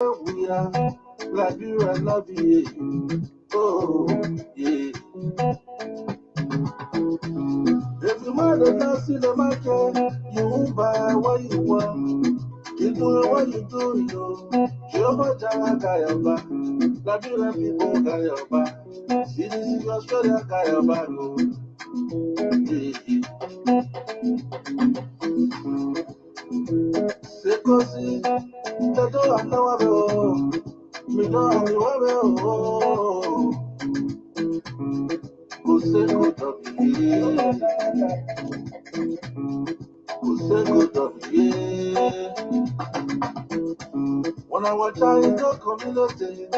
We are Liberia, love you. Oh, yeah. If the man does not see the market, you won't buy what you want. You do what you do, yo. Jehovah Jireh, Kayaba. Liberia people, Kayaba. Citizens of Australia, Kayaba. Sekosi, Tato, and Nawabo. Me know how you are. Go say good of you. Go say good of you. When I was child in the community,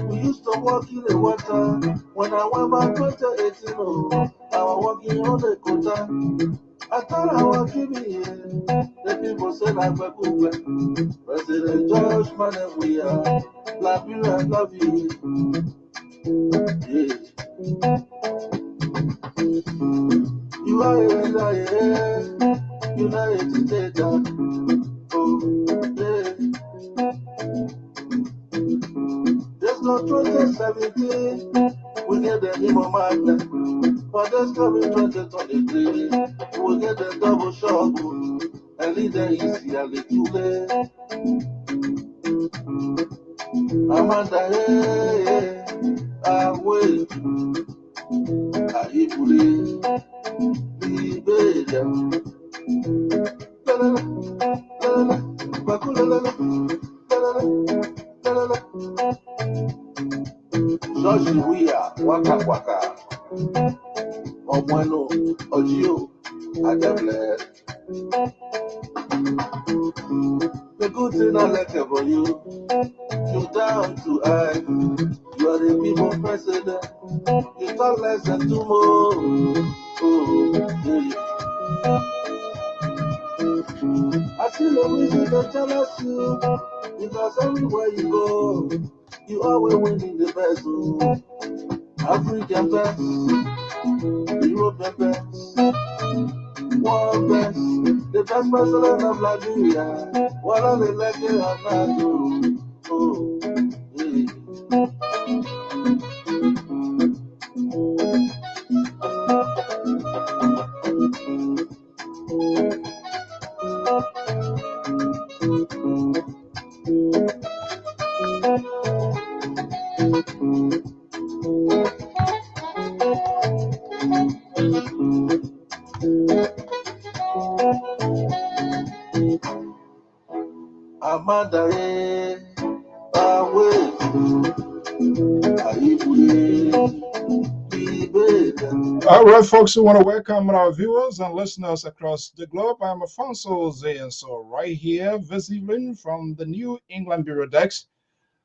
we used to walk in the water. When I went back 2018, oh, I was walking on the quota. I thought I was giving here. The people said I was good. President George, man, we are. Liberia, love you. Yeah. You are a United States. Oh, yeah. There's no 2017. We get the Imo Magna. But there's coming 2023. We get the double shot. And lead the easy and the too late. Amanda, hey, I wait. I believe. Liberia. La la la la la la la. George Weah, Waka Waka, Omwano, Ojio, Adable. The good thing I like about you, you down to I. You are the people president. You talk less than tomorrow. Oh, yeah. I see no reason to jealous you, because everywhere you go, you always winning the best. Oh. African best, European best, world best, the best president of Liberia. What are they like it or not? Oh, yeah. Amanda, away, all right, folks, we want to welcome our viewers and listeners across the globe. I'm Afonso Zayn, so right here this evening from the New England Bureau Decks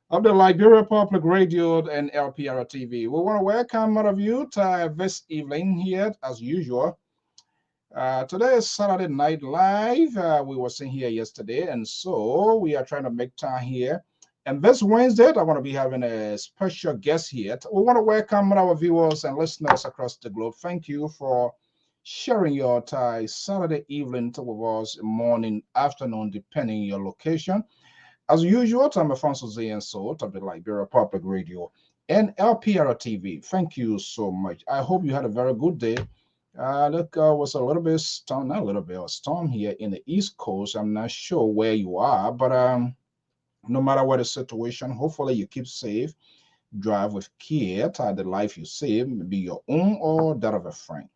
of the Liberia Public Radio and Lpr-Tv. We want to welcome all of you to this evening here as usual. Today is Saturday Night Live. We were seen here yesterday, and so we are trying to make time here. And this Wednesday, I want to be having a special guest here. We want to welcome our viewers and listeners across the globe. Thank you for sharing your time Saturday evening with us, morning, afternoon, depending on your location. As usual, I'm Afonso Zayn Salt of the Liberia Public Radio and Lpr-Tv. Thank you so much. I hope you had a very good day. Look, was a little bit storm, not a little bit, a storm here in the East Coast. I'm not sure where you are, but no matter what the situation, hopefully you keep safe. Drive with care. The life you save, be your own or that of a friend.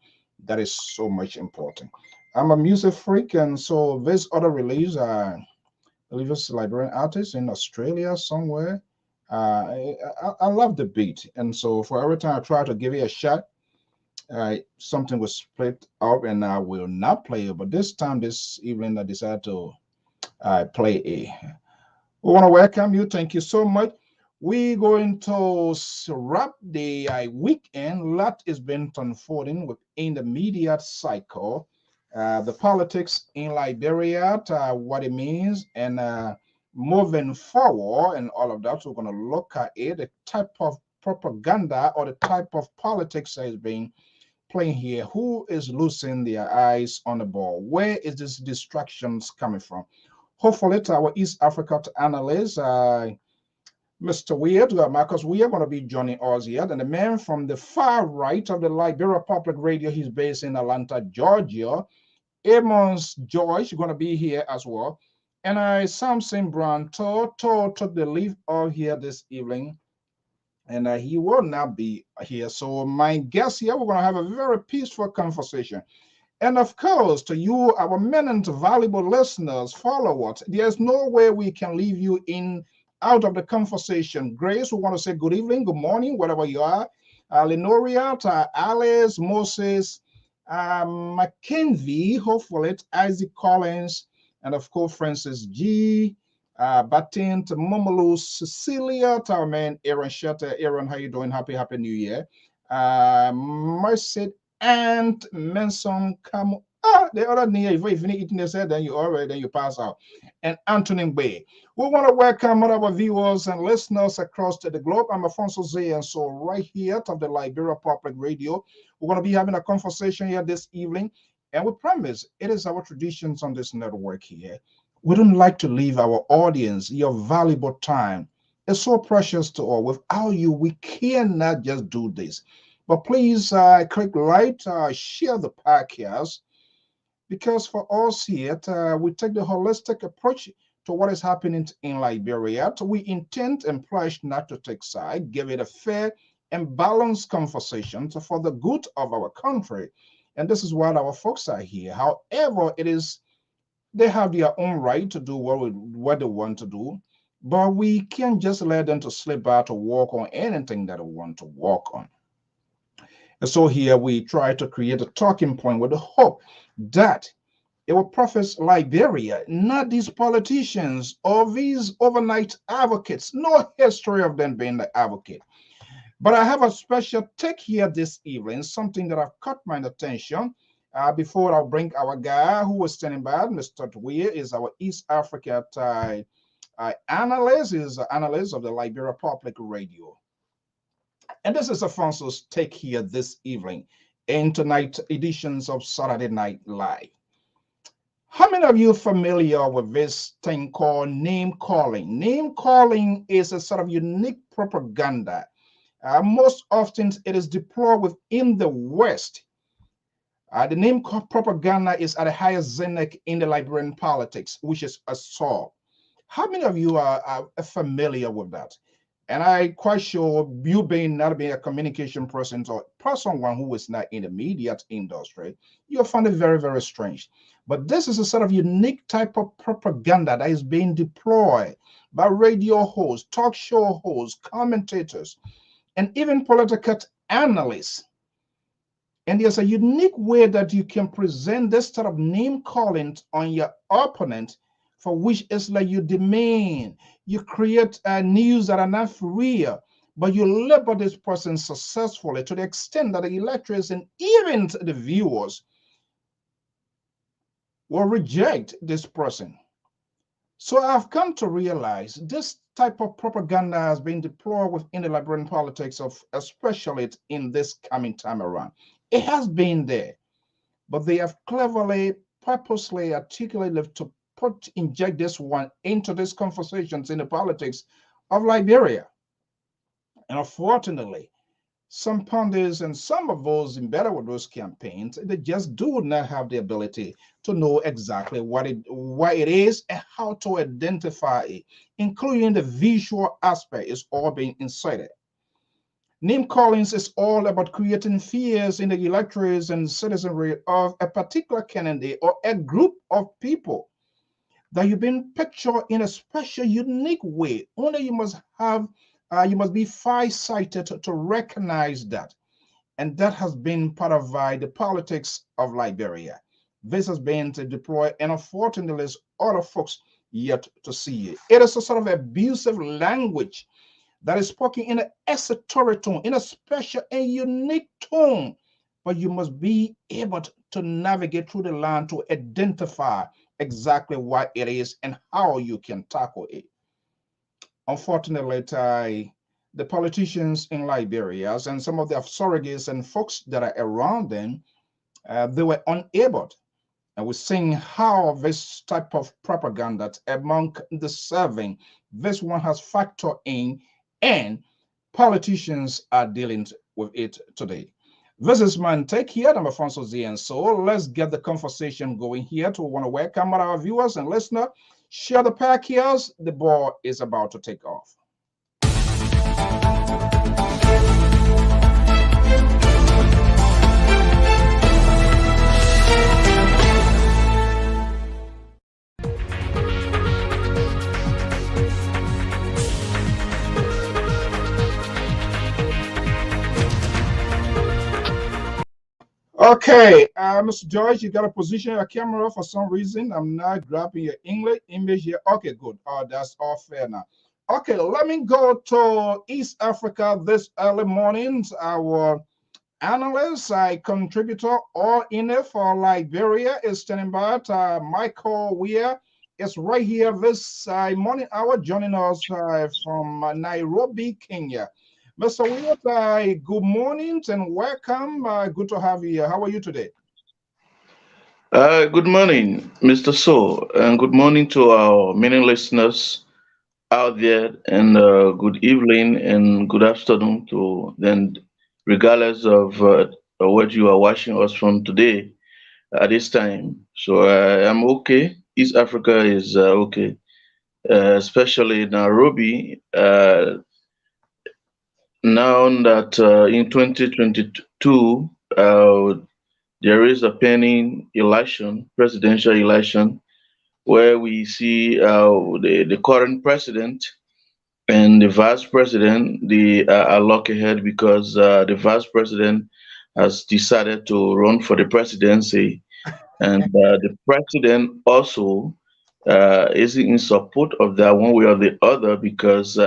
That is so much important. I'm a music freak, and so this other release, I believe it's Liberian artist in Australia somewhere. I love the beat, and so for every time I try to give it a shot, something was split up, and I will not play it. But this time, this evening, I decided to play a. We want to welcome you. Thank you so much. We're going to wrap the weekend. A lot is been unfolding within the media cycle, the politics in Liberia, what it means, and moving forward, and all of that. So we're going to look at it, the type of propaganda or the type of politics that is being playing here. Who is losing their eyes on the ball? Where is this distractions coming from? Hopefully, to our East Africa analysts, Mr. Weird, Marcus Weird, going to be joining us here. And the man from the far right of the Liberia Public Radio, he's based in Atlanta, Georgia. Amos George going to be here as well. And Samson Brown took the leave of here this evening. And he will not be here. So my guest here, we're going to have a very peaceful conversation. And of course, to you, our eminent, valuable listeners, followers, there's no way we can leave you in out of the conversation. Grace, we want to say good evening, good morning, wherever you are. Lenoria, Alice, Moses, Mackenzie, hopefully, Isaac Collins, and of course, Francis G. Batint, Momolu, Cecilia, to our man, Aaron Shutter. Aaron, how you doing? Happy New Year. Merced and Manson come. The other near, if you need eating said, then you pass out. And Anthony Bay. We want to welcome all our viewers and listeners across the globe. I'm Alfonso Zay, and so right here at the Liberia Public Radio, we're going to be having a conversation here this evening. And we promise it is our traditions on this network here. We don't like to leave our audience your valuable time. It's so precious to all. Without you, we cannot just do this. But please click like, share the podcast, because for us here, we take the holistic approach to what is happening in Liberia. So we intend and pledge not to take side, give it a fair and balanced conversation for the good of our country. And this is what our folks are here. However, they have their own right to do what they want to do, but we can't just let them to slip out or walk on anything that they want to walk on. And so here we try to create a talking point with the hope that it will profit Liberia, not these politicians or these overnight advocates. No history of them being the advocate. But I have a special take here this evening, something that have caught my attention. Before I'll bring our guy who was standing by, Mr. Weir, is our East Africa analyst, is analyst of the Liberia Public Radio. And this is Alfonso's take here this evening in tonight's editions of Saturday Night Live. How many of you are familiar with this thing called name calling? Name calling is a sort of unique propaganda. Most often it is deployed within the West. The name propaganda is at the highest zenith in the Liberian politics, which is assault. How many of you are familiar with that? And I'm quite sure you not being a communication person or someone who is not in the media industry, you'll find it very, very strange. But this is a sort of unique type of propaganda that is being deployed by radio hosts, talk show hosts, commentators, and even political analysts. And there's a unique way that you can present this sort of name calling on your opponent, for which is like you demand, you create news that are not real, but you label this person successfully to the extent that the electors and even the viewers will reject this person. So I've come to realize this type of propaganda has been deployed within the Liberian politics, especially in this coming time around. It has been there, but they have cleverly, purposely articulated to inject this one into these conversations in the politics of Liberia. And unfortunately, some pundits and some of those embedded with those campaigns, they just do not have the ability to know exactly what it is and how to identify it, including the visual aspect is all being inserted. Name callings is all about creating fears in the electorates and citizenry of a particular candidate or a group of people that you've been pictured in a special, unique way. Only you must be far-sighted to recognize that. And that has been part of the politics of Liberia. This has been to deploy, and unfortunately, there's other folks yet to see it. It is a sort of abusive language that is spoken in an esoteric tone, in a special and unique tone. But you must be able to navigate through the line to identify exactly what it is and how you can tackle it. Unfortunately, the politicians in Liberia and some of their surrogates and folks that are around them, they were unable And we're seeing how this type of propaganda among the serving, this one has factored in, and politicians are dealing with it today. This is Man Take here. I'm Alfonso Z, and so let's get the conversation going here. To want to welcome our viewers and listeners. Share the pack here. The ball is about to take off. Okay, Mr. George, you got to position your camera for some reason. I'm not grabbing your English image here. Okay, good. That's all fair now. Okay, let me go to East Africa this early morning. Our analyst, contributor, all in it for Liberia is standing by. Michael Weir is right here this morning hour, joining us from Nairobi, Kenya. Mr. Weir, good morning and welcome. Good to have you here. How are you today? Good morning, Mr. So, and good morning to our many listeners out there, and good evening and good afternoon to them, regardless of what you are watching us from today at this time. So I'm okay. East Africa is okay, especially Nairobi. Now that in 2022, there is a pending election, presidential election, where we see the current president and the vice president, they are locked ahead because the vice president has decided to run for the presidency, and the president also is in support of that one way or the other because,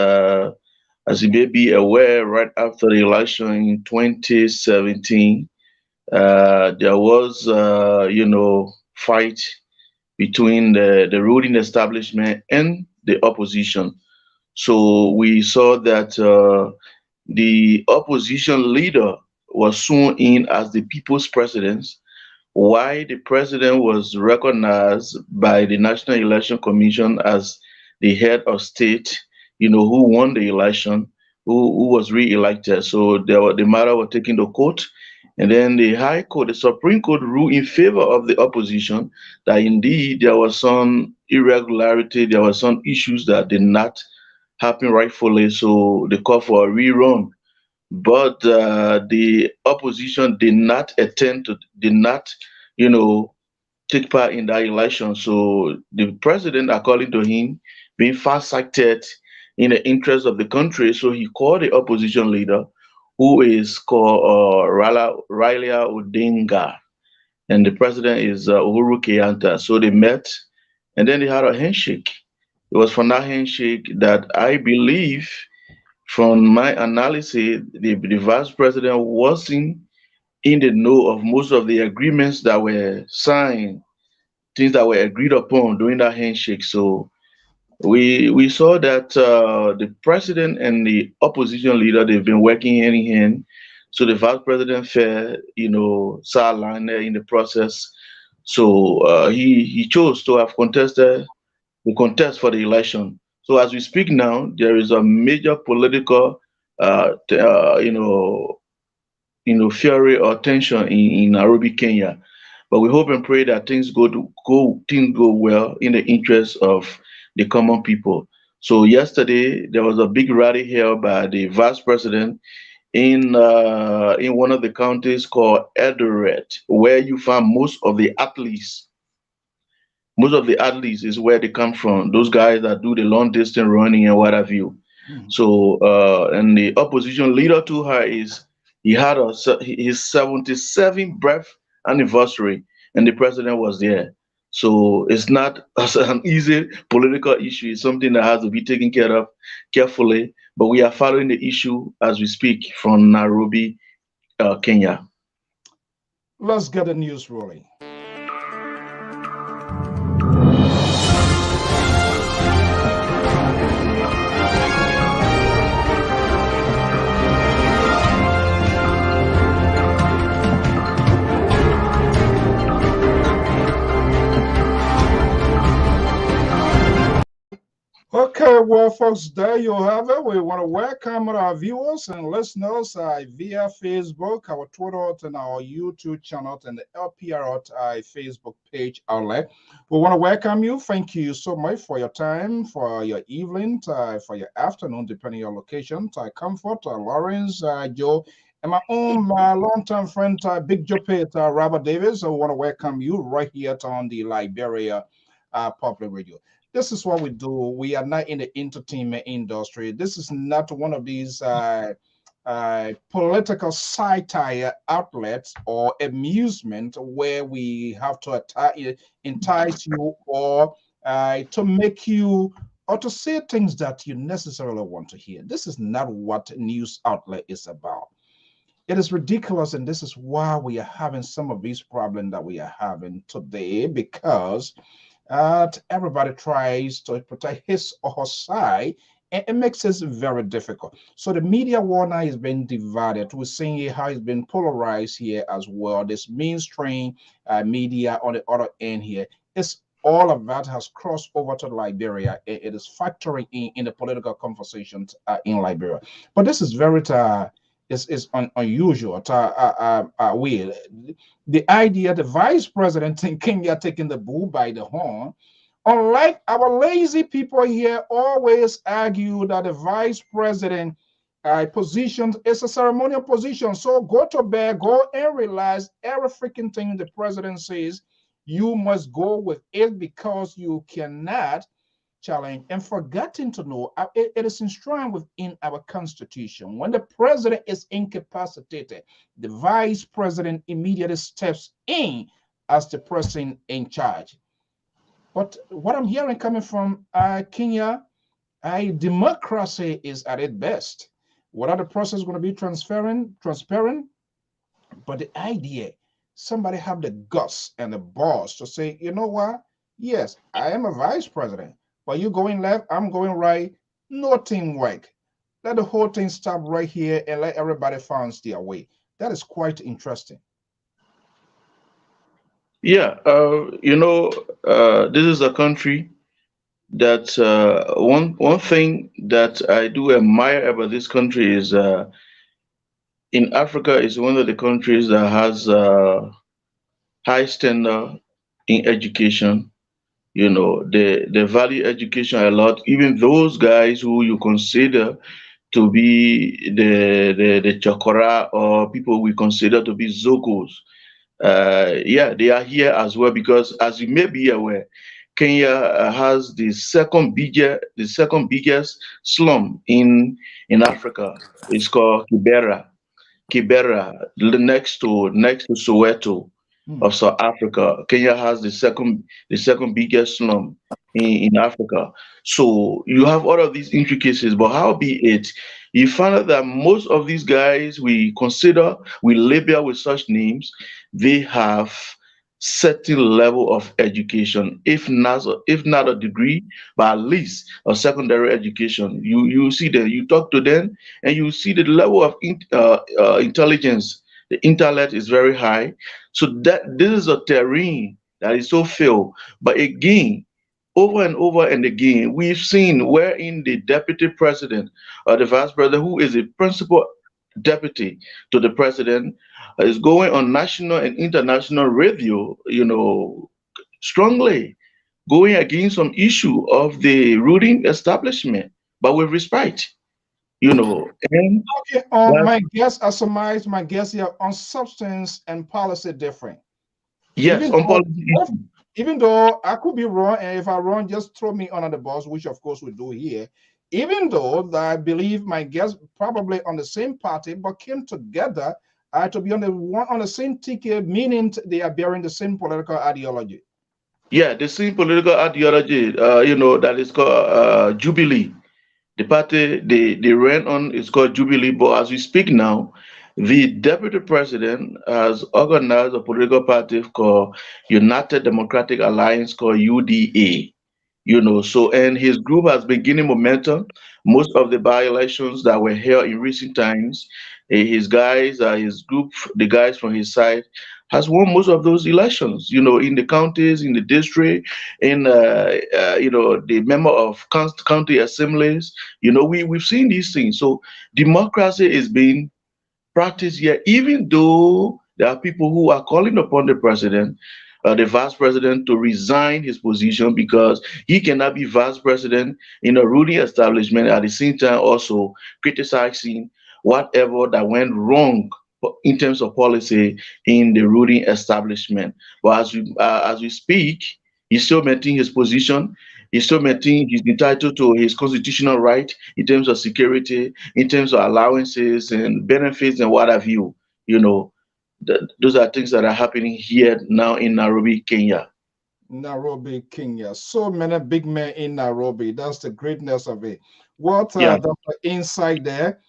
as you may be aware, right after the election in 2017, there was, fight between the ruling establishment and the opposition. So we saw that the opposition leader was sworn in as the people's president, while the president was recognized by the National Election Commission as the head of state, who won the election, who was re-elected. So the matter was taken to court, and then the High Court, the Supreme Court, ruled in favor of the opposition that indeed there was some irregularity, there were some issues that did not happen rightfully. So they called for a rerun. But the opposition did not take part in that election. So the president, according to him, being fast-acted in the interest of the country, so he called the opposition leader, who is called Raila Odinga, and the president is Uhuru Kenyatta. So they met, and then they had a handshake. It was from that handshake that I believe, from my analysis, the vice president wasn't in the know of most of the agreements that were signed, things that were agreed upon during that handshake. So we saw that the president and the opposition leader, they've been working hand in hand. So the vice president felt, sidelined in the process. So he chose to have the contest for the election. So as we speak now, there is a major political, fury or tension in Nairobi, Kenya. But we hope and pray that things go well in the interest of the common people. So yesterday there was a big rally here by the vice president in one of the counties called Eldoret, where you find most of the athletes. Most of the athletes is where they come from. Those guys that do the long distance running and what have you. So and the opposition leader to her he had his 77th birth anniversary, and the president was there. So it's not an easy political issue. It's something that has to be taken care of carefully. But we are following the issue as we speak from Nairobi, Kenya. Let's get the news rolling. well, folks, there you have it. We want to welcome our viewers and listeners via Facebook, our Twitter, and our YouTube channel, and the Lpr-Tv Facebook page outlet. We want to welcome you. Thank you so much for your time, for your evening, for your afternoon, depending on your location. Comfort, Lawrence, Joe, and my own long-term friend, Big Joe Pitt, Robert Davis. So we want to welcome you right here on the Liberia Public Radio. This is what we do. We are not in the entertainment industry. This is not one of these political satire outlets or amusement where we have to entice you or to make you or to say things that you necessarily want to hear. This is not what news outlet is about. It is ridiculous, and this is why we are having some of these problems that we are having today, because everybody tries to protect his or her side, and it makes it very difficult. So the media war now is being divided. We're seeing how it's been polarized here as well. This mainstream media on the other end here, it's all of that has crossed over to Liberia. It is factoring in the political conversations in Liberia. But this is very unusual. The idea the vice president in Kenya taking the bull by the horn, unlike our lazy people here, always argue that the vice president position is a ceremonial position. So go to bed, go and realize every freaking thing the president says, you must go with it because you cannot challenge and forgetting to know it is enshrined within our constitution. When the president is incapacitated, the vice president immediately steps in as the person in charge. But what I'm hearing coming from Kenya, democracy is at its best. What are the process going to be transparent? But the idea, somebody have the guts and the balls to say, you know what? Yes, I am a vice president. But you going left, I'm going right. No teamwork. Let the whole thing stop right here and let everybody find their way. That is quite interesting. Yeah, this is a country that one thing that I do admire about this country is in Africa is one of the countries that has high standard in education. They value education a lot. Even those guys who you consider to be the chakora or people we consider to be zokos, yeah, they are here as well because, as you may be aware, Kenya has the second biggest slum in Africa. It's called Kibera, next to Soweto of South Africa. Kenya has the second biggest slum in Africa. So you have all of these intricacies, but how be it, you find out that most of these guys we label with such names, they have certain level of education, if not a degree, but at least a secondary education. You see that you talk to them and you see the level of intelligence. The intellect is very high. So that this is a terrain that is so filled. But again, over and over and again, we've seen wherein the deputy president or the vice president, who is a principal deputy to the president, is going on national and international radio, strongly going against some issue of the ruling establishment, but with respect, and Okay, that, my guess, I surmise my guess here on substance and policy different. yes, Even on though, policy issue. even though I could be wrong, and if I'm wrong, just throw me under the bus, which of course we do here. Even though I believe my guess probably on the same party, but came together to be on the same ticket, meaning they are bearing the same political ideology. Yeah, the same political ideology, that is called Jubilee. The party they ran on is called Jubilee, but as we speak now, the deputy president has organized a political party called United Democratic Alliance, called UDA. So, and his group has been gaining momentum. Most of the by-elections that were held in recent times, his guys, his group, the guys from his side, has won most of those elections. In the counties, in the district, in the member of county assemblies. We've seen these things. So democracy is being practice here, even though there are people who are calling upon the president, the vice president, to resign his position because he cannot be vice president in a ruling establishment at the same time also criticizing whatever that went wrong in terms of policy in the ruling establishment. But as we speak, he's still maintaining his position. He's still maintaining he's entitled to his constitutional right in terms of security, in terms of allowances and benefits and what have you. You know, those are things that are happening here now in Nairobi, Kenya. Nairobi, Kenya. So many big men in Nairobi. That's the greatness of it. What Yeah. the insight there.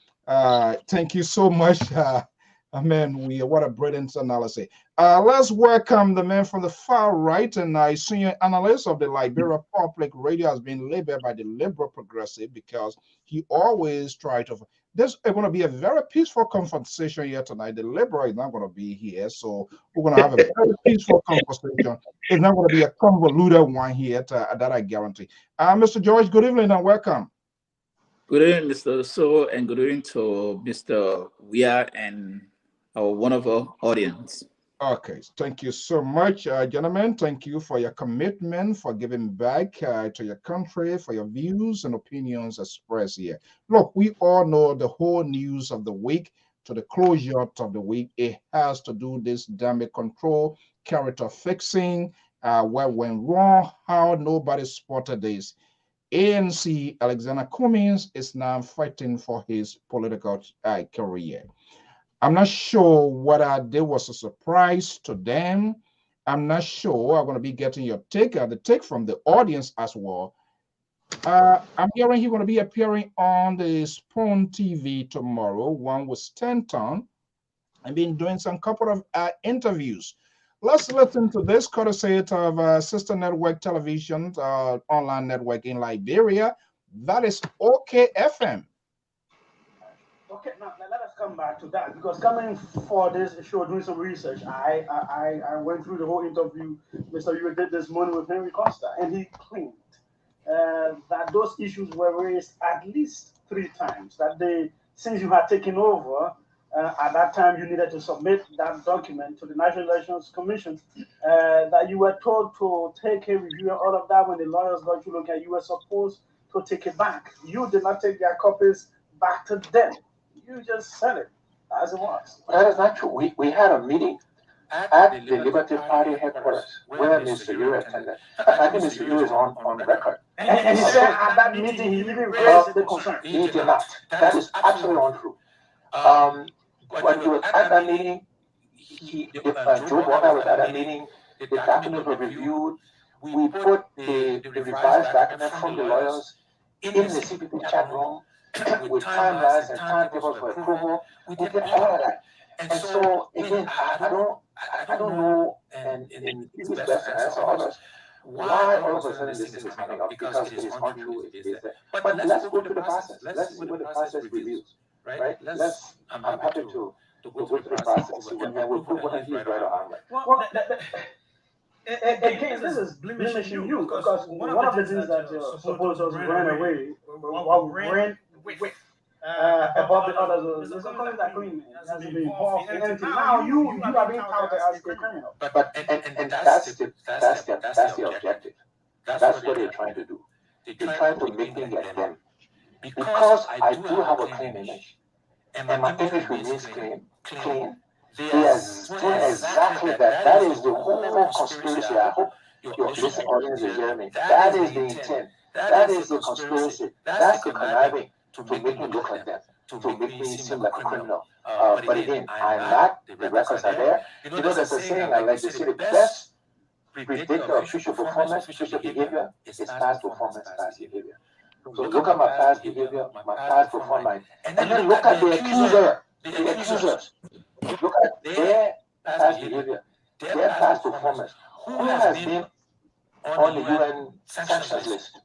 Thank you so much. What a brilliant analysis. Let's welcome the man from the far right, and I senior analyst of the Liberia Public Radio has been labeled by the liberal progressive because he always tries to. This is going to be a very peaceful conversation here tonight. The liberal is not going to be here, so we're going to have a very peaceful conversation. It's not going to be a convoluted one here, that I guarantee. Mr. George, good evening and welcome. Good evening, Mr. So, and good evening to Mr. Weir and our wonderful audience. Okay, thank you so much, gentlemen. Thank you for your commitment, for giving back to your country, for your views and opinions expressed here. Look, we all know the whole news of the week to the closure of the week. It has to do this damage control, character fixing, what went wrong, how nobody spotted this. ANC Alexander Cummings is now fighting for his political career. I'm not sure whether there was a surprise to them. I'm not sure. I'm going to be getting your take, the take from the audience as well. I'm hearing he's going to be appearing on the Spoon TV tomorrow, one with Stanton. I've been doing some couple of interviews. Let's listen to this courtesy of Sister Network Television, online network in Liberia. That is OKFM. Okay, now let us come back to that because coming for this show, doing some research, I went through the whole interview Mr. You did this morning with Henry Costa, and he claimed that those issues were raised at least 3 times. That since you had taken over, at that time you needed to submit that document to the National Elections Commission, that you were told to take a review and all of that. When the lawyers got you looking at, you were supposed to take it back. You did not take their copies back to them. You just said it as it was. That is not true. We had a meeting at the Liberty Party headquarters where Mr. Yu attended. I think Mr. Yu is on record. And he said at that meeting he didn't raise the concern. He did not. That is absolutely untrue. When he was at that meeting, Joe Bonner was at that meeting, the documents were reviewed. We put the revised document from the lawyers in the CPP chat room with timelines and timetables for approval. We did all of that. And so again, I don't know, and it's best to answer others, why all of a sudden this thing is coming up, because it is untrue, it is there. But let's go through the process. Let's see what the process reveals, right? I'm happy to go through the process, and we'll put one of these right on. Well, again, this is blaming you because one of the things that supporters ran away, ran with above the others, there's a colleague that claim has been involved in anything. Now you are being touted as a criminal. But that's the objective. That's what they're trying to do. They're trying to make me get them. Because I do have a clean image, and my image remains clean. They are doing exactly that. That is the whole conspiracy. I hope your listening audience is hearing me. That is the intent. That is the conspiracy. That's the conniving to make me look like that, to make me seem like a criminal. But again, I'm not. The records are there. There's a saying I like to say: the best predictor of future performance, future behavior is past performance, past behavior. So look at my past behavior, my past performance, and then look at the accusers. Look at their past behavior, their past performance. Who has been on the UN sanctions list,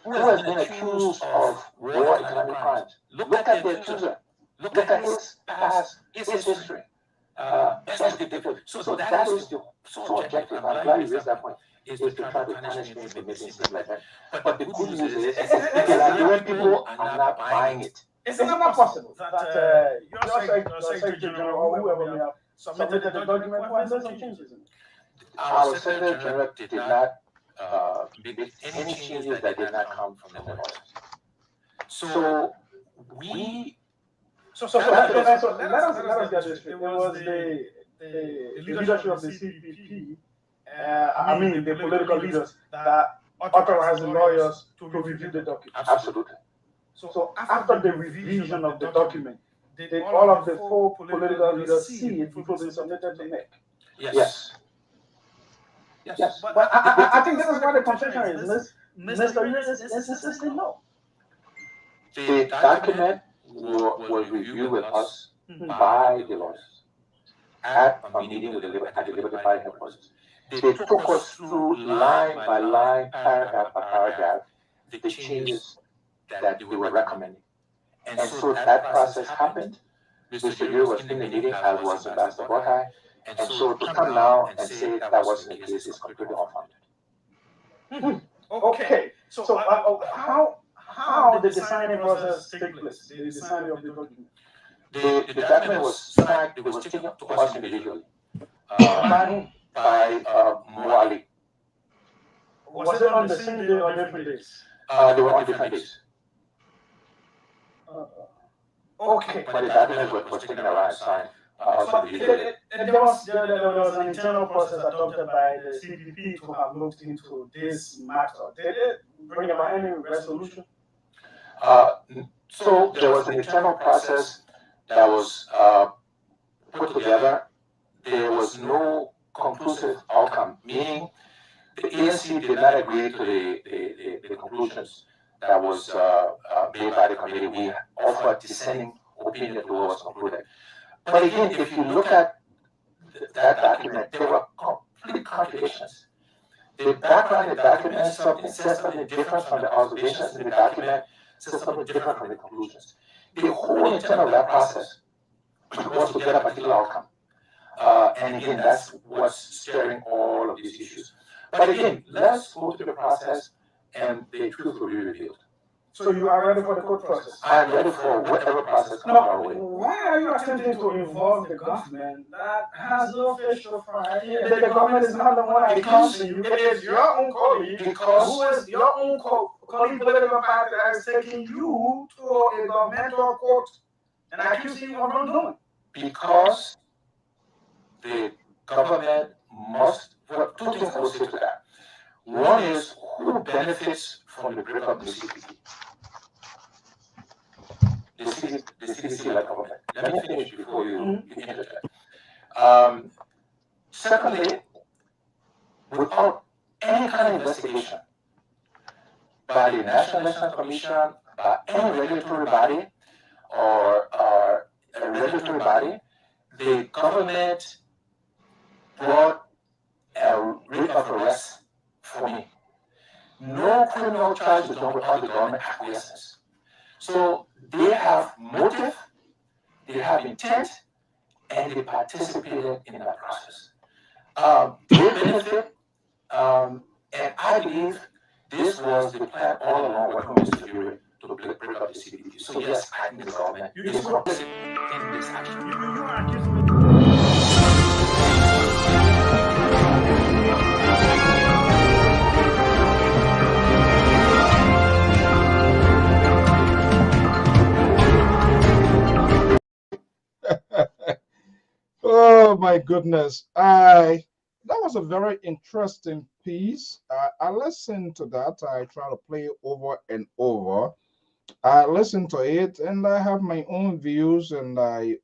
who has been accused of war economic crimes. Look at the accuser. Look at his past, his history. That's ridiculous. So that is the sole objective. I'm glad you raised that point. Is to try to punish me for making things like that. But the good news is the Liberian people are not buying it. Is it not possible that your Secretary General or whoever may have submitted the document who has made some changes in it? Our Secretary General did not make any changes that did not come from the lawyers. So let us get this straight. It was the leadership of the CPP, I mean the political leaders, that authorized the lawyers to review the document. absolutely. So after the revision of the document, did all of the four political leaders see it before they submitted the NEC? Yes. But I think this is where the confusion is. Mr. U.S. is no. The document was reviewed with us by the lawyers at a meeting with the Liberty Party headquarters. They took us through line by line, paragraph by paragraph, the changes that they were recommending. And so that process happened. Mr. Yu was in the meeting, as was Ambassador Botai. And so to come now and say that wasn't the case is completely unfounded. Okay. So how did the signing process take place? The signing of the document? The document was signed, it was taken to us individually. By Moali. Was it on the same day or different days? They were on different days. Okay. But the document was taken around and signed individually. There was an internal process adopted by the CPP to have looked into this matter. Did it bring about any resolution? So there was an internal process that was put together. There was no conclusive outcome, meaning the ANC did not agree to the conclusions that was made by the committee. We offered dissenting opinion to what was concluded. But again, if you look at that document, there were complete contradictions. The background in the document says something different from the observations in the document, says something different from the conclusions. The whole intent of that process was to get a particular outcome. And again, that's what's steering all of these issues. But again, let's go through the process and the truth will be revealed. So you are ready for the court process? I am ready for whatever process comes our way. Why are you attempting to involve the government that has no facial pride? The government is not the one that comes to you. It is your own colleague, who is your own colleague political party that is taking you to a governmental court and accusing you of wrongdoing. Because the government must, well, two things I will say to that. One is who benefits from the breakup of the CPP? The CDC-led government. Let me finish before you interject. Secondly, without any kind of investigation by the National Election Commission, by any regulatory body or a regulatory body, the government brought a writ of arrest for me. No criminal charge was done without the government acquiescence. So they have motive, they have intent, and they participated in that process. They benefit, and I believe this was the plan all along working with Mr. Bury to break up the CPP. So yes, I think the government is complicit in this action. You are accusing Oh my goodness. That was a very interesting piece. I listened to that. I try to play it over and over. I listened to it and I have my own views and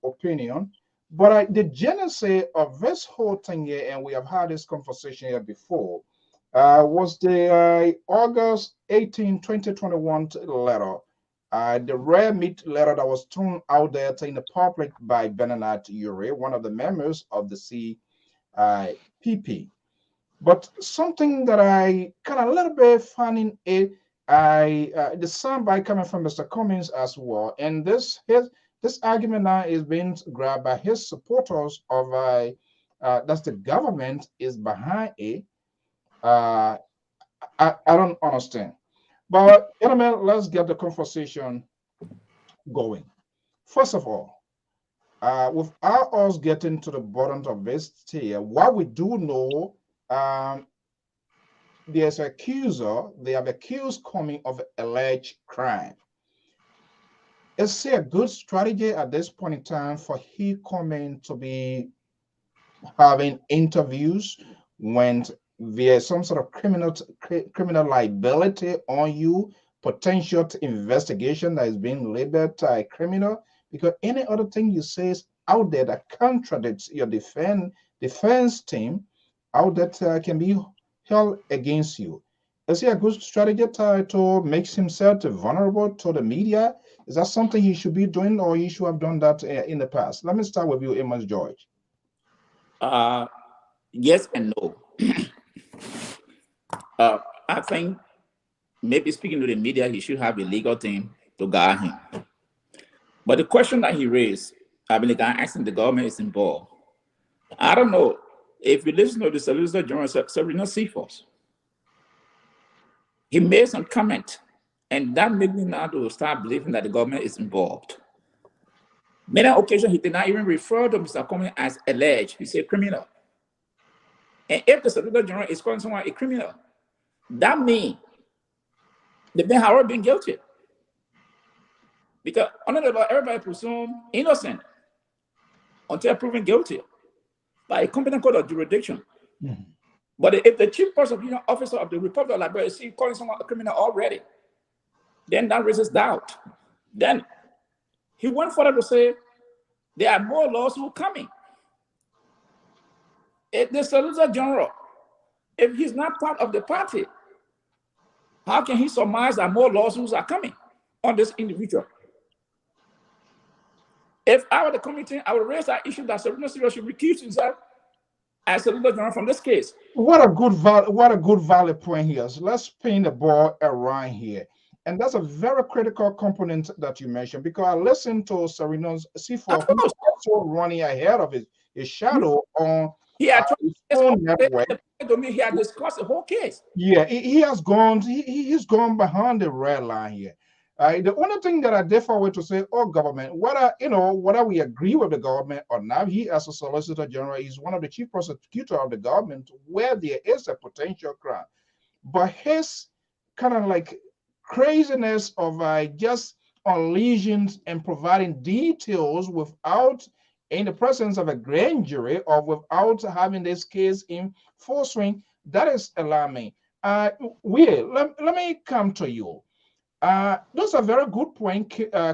opinion. But the genesis of this whole thing here, and we have had this conversation here before, was the August 18, 2021 letter. The rare meat letter that was thrown out there in the public by Bernard Ure, one of the members of the CPP. But something that I kind of a little bit finding it, the soundbite coming from Mr. Cummings as well, and this argument now is being grabbed by his supporters of that's the government is behind it. Uh, I don't understand. But gentlemen, let's get the conversation going. First of all, without us getting to the bottom of this here, what we do know, there's an accuser, they have accused coming of alleged crime. Is it a good strategy at this point in time for he coming to be having interviews when there's some sort of criminal liability on you, potential investigation that is being labeled criminal? Because any other thing you say is out there that contradicts your defense team, out that can be held against you. Is it a good strategy to make himself vulnerable to the media? Is that something he should be doing, or he should have done that in the past? Let me start with you, Amos George. Yes and no. I think maybe speaking to the media, he should have a legal team to guide him. But the question that he raised, I mean, the guy asking the government is involved. I don't know if you listen to the Solicitor General, Serena Seaforth, he made some comment, and that made me now to start believing that the government is involved. Many occasions, he did not even refer to Mr. Cummings as alleged. He said criminal. And if the Solicitor General is calling someone a criminal, that means the man has already been guilty. Because under the law, everybody presumes innocent until proven guilty by a competent court of jurisdiction. Mm-hmm. But if the chief prosecuting officer of the Republic of Liberia is calling someone a criminal already, then that raises doubt. Then he went further to say there are more lawsuits coming. If the Solicitor General, if he's not part of the party, how can he surmise that more lawsuits are coming on this individual? If I were the committee, I would raise that issue that Serena Seaforth should recuse himself as Solicitor General from this case. What a good valid point here. So let's spin the ball around here. And that's a very critical component that you mentioned, because I listened to Serena Seaforth, who's also running ahead of his shadow on his own network. He had discussed the whole case. Yeah, he has gone. He's gone behind the red line here. The only thing that I differ with to say, oh, government, whether we agree with the government or not, he as a Solicitor General is one of the chief prosecutor of the government where there is a potential crime. But his kind of like craziness of just unleashing and providing details without in the presence of a grand jury or without having this case in full swing, that is alarming. Will, let me come to you. Those are very good point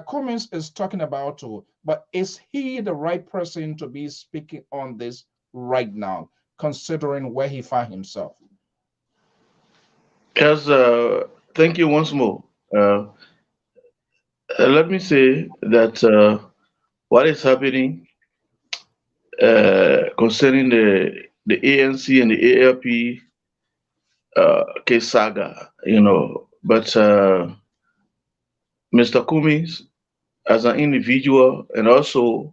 Cummings is talking about too, but is he the right person to be speaking on this right now, considering where he found himself? Yes, thank you once more. Let me say that what is happening concerning the ANC and the ALP case saga, but Mr. Cummings, as an individual and also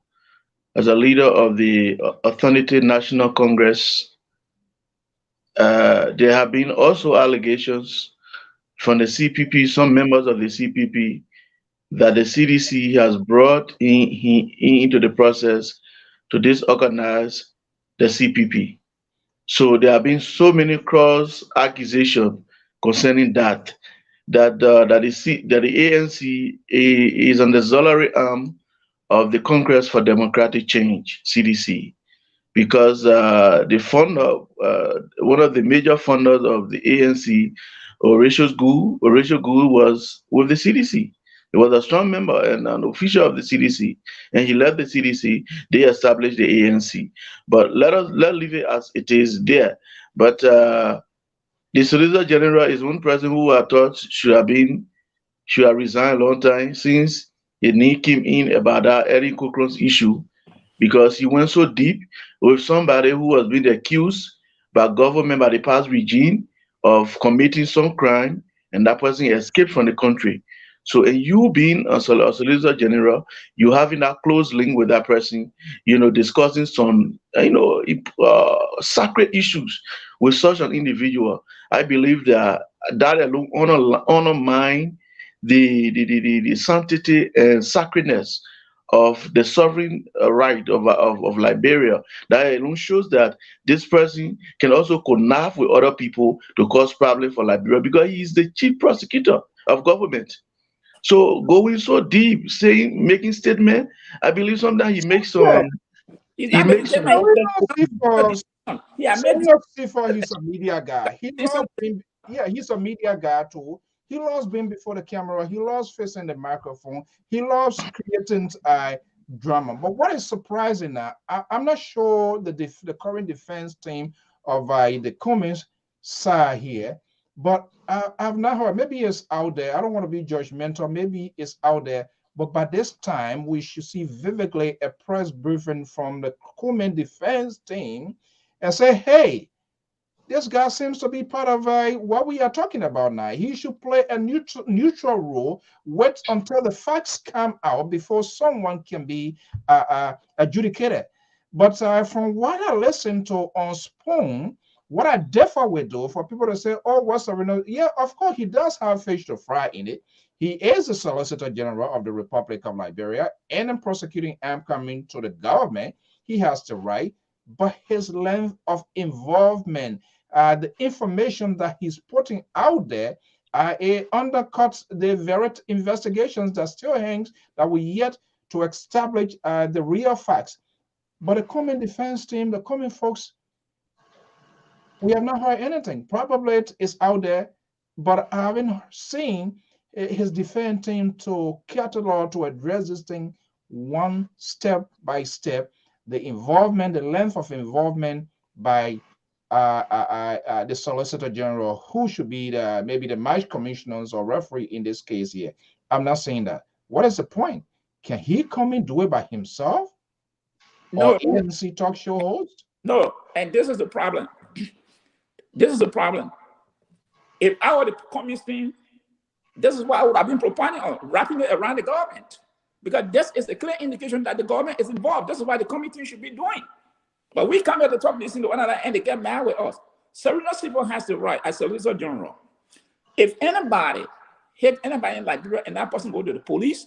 as a leader of the Alternative National Congress, there have been also allegations from the CPP, some members of the CPP, that the CDC has brought into the process to disorganize the CPP. So there have been so many cross accusations concerning that the ANC is on the auxiliary arm of the Congress for Democratic Change, CDC, because the funder, one of the major funders of the ANC, Horatio Gould was with the CDC. He was a strong member and an official of the CDC, and he left the CDC. They established the ANC. But let's leave it as it is there. But the Solicitor General is one person who I thought should have resigned a long time, since he need came in about that Eric Cochran's issue, because he went so deep with somebody who was being accused by government, by the past regime, of committing some crime, and that person escaped from the country. So, and you being a solicitor general, you having that close link with that person, discussing some, sacred issues with such an individual. I believe that that alone undermine the sanctity and sacredness of the sovereign right of Liberia. That alone shows that this person can also connive with other people to cause problem for Liberia because he is the chief prosecutor of government. So going so deep, saying, making statement, I believe sometimes he makes Yeah. some, He's he not making makes some. statement. Yeah, I made For he's a media guy. He this. loves being, yeah, he's a media guy too. He loves being before the camera. He loves facing the microphone. He loves creating drama. But what is surprising now, I'm not sure the current defense team of the Cummins side here, but I've not heard. Maybe it's out there. I don't want to be judgmental. Maybe it's out there. But by this time, we should see vividly a press briefing from the Cummins defense team and say, hey, this guy seems to be part of what we are talking about now. He should play a neutral role, wait until the facts come out before someone can be adjudicated. But from what I listened to on Spoon, what I differ with though, for people to say, oh, what's the yeah, of course, he does have fish to fry in it. He is the Solicitor General of the Republic of Liberia, and in prosecuting arm coming to the government, he has the right, but his length of involvement, the information that he's putting out there, it undercuts the very investigations that still hangs that we yet to establish the real facts. But the common defense team, the common folks, we have not heard anything. Probably it is out there, but I haven't seen his defense team to catalog to address this thing one step by step. The involvement, the length of involvement by the Solicitor General, who should be maybe the match commissioners or referee in this case here. I'm not saying that. What is the point? Can he come and do it by himself? No, Or ANC talk show host? no, and this is the problem. This is the problem. If I were the communist team, this is what I would have been propounding on, wrapping it around the government. Because this is a clear indication that the government is involved. This is what the committee should be doing. But we come here to talk this into one another and they get mad with us. Serena Civil has the right as Solicitor General. If anybody hit anybody in Liberia and that person go to the police,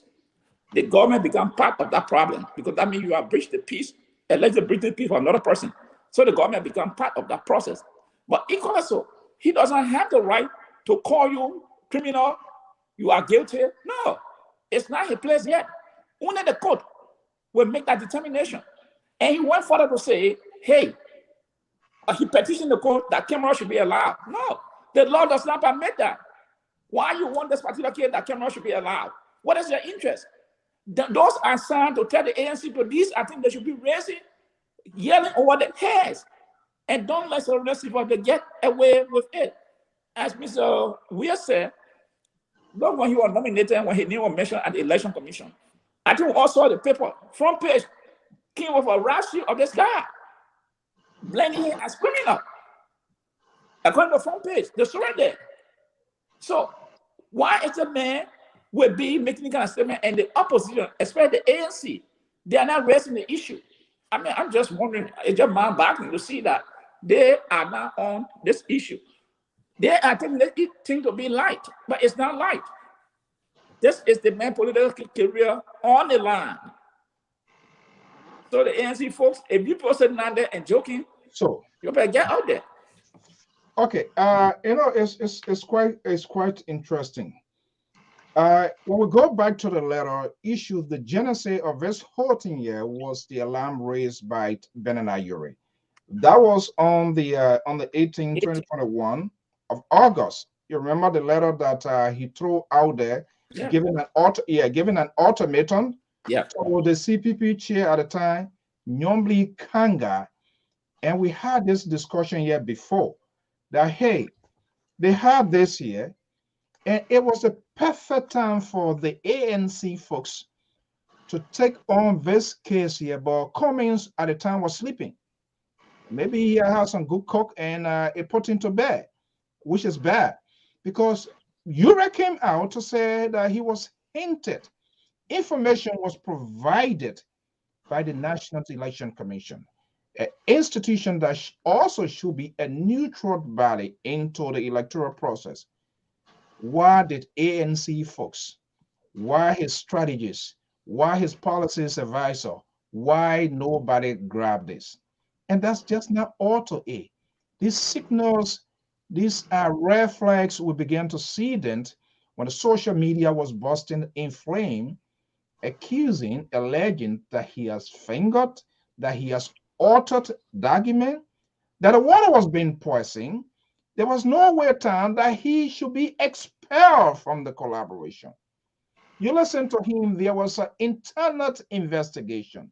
the government become part of that problem because that means you have breached the peace, allegedly breached the peace for another person. So the government become part of that process. But equally so, he doesn't have the right to call you criminal, you are guilty. No, it's not his place yet. Only the court will make that determination. And he went further to say, hey, he petitioned the court that camera should be allowed. No, the law does not permit that. Why you want this particular case that camera should be allowed? What is your interest? Those are signed to tell the ANC to this. I think they should be raising, yelling over their heads. And don't let the rest of them get away with it. As Mr. Weir said, look, when he was nominated, when his name was mentioned at the Election Commission, I think we all saw the paper, front page, came with a rap sheet of this guy, blaming him as criminal. According to the front page, they surrendered. So why is a man will be making kind of statement and the opposition, especially the ANC, they are not raising the issue? I mean, I'm just wondering, it's just mind-boggling to see that they are not on this issue. They are taking this thing to be light, but it's not light. This is the man's political career on the line. So the ANC folks, if you people sitting down there and joking, so you better get out there. Okay, it's quite interesting. When we go back to the letter issue, the genesis of this whole thing here was the alarm raised by Benin Ayuri. That was on the 18th, 2021 of August. You remember the letter that he threw out there, giving an ultimatum to the CPP chair at the time, Nyombli Kanga, and we had this discussion here before that hey, they had this here. And it was the perfect time for the ANC folks to take on this case here, but Cummins at the time was sleeping. Maybe he has some good cook and it put him to bed, which is bad because Ura came out to say that he was hinted. Information was provided by the National Election Commission, an institution that also should be a neutral body into the electoral process. Why did ANC folks, why his strategists, why his policies advisor, why nobody grabbed this? And that's just not auto A. These signals, these are red flags we began to see then when the social media was busting in flame, accusing, alleging that he has fingered, that he has altered document, that the water was being poisoned. There was no way time that he should be expelled from the collaboration. You listen to him, there was an internet investigation.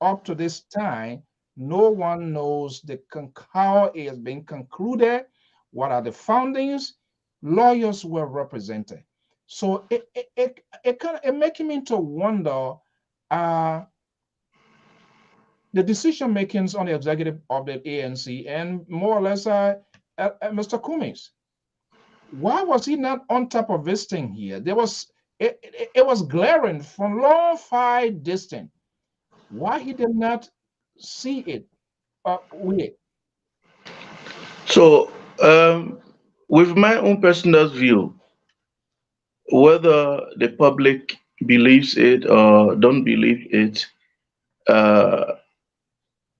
Up to this time, no one knows how it has been concluded, what are the findings. Lawyers were represented. So it kind of it making me to wonder uh, the decision makings on the executive of the ANC and more or less Mr. Cummings. Why was he not on top of this thing here? It was glaring from long far distance. Why he did not see it? Wait. So, with my own personal view, whether the public believes it or don't believe it, uh,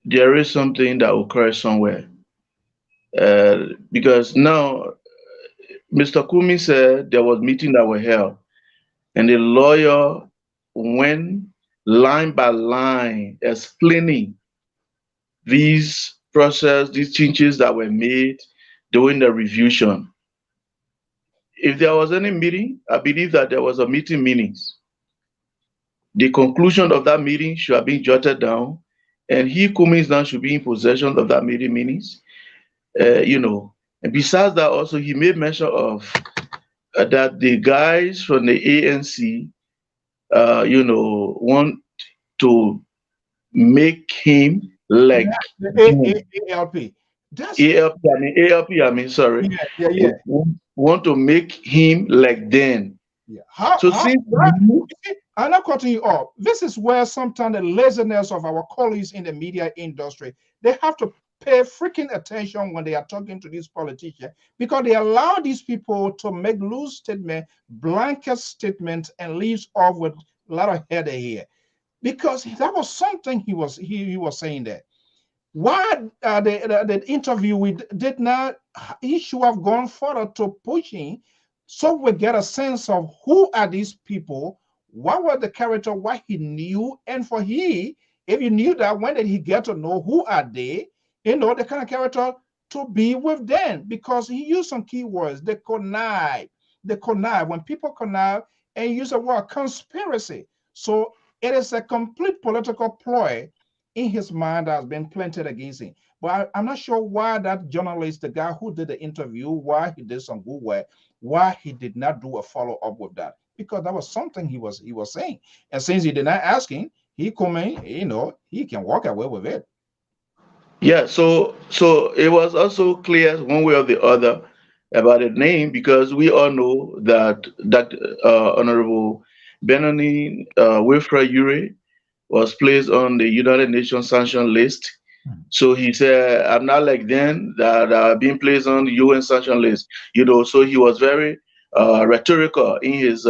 there is something that occurs somewhere. Because now, Mr. Kumi said there was meeting that were held, and the lawyer went line by line explaining these process, these changes that were made during the revision. If there was any meeting, I believe that there was a meeting minutes. The conclusion of that meeting should have been jotted down, and he, Cummings, now should be in possession of that meeting minutes. And besides that, also he made mention of that the guys from the ANC, want to make him like The ALP. That's ALP. Sorry, yeah. want to make him like then. Yeah. So since I'm not cutting you off. This is where sometimes the laziness of our colleagues in the media industry, they have to pay freaking attention when they are talking to these politicians because they allow these people to make loose statement, blanket statement, and leaves off with a lot of headache here. Because that was something he was saying there. Why the interview we did not, he should have gone further to pushing so we get a sense of who are these people, what was the character, what he knew, and for he, if you knew that, when did he get to know who are they, the kind of character to be with them, because he used some keywords, the connive, when people connive and use the word conspiracy. So it is a complete political ploy in his mind that has been planted against him. But I'm not sure why that journalist, the guy who did the interview, why he did some good work, why he did not do a follow up with that, because that was something he was saying. And since he did not ask him, he come in, he can walk away with it. Yeah, so it was also clear one way or the other about the name because we all know that Honorable Benoni Wilfred Ure was placed on the United Nations sanction list. So he said, I'm not like them that are being placed on the UN sanction list. So he was very rhetorical in his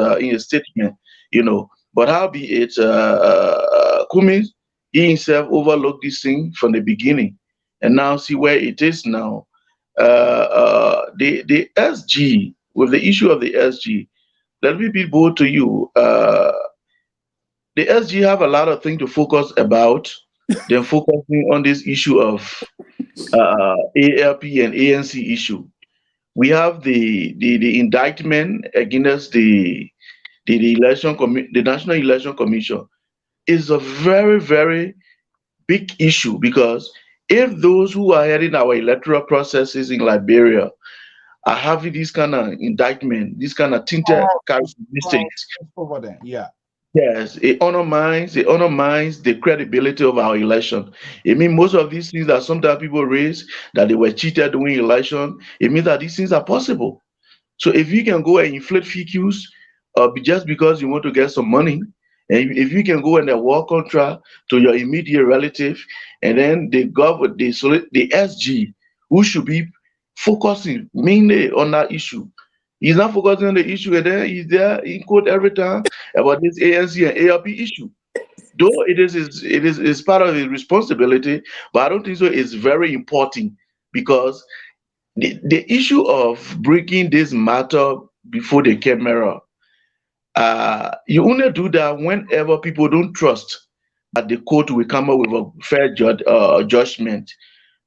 statement. But how be it, Kumi, he himself overlooked this thing from the beginning, and now see where it is now. The SG, with the issue of the SG, let me be bold to you. The SG have a lot of things to focus about than focusing on this issue of ALP and ANC issue. We have the indictment against the National Election Commission is a very, very big issue because if those who are heading our electoral processes in Liberia are having this kind of indictment, this kind of tinted characteristics, over there, yeah. Yes, it undermines the credibility of our election. It means most of these things that sometimes people raise that they were cheated during election. It means that these things are possible. So if you can go and inflate FQs, just because you want to get some money, and if you can go and award contract to your immediate relative, and then the SG, who should be focusing mainly on that issue, he's not focusing on the issue, and then he's there in court every time about this ANC and ALP issue. Though it is part of his responsibility, but I don't think so. It's very important because the issue of breaking this matter before the camera, you only do that whenever people don't trust that the court will come up with a fair judgment.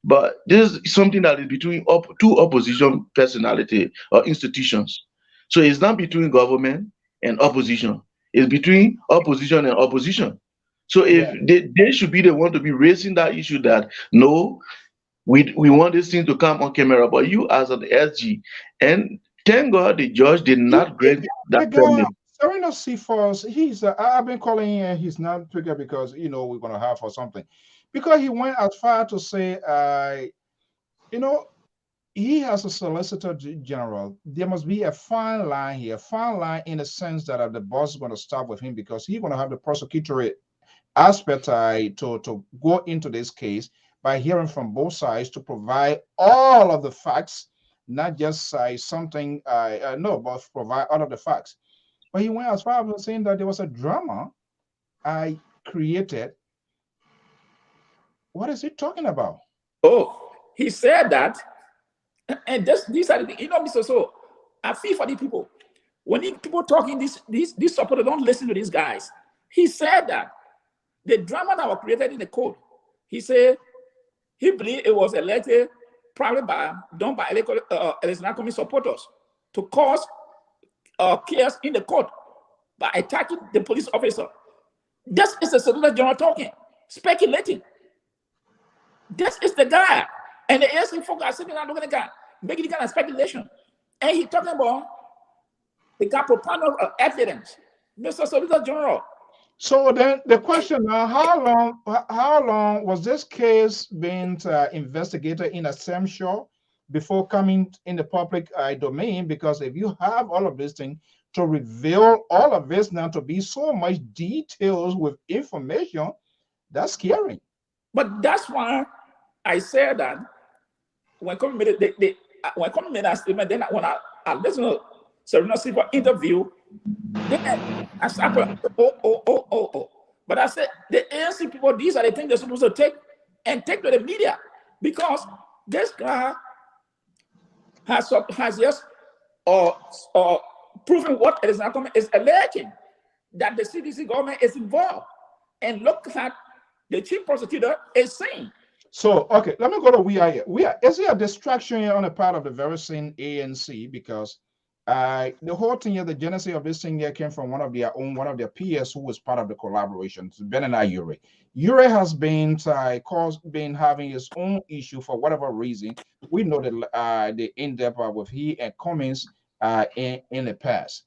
But this is something that is between two opposition personality or institutions. So it's not between government and opposition. It's between opposition and opposition. So if Yeah. they should be the one to be raising that issue that no, we want this thing to come on camera, but you as an SG, and thank God the judge did not grant that The guy, permit. Serena Seaforth, I've been calling him, he's not trigger because, we're going to have or something. Because he went as far to say, you know, he has a solicitor general. There must be a fine line here, fine line in the sense that the boss is going to stop with him because he's going to have the prosecutory aspect to go into this case by hearing from both sides to provide all of the facts, not just something, no, but provide all of the facts. But he went as far as saying that there was a drama I created. What is he talking about? Oh, he said that, and these are the things, Mr. So, I feel for the people. When people talking these supporters don't listen to these guys. He said that the drama that was created in the court, he said he believed it was elected probably done by electoral commission supporters to cause chaos in the court by attacking the police officer. This is the Solicitor General talking, speculating. This is the guy. And the ASC folk are sitting down looking at the guy, making the kind of speculation. And he talking about the guy propounding of evidence. Mr. Solicitor General. So then the question now, how long was this case being investigated in a show before coming in the public domain? Because if you have all of this thing to reveal all of this now to be so much details with information, that's scary. But that's why I said that when coming made when coming made a statement, then when I listened to Serena Silva interview, then I started, oh. But I said, the ANC people, these are the things they're supposed to take to the media. Because this guy has just proven what it is not coming, is alleging that the CDC government is involved. And look at the chief prosecutor is saying. So, okay, let me go to we are here. Is there a distraction here on the part of the very same ANC? Because the whole thing here, the genesis of this thing here came from one of their peers who was part of the collaboration, Ben and Ure. Ure has been having his own issue for whatever reason. We know that the in-depth with he and Cummins in the past.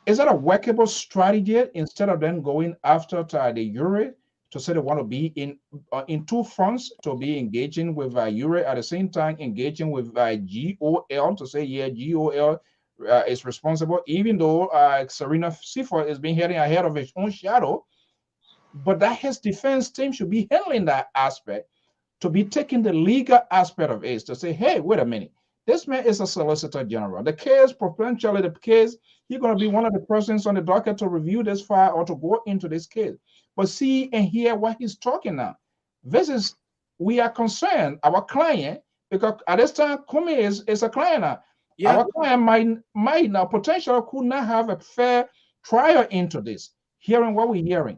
Is that a workable strategy instead of then going after the Ure to say they want to be in two fronts, to be engaging with Ure at the same time engaging with GOL to say, yeah, GOL is responsible, even though Serena Seaforth is being heading ahead of his own shadow, but that his defense team should be handling that aspect, to be taking the legal aspect of it, to say, hey, wait a minute, this man is a solicitor general. The case, potentially the case, he's going to be one of the persons on the docket to review this file or to go into this case. But see and hear what he's talking now. We are concerned, our client, because at this time, Kumi is a client now. Yeah. Our client might now potentially could not have a fair trial into this, hearing what we're hearing.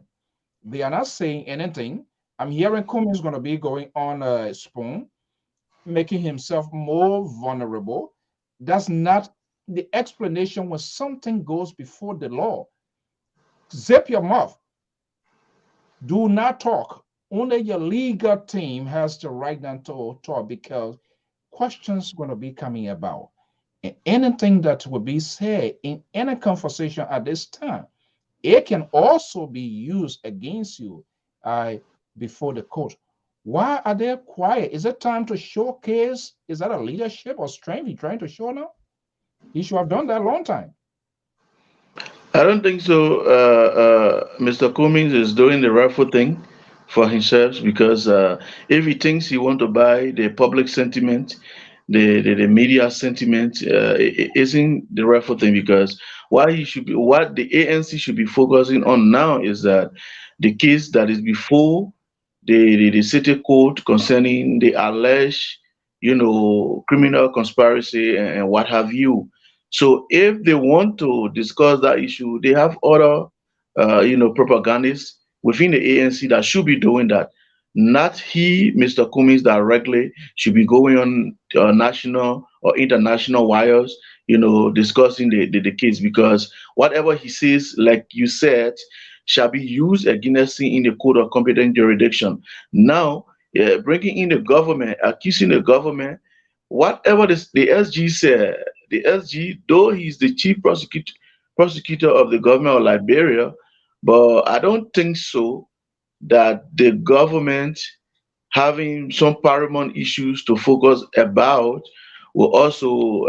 They are not saying anything. I'm hearing Kumi is going to be going on a spoon, making himself more vulnerable. That's not the explanation when something goes before the law. Zip your mouth. Do not talk. Only your legal team has the right now to talk, because questions are going to be coming about. And anything that will be said in any conversation at this time it can also be used against you before the court. Why are they quiet? Is it time to showcase? Is that a leadership or strength he's trying to show now? He should have done that a long time. I don't think so. Mr. Cummings is doing the rightful thing for himself because if he thinks he want to buy the public sentiment, the media sentiment, it isn't the rightful thing because what the ANC should be focusing on now is that the case that is before the city court concerning the alleged, criminal conspiracy and what have you. So if they want to discuss that issue, they have other, propagandists within the ANC that should be doing that. Not he, Mr. Cummings, directly should be going on national or international wires, discussing the case because whatever he says, like you said, shall be used against him in the court of competent jurisdiction. Now, bringing in the government, accusing the government, whatever the SG said, the SG, though he's the chief prosecutor of the government of Liberia, but I don't think so that the government having some paramount issues to focus about will also,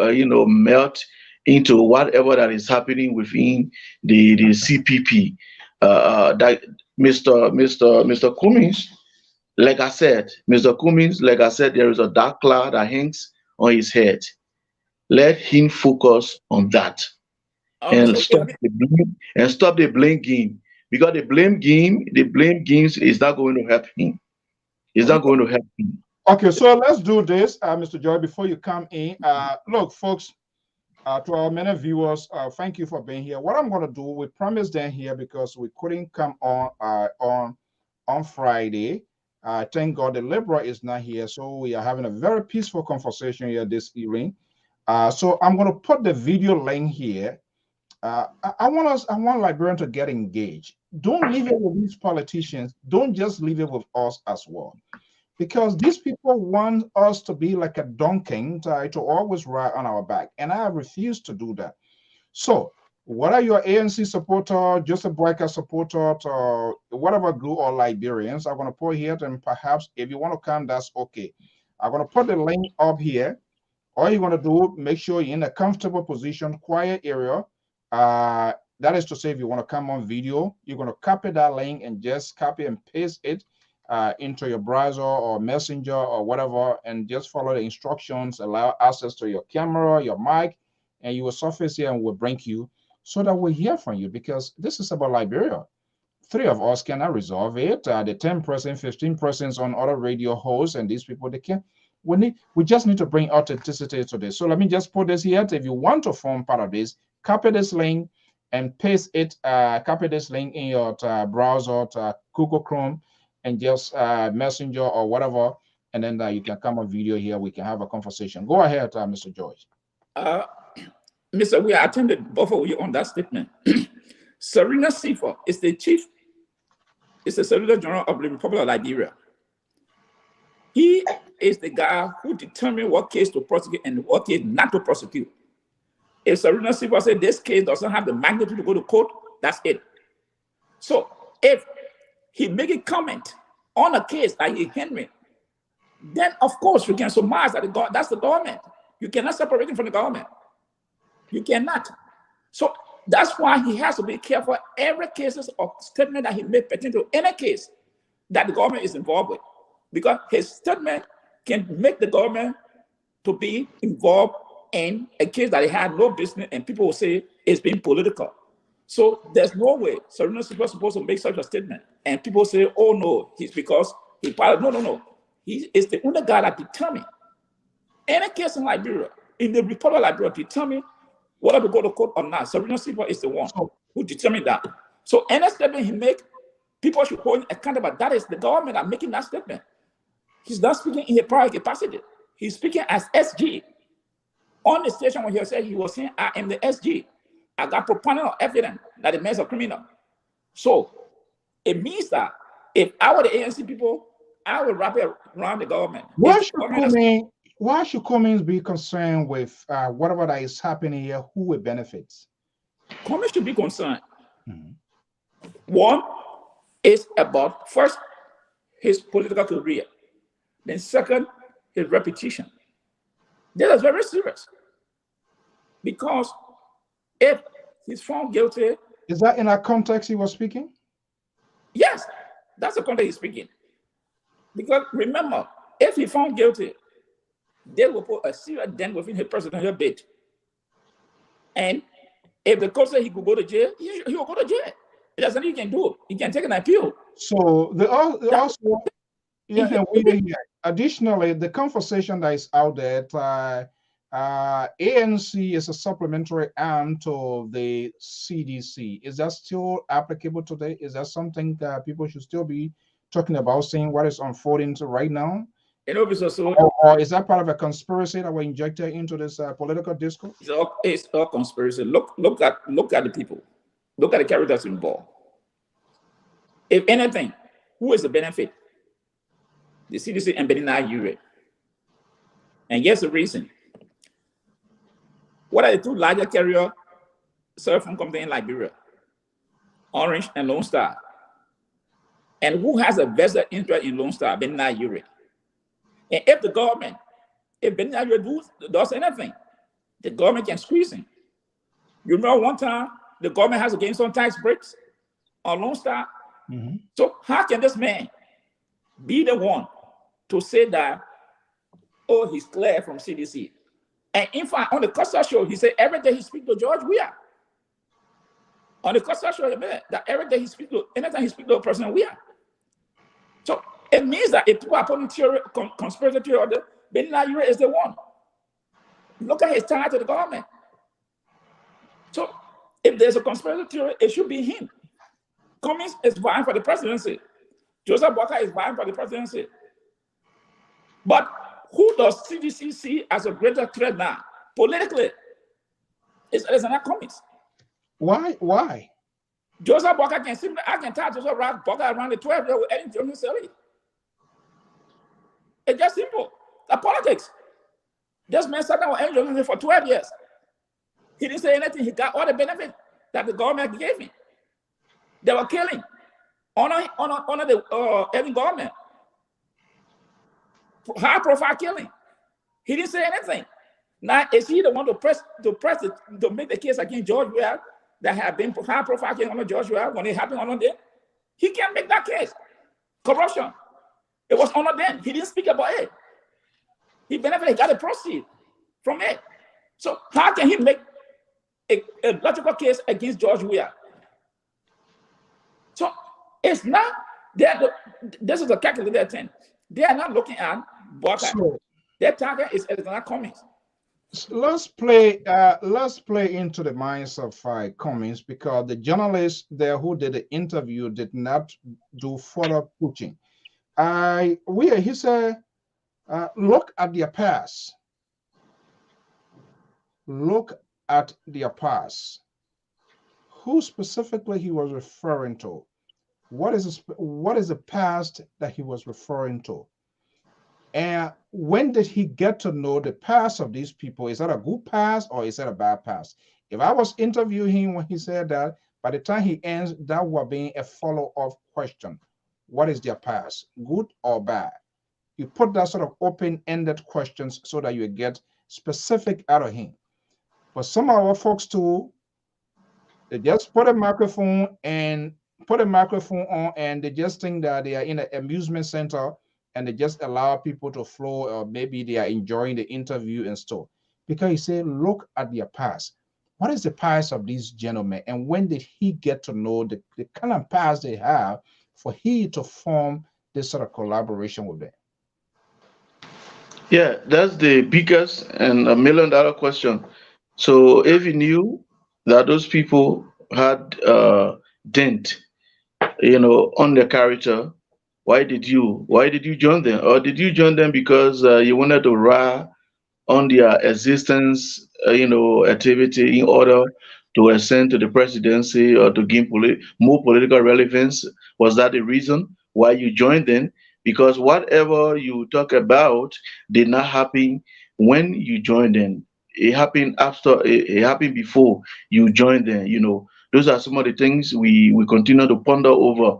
melt into whatever that is happening within the CPP. That Mr. Cummings, like I said, Mr. Cummings, like I said, there is a dark cloud that hangs on his head. Let him focus on that and Mr. stop the blame game because the blame games is not going to help him. It's not going to help him. Okay, so let's do this, Mr. Joy, before you come in. Look, folks, to our many viewers, thank you for being here. What I'm going to do, we promised them here because we couldn't come on Friday. Thank God the Lpr is not here, so we are having a very peaceful conversation here this evening. So I'm going to put the video link here. I want Liberians to get engaged. Don't leave it with these politicians. Don't just leave it with us as well. Because these people want us to be like a donkey to always ride on our back. And I refuse to do that. So whether you're ANC supporter, Joseph Boyka supporter, or whatever group or Liberians, I'm going to put here, and perhaps if you want to come, that's okay. I'm going to put the link up here. All you're going to do, make sure you're in a comfortable position, quiet area. That is to say, if you want to come on video, you're going to copy that link and just copy and paste it into your browser or messenger or whatever, and just follow the instructions, allow access to your camera, your mic, and you will surface here and we'll bring you so that we'll hear from you, because this is about Liberia. Three of us cannot resolve it. The 10%, 15% on other radio hosts, and these people, they can't. We just need to bring authenticity to this. So let me just put this here. If you want to form part of this, copy this link and paste it. Copy this link in your browser, to Google Chrome, and just Messenger or whatever, and then you can come on video here. We can have a conversation. Go ahead, Mr. George. Mr. We attended both of you on that statement. Serena Sifa is the chief, is the Solicitor General of the Republic of Liberia. He is the guy who determines what case to prosecute and what case not to prosecute. If Serena Sifa said this case doesn't have the magnitude to go to court, that's it. So if he make a comment on a case like Henry, then of course you can surmise that that's the government. You cannot separate him from the government. You cannot. So that's why he has to be careful every cases or statement that he made pertaining to any case that the government is involved with, because his statement can make the government to be involved in a case that he had no business, and people will say it's being political. So there's no way Serena is supposed to make such a statement, and people say, "Oh no, he's because he filed." No. He is the only guy that determines any case in Liberia, in the Republic of Liberia, determine whether to go to court or not. Serena Silva is the one who determined that. So any statement he make, people should hold him accountable. That is the government that making that statement. He's not speaking in a private capacity. He's speaking as SG. On the station when he said, he was saying, "I am the SG. I got proponent evidence that the man's a criminal." So it means that if I were the ANC people, I would wrap it around the government. Why should Cummings be concerned with whatever that is happening here? Who it benefits? Cummings should be concerned. One is about, first, his political career. Then second, his reputation. That is very serious. Because if he's found guilty. Is that in a context he was speaking? Yes, that's the context he's speaking. Because remember, if he found guilty, they will put a serious dent within his presidential bid. And if the court said he could go to jail, he will go to jail. There's nothing he can do. He can take an appeal. So additionally, the conversation that is out there, ANC is a supplementary arm to the CDC. Is that still applicable today? Is that something that people should still be talking about, seeing what is unfolding right now? Or is that part of a conspiracy that were injected into this political discourse? It's all conspiracy. Look at the people. Look at the characters involved. If anything, who is the benefit? The CDC and Nigeria. And here's the reason. What are the two larger carrier cell phone companies in Liberia? Orange and Lone Star. And who has a vested interest in Lone Star? Nigeria. And if the government, if Nigeria does anything, the government can squeeze him. You remember one time the government has to gain some tax breaks on Lone Star. Mm-hmm. So how can this man be the one to say that, oh, he's clear from CDC? And in fact, on the Costa show, he said every day he speaks to George Weah. On the Costa show, that every day he speaks to, anytime he speaks to President Weah. So it means that if people are putting conspiracy theory order, Nigeria is the one. Look at his tie to the government. So if there's a conspiracy theory, it should be him. Cummings is vying for the presidency. Joseph Boakai is vying for the presidency. But who does CDC see as a greater threat now? Politically, it's not Cummings. Why? Joseph Boakai can simply, I can tie Joseph Boakai around the 12 year with Eddie Jones. It's just simple. The politics. This man sat down with Eddie Jones for 12 years. He didn't say anything. He got all the benefits that the government gave him. They were killing. Honor the Eddie government. High profile killing. He didn't say anything. Now, is he the one to make the case against George Weah that have been high profile killing on George Weah when it happened on there? He can't make that case. Corruption. It was on then. He didn't speak about it. He benefited, he got a proceed from it. So how can he make a logical case against George Weah? So it's not this is a calculated thing. They are not looking at Boakai. So, their target is not Cummings. Let's play into the minds of Cummings, because the journalist there who did the interview did not do further pushing. He said, look at their past. Look at their past. Who specifically he was referring to? What is the past that he was referring to? And when did he get to know the past of these people? Is that a good past or is that a bad past? If I was interviewing him when he said that, by the time he ends, that would be a follow-up question. What is their past, good or bad? You put that sort of open-ended questions so that you get specific out of him. But some of our folks too, they just put a microphone on and they just think that they are in an amusement center and they just allow people to flow, or maybe they are enjoying the interview and stuff. Because he said, look at their past. What is the past of these gentlemen? And when did he get to know the kind of past they have for he to form this sort of collaboration with them? Yeah, that's the biggest and $1 million question. So if you knew that those people had dent, on their character, why did you join them? Or did you join them because you wanted to ride on their existence, activity in order to ascend to the presidency or to gain more political relevance? Was that the reason why you joined them? Because whatever you talk about did not happen when you joined them. It happened after. It happened before you joined them. Those are some of the things we continue to ponder over.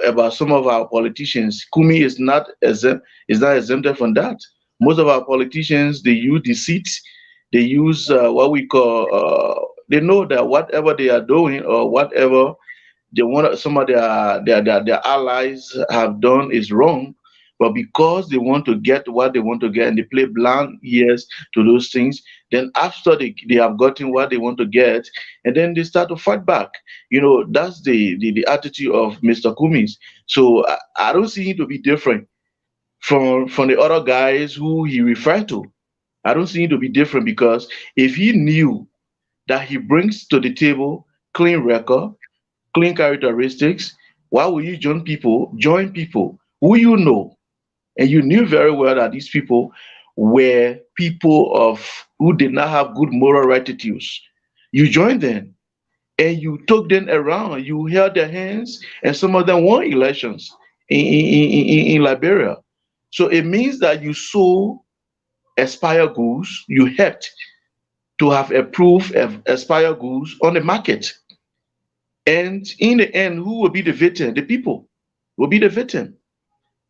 About some of our politicians. Kumi is not exempted from that. Most of our politicians, they use deceit. They use what we call. They know that whatever they are doing or whatever they want, some of their allies have done is wrong, but because they want to get what they want to get and they play blind ears to those things, then after they have gotten what they want to get, and then they start to fight back. That's the attitude of Mr. Cummings. So I don't see him to be different from the other guys who he referred to. I don't see him to be different, because if he knew that he brings to the table clean record, clean characteristics, why would you join people who you know, and you knew very well that these people were people of who did not have good moral attitudes? You joined them and you took them around, you held their hands, and some of them won elections in Liberia. So it means that you sold expired goods, you helped to have approved expired goods on the market. And in the end, who will be the victim? The people will be the victim.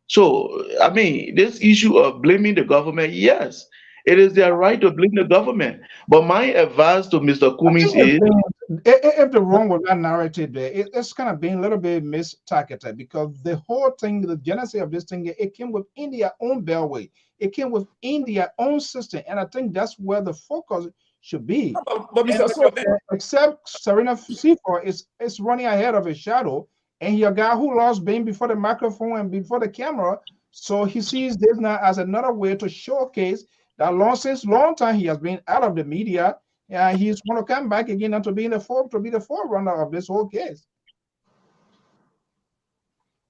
So, I mean, this issue of blaming the government, yes, it is their right to blame the government. But my advice to Mr. I Cummings think is, if the wrong with that narrative there, it's kind of being a little bit mistargeted, because the whole thing, the genesis of this thing, it came within their own beltway. It came within their own system. And I think that's where the focus should be. But And Mr. So, except Serena Seafor is running ahead of his shadow, and he a guy who lost being before the microphone and before the camera. So he sees this now as another way to showcase that since long time he has been out of the media. He's going to come back again and to be the forerunner of this whole case.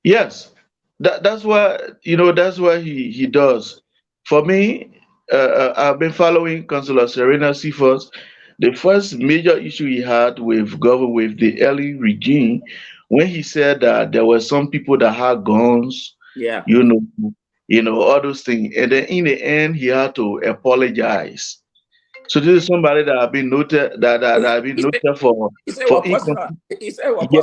yes, that's why he does. For me, I've been following Councillor Serena Seaforth. The first major issue he had with government, with the early regime, when he said that there were some people that had guns, yeah. you know, all those things, and then in the end he had to apologize. So this is somebody that have been noted that have been He said, noted he said, for what personal? He said, what yeah,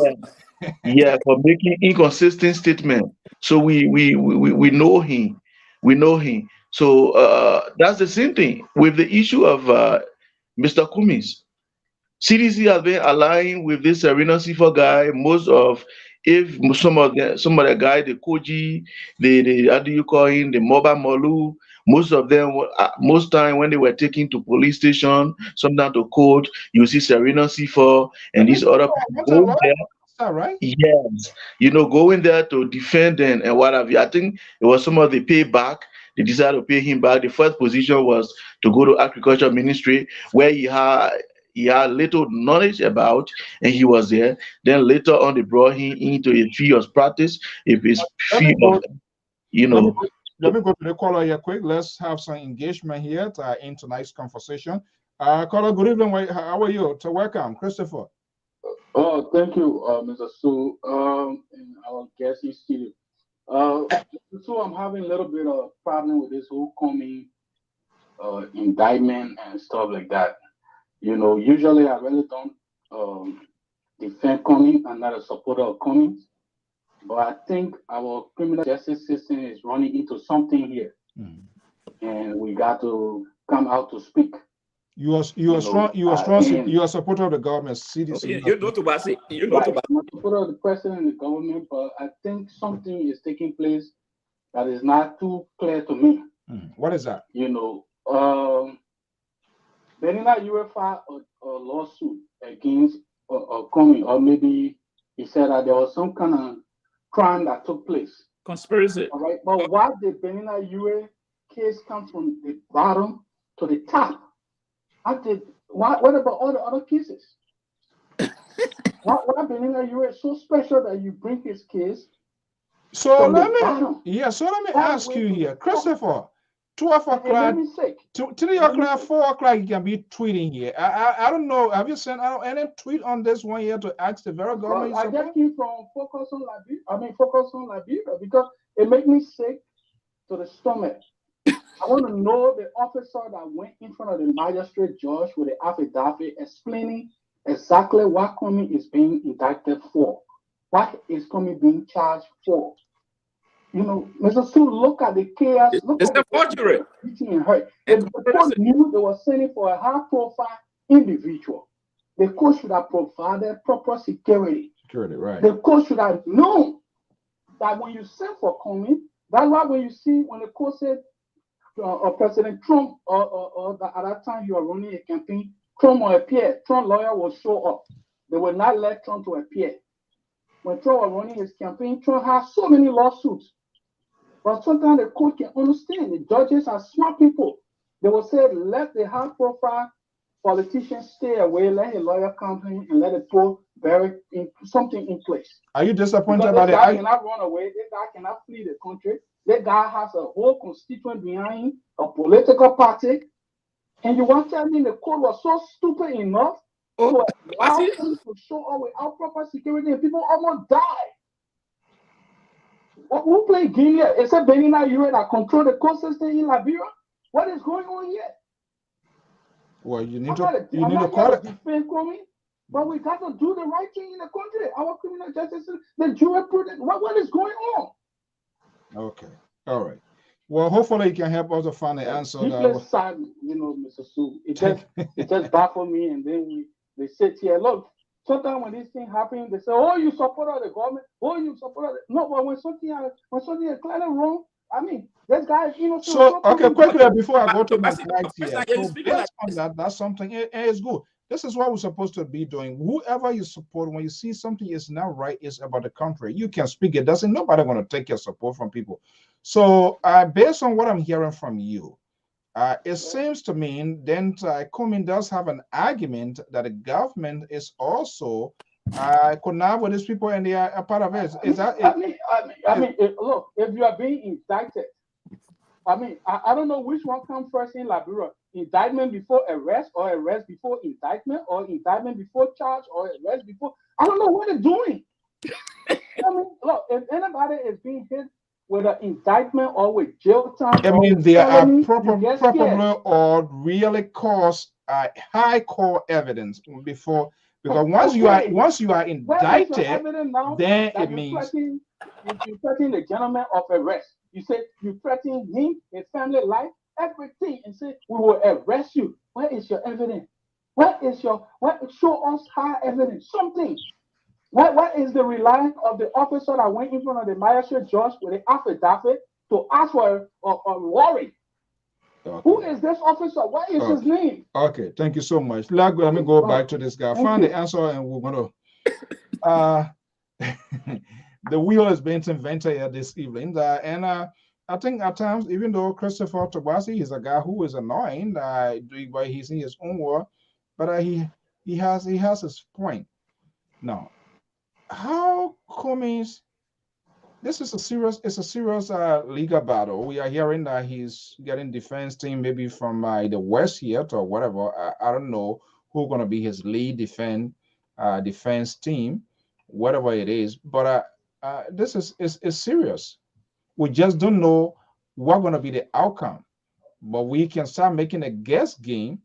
personal? for making inconsistent statement. So we know him. We know him. So that's the same thing with the issue of Mr. Cummings. CDC has been aligned with this Serena Sifa guy. Most of, if some of the guy, the Koji, the how do you call him, the Moba Molu, most of them, most time when they were taken to police station, sometimes to court, you see Serena Sifa and these other people go there. Is that right? Yes, going there to defend them and what have you. I think it was some of the payback. They decided to pay him back. The first position was to go to agriculture ministry, where he had little knowledge about, and he was there. Then later on, they brought him into a field of practice, if his Let me field go, of, let me go, let me go to the caller here quick. Let's have some engagement here in tonight's conversation. Caller, good evening. How are you? So welcome, Christopher. Oh, thank you, Mr. Su, and our guest in studio. So I'm having a little bit of problem with this whole coming indictment and stuff like that. Usually I really don't defend Cummings. I'm not a supporter of Cummings, but I think our criminal justice system is running into something here, and we got to come out to speak. You are strong. You are a supporter of the government. CDC. You know to Bassa. You know Right, to Bassa. I'm a supporter of the president and the government, but I think something is taking place that is not too clear to me. What is that? Benina Ure filed a lawsuit against Cummings, or maybe he said that there was some kind of crime that took place. Conspiracy. All right, but why did Benina Ure case come from the bottom to the top? What about all the other cases? why Benina Ure is so special that you bring his case? So from let the bottom? me All the ask way you to here, the top. Christopher. 12 And o'clock, let me say, 3 o'clock, 4 o'clock, you can be tweeting here. I don't know. Have you sent out any tweet on this one here to ask the very government? I just came from Focus on Liberia because it made me sick to the stomach. I want to know the officer that went in front of the magistrate judge with the affidavit explaining exactly what Comey is being indicted for. What is Comey being charged for? You know, Mr. Sue, look at the chaos. Look It's at a the forgery. beating and hurt. And The court knew they were sending for a high-profile individual. The court should have provided proper security. Security, right. The court should have known that when you send for Comey, that's why when you see when the court said President Trump or at that time you are running a campaign, Trump will appear. Trump lawyer will show up. They will not let Trump to appear. When Trump was running his campaign, Trump has so many lawsuits. But sometimes the court can understand. The judges are smart people. They will say, let the high-profile politicians stay away, let a lawyer come in and let it put something in place. Are you disappointed because about this it? guy cannot run away. This guy cannot flee the country. That guy has a whole constituent behind him, a political party. And you want to tell me the court was so stupid enough to allow him to show up without proper security and people almost died. Who played Guinea? Is it Benin United that control the court system in Liberia? What is going on here? Well, you need to call it. Defend Comey, but we got to do the right thing in the country. Our criminal justice system, the jurisprudence. What is going on? Okay, all right. Well, hopefully you can help us to find the answer. Side, you know, Mr. Sue, it just baffled me, and then they sit here. Look, sometimes when these things happen, they say, "Oh, you support the government. Oh, you support the..." No, but when something is clearly wrong, I mean, this guy is innocent. So, okay, quickly before I go to my slides here, so based on that, that's something. It is good. This is what we're supposed to be doing. Whoever you support, when you see something is not right, is about the country. You can speak it. Doesn't nobody going to take your support from people. So, based on what I'm hearing from you, it seems to me then Comey does have an argument that the government is also conniving with these people and they are a part of it. Is that it? I mean, look, if you are being indicted, I mean, I don't know which one comes first in Liberia. Indictment before arrest, or arrest before indictment, or indictment before charge, or arrest before. I don't know what they're doing. I mean, look, if anybody is being hit with an indictment or with jail time, I mean, they are probably or really cause high core evidence before, because once you are indicted, then it means you threaten the gentleman of arrest. You say you threaten him, his family life, everything, and say we will arrest you. Where is your evidence? Show us high evidence, something. What is the reliance of the officer that went in front of the magistrate judge with the affidavit to ask for a warrant? Okay. Who is this officer? What is his name? Okay, thank you so much. Let me go back to this guy. Find the answer, and we're going to. The wheel is being invented here this evening, and I think at times, even though Christopher Tobasi is a guy who is annoying, by he's in his own world, but he has his point. Now, how Comey's this is a serious legal battle. We are hearing that he's getting defense team maybe from the West here or whatever. I don't know who's going to be his lead defense team, whatever it is. But this is serious. We just don't know what's going to be the outcome. But we can start making a guess game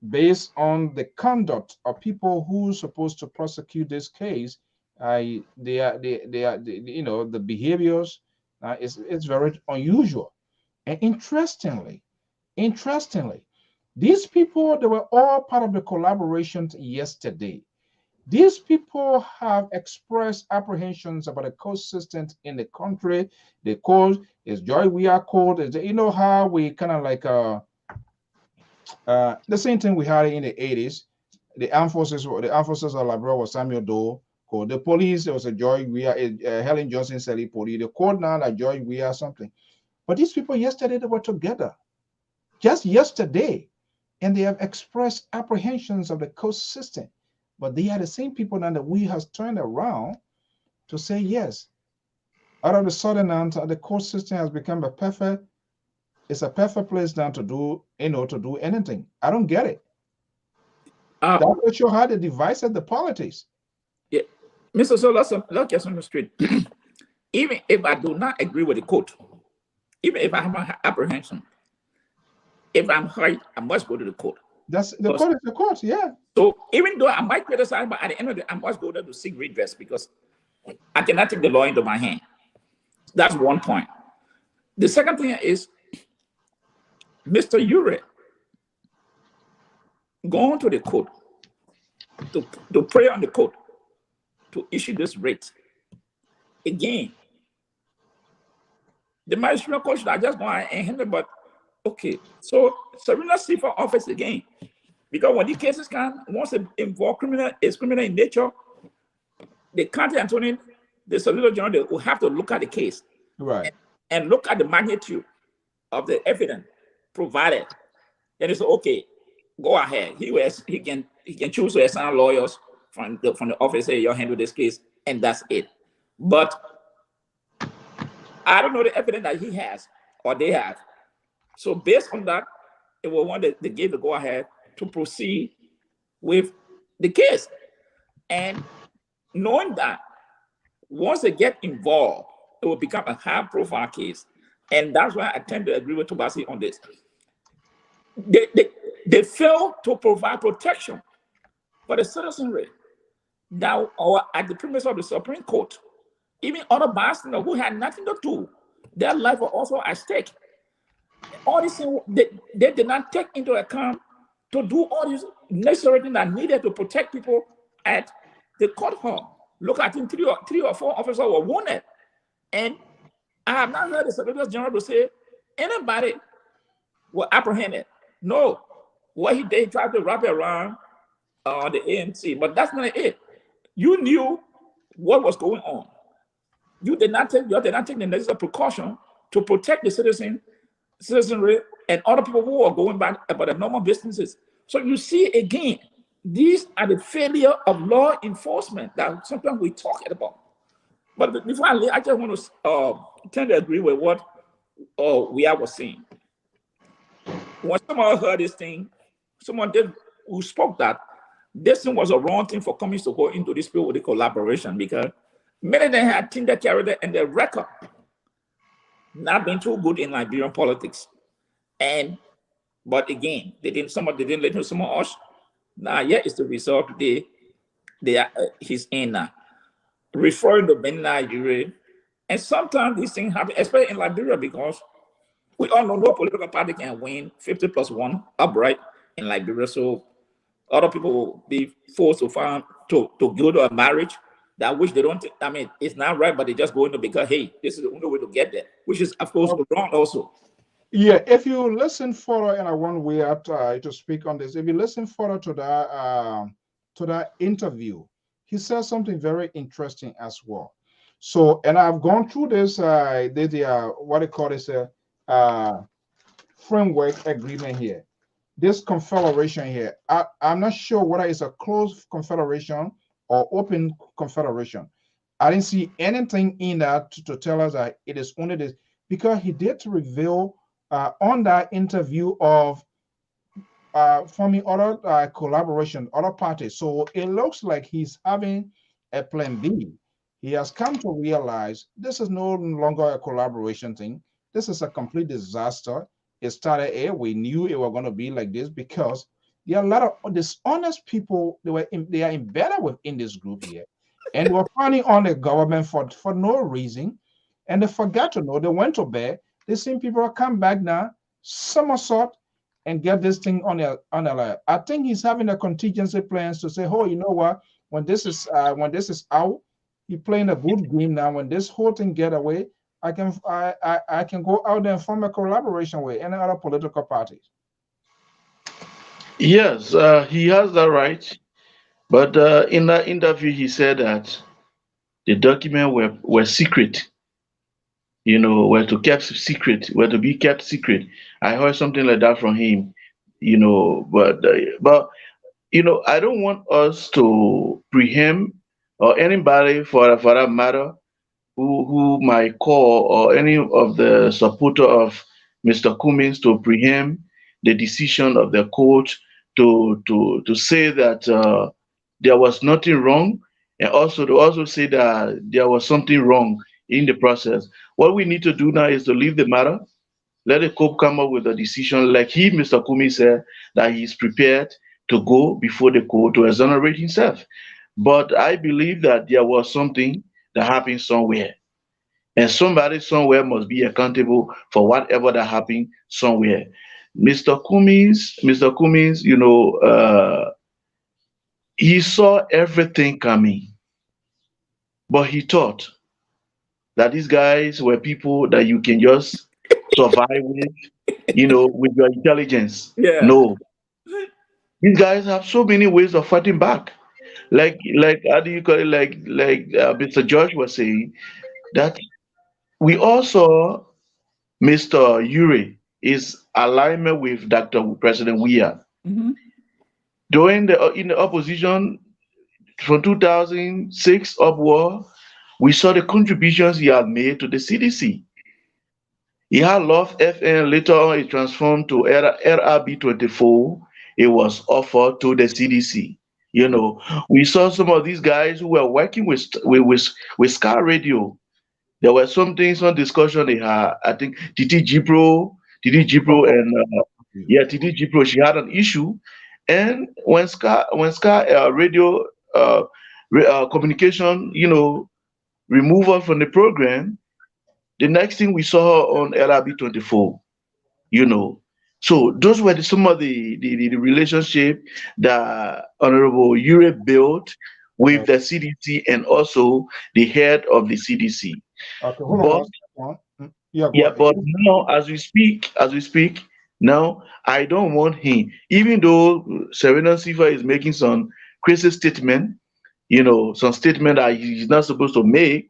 based on the conduct of people who's supposed to prosecute this case. The behaviors it's very unusual. And interestingly, these people, they were all part of the collaboration yesterday. These people have expressed apprehensions about the court system in the country. The court is Joy. We are called. You know how we kind of like the same thing we had in the 80s. The armed forces of Liberia was Samuel Doe. The police, there was a Joy Weir, Helen Johnson Sally police. The court now that Joy Weir something. But these people yesterday, they were together. Just yesterday. And they have expressed apprehensions of the court system. But they are the same people now that we have turned around to say yes. Out of the sudden, the court system has become a perfect place now to do, to do anything. I don't get it. That will show how they divided the politics. Yeah, Mr. So let's get something straight. Even if I do not agree with the court, even if I have an apprehension, if I'm hurt, I must go to the court. That's the court is the court, yeah. So even though I might criticize, but at the end of the day, I must go there to seek redress because I cannot take the law into my hand. That's one point. The second thing is Mr. Ure going to the court to pray on the court to issue this writ. Again, the magistrate court should have just gone and handle, but okay, so Serena see for office again. Because when these cases come, once it involve criminal in nature, the county attorney, the solicitor general, they will have to look at the case, right, and look at the magnitude of the evidence provided. Then it's okay, go ahead. He can choose to assign lawyers from the office, say you handle this case, and that's it. But I don't know the evidence that he has or they have. So based on that, it was one that they gave the go ahead to proceed with the case. And knowing that once they get involved, it will become a high profile case. And that's why I tend to agree with Tobasi on this. They fail to provide protection for the citizenry now or at the premise of the Supreme Court. Even other bystanders who had nothing to do, their life was also at stake. All these things, they did not take into account to do all these necessary things that needed to protect people at the court hall. Look, I think three or four officers were wounded. And I have not heard the Solicitor General to say anybody was apprehended. No. What he did, he tried to wrap it around the ANC, but that's not it. You knew what was going on. You did not take the necessary precaution to protect the citizenry and other people who are going back about the normal businesses. So you see, again, these are the failure of law enforcement that sometimes we talk about. But before I leave, I just want to tend to agree with what we was saying. When someone heard this thing, someone who spoke that this thing was a wrong thing for companies to go into this field with the collaboration, because many of them had things that carried it in their record not been too good in Liberian politics. But again, they didn't let him some of us. Now, yeah, it's the result today. He's in referring to Ben Nigeria. And sometimes these things happen, especially in Liberia, because we all know no political party can win 50+1 upright in Liberia. So other people will be forced to go to a marriage that which they don't, I mean, it's not right, but they just go into because, hey, this is the only way to get there, which is, of course, wrong also. Yeah, if you listen further, and I want we have to speak on this, if you listen further to that interview, he says something very interesting as well. So, and I've gone through this, what they call this framework agreement here, this confederation here. I'm not sure whether it's a closed confederation or open confederation. I didn't see anything in that to tell us that it is only this, because he did reveal on that interview of forming other collaboration, other parties. So it looks like he's having a plan B. He has come to realize this is no longer a collaboration thing. This is a complete disaster. It started we knew it was going to be like this because there are a lot of dishonest people. They are embedded within this group here, and they were planning on the government for no reason, and they forgot to know. They went to bed. The same people come back now, somersault, and get this thing on their life. I think he's having a contingency plans to say, oh, you know what? When this is out, he's playing a good game now. When this whole thing get away, I can go out there and form a collaboration with any other political parties. Yes, he has that right. But in that interview, he said that the documents were secret. Were to be kept secret. I heard something like that from him. But I don't want us to preempt or anybody for that matter who might call or any of the supporter of Mr. Cummings to preempt the decision of the court to say that there was nothing wrong, and also to also say that there was something wrong in the process. What we need to do now is to leave the matter, let the court come up with a decision, like Mr. Kumi said, that he's prepared to go before the court to exonerate himself. But I believe that there was something that happened somewhere, and somebody somewhere must be accountable for whatever that happened somewhere. Mr. Cummings, he saw everything coming, but he thought that these guys were people that you can just survive with, with your intelligence. Yeah. No, these guys have so many ways of fighting back. Like how do you call it? Like Mr. George was saying that we also Mr. Ure is alignment with Dr. President Weah. Mm-hmm. During in the opposition from 2006 upward, we saw the contributions he had made to the CDC. He had Love FN, later on it transformed to RRB 24. It was offered to the CDC. We saw some of these guys who were working with Scar Radio. There were some discussion they had. I think TT Gipro, and TT Gipro, she had an issue, and when Scar Radio communication, remove her from the program, the next thing we saw her on LRB 24. So those were some of the relationship that Honorable Ure built with the CDC and also the head of the CDC. Okay, hold But on. Yeah, go yeah, ahead. but now as we speak, now I don't want him, even though Serena Sifa is making some crazy statement, some statement that he's not supposed to make,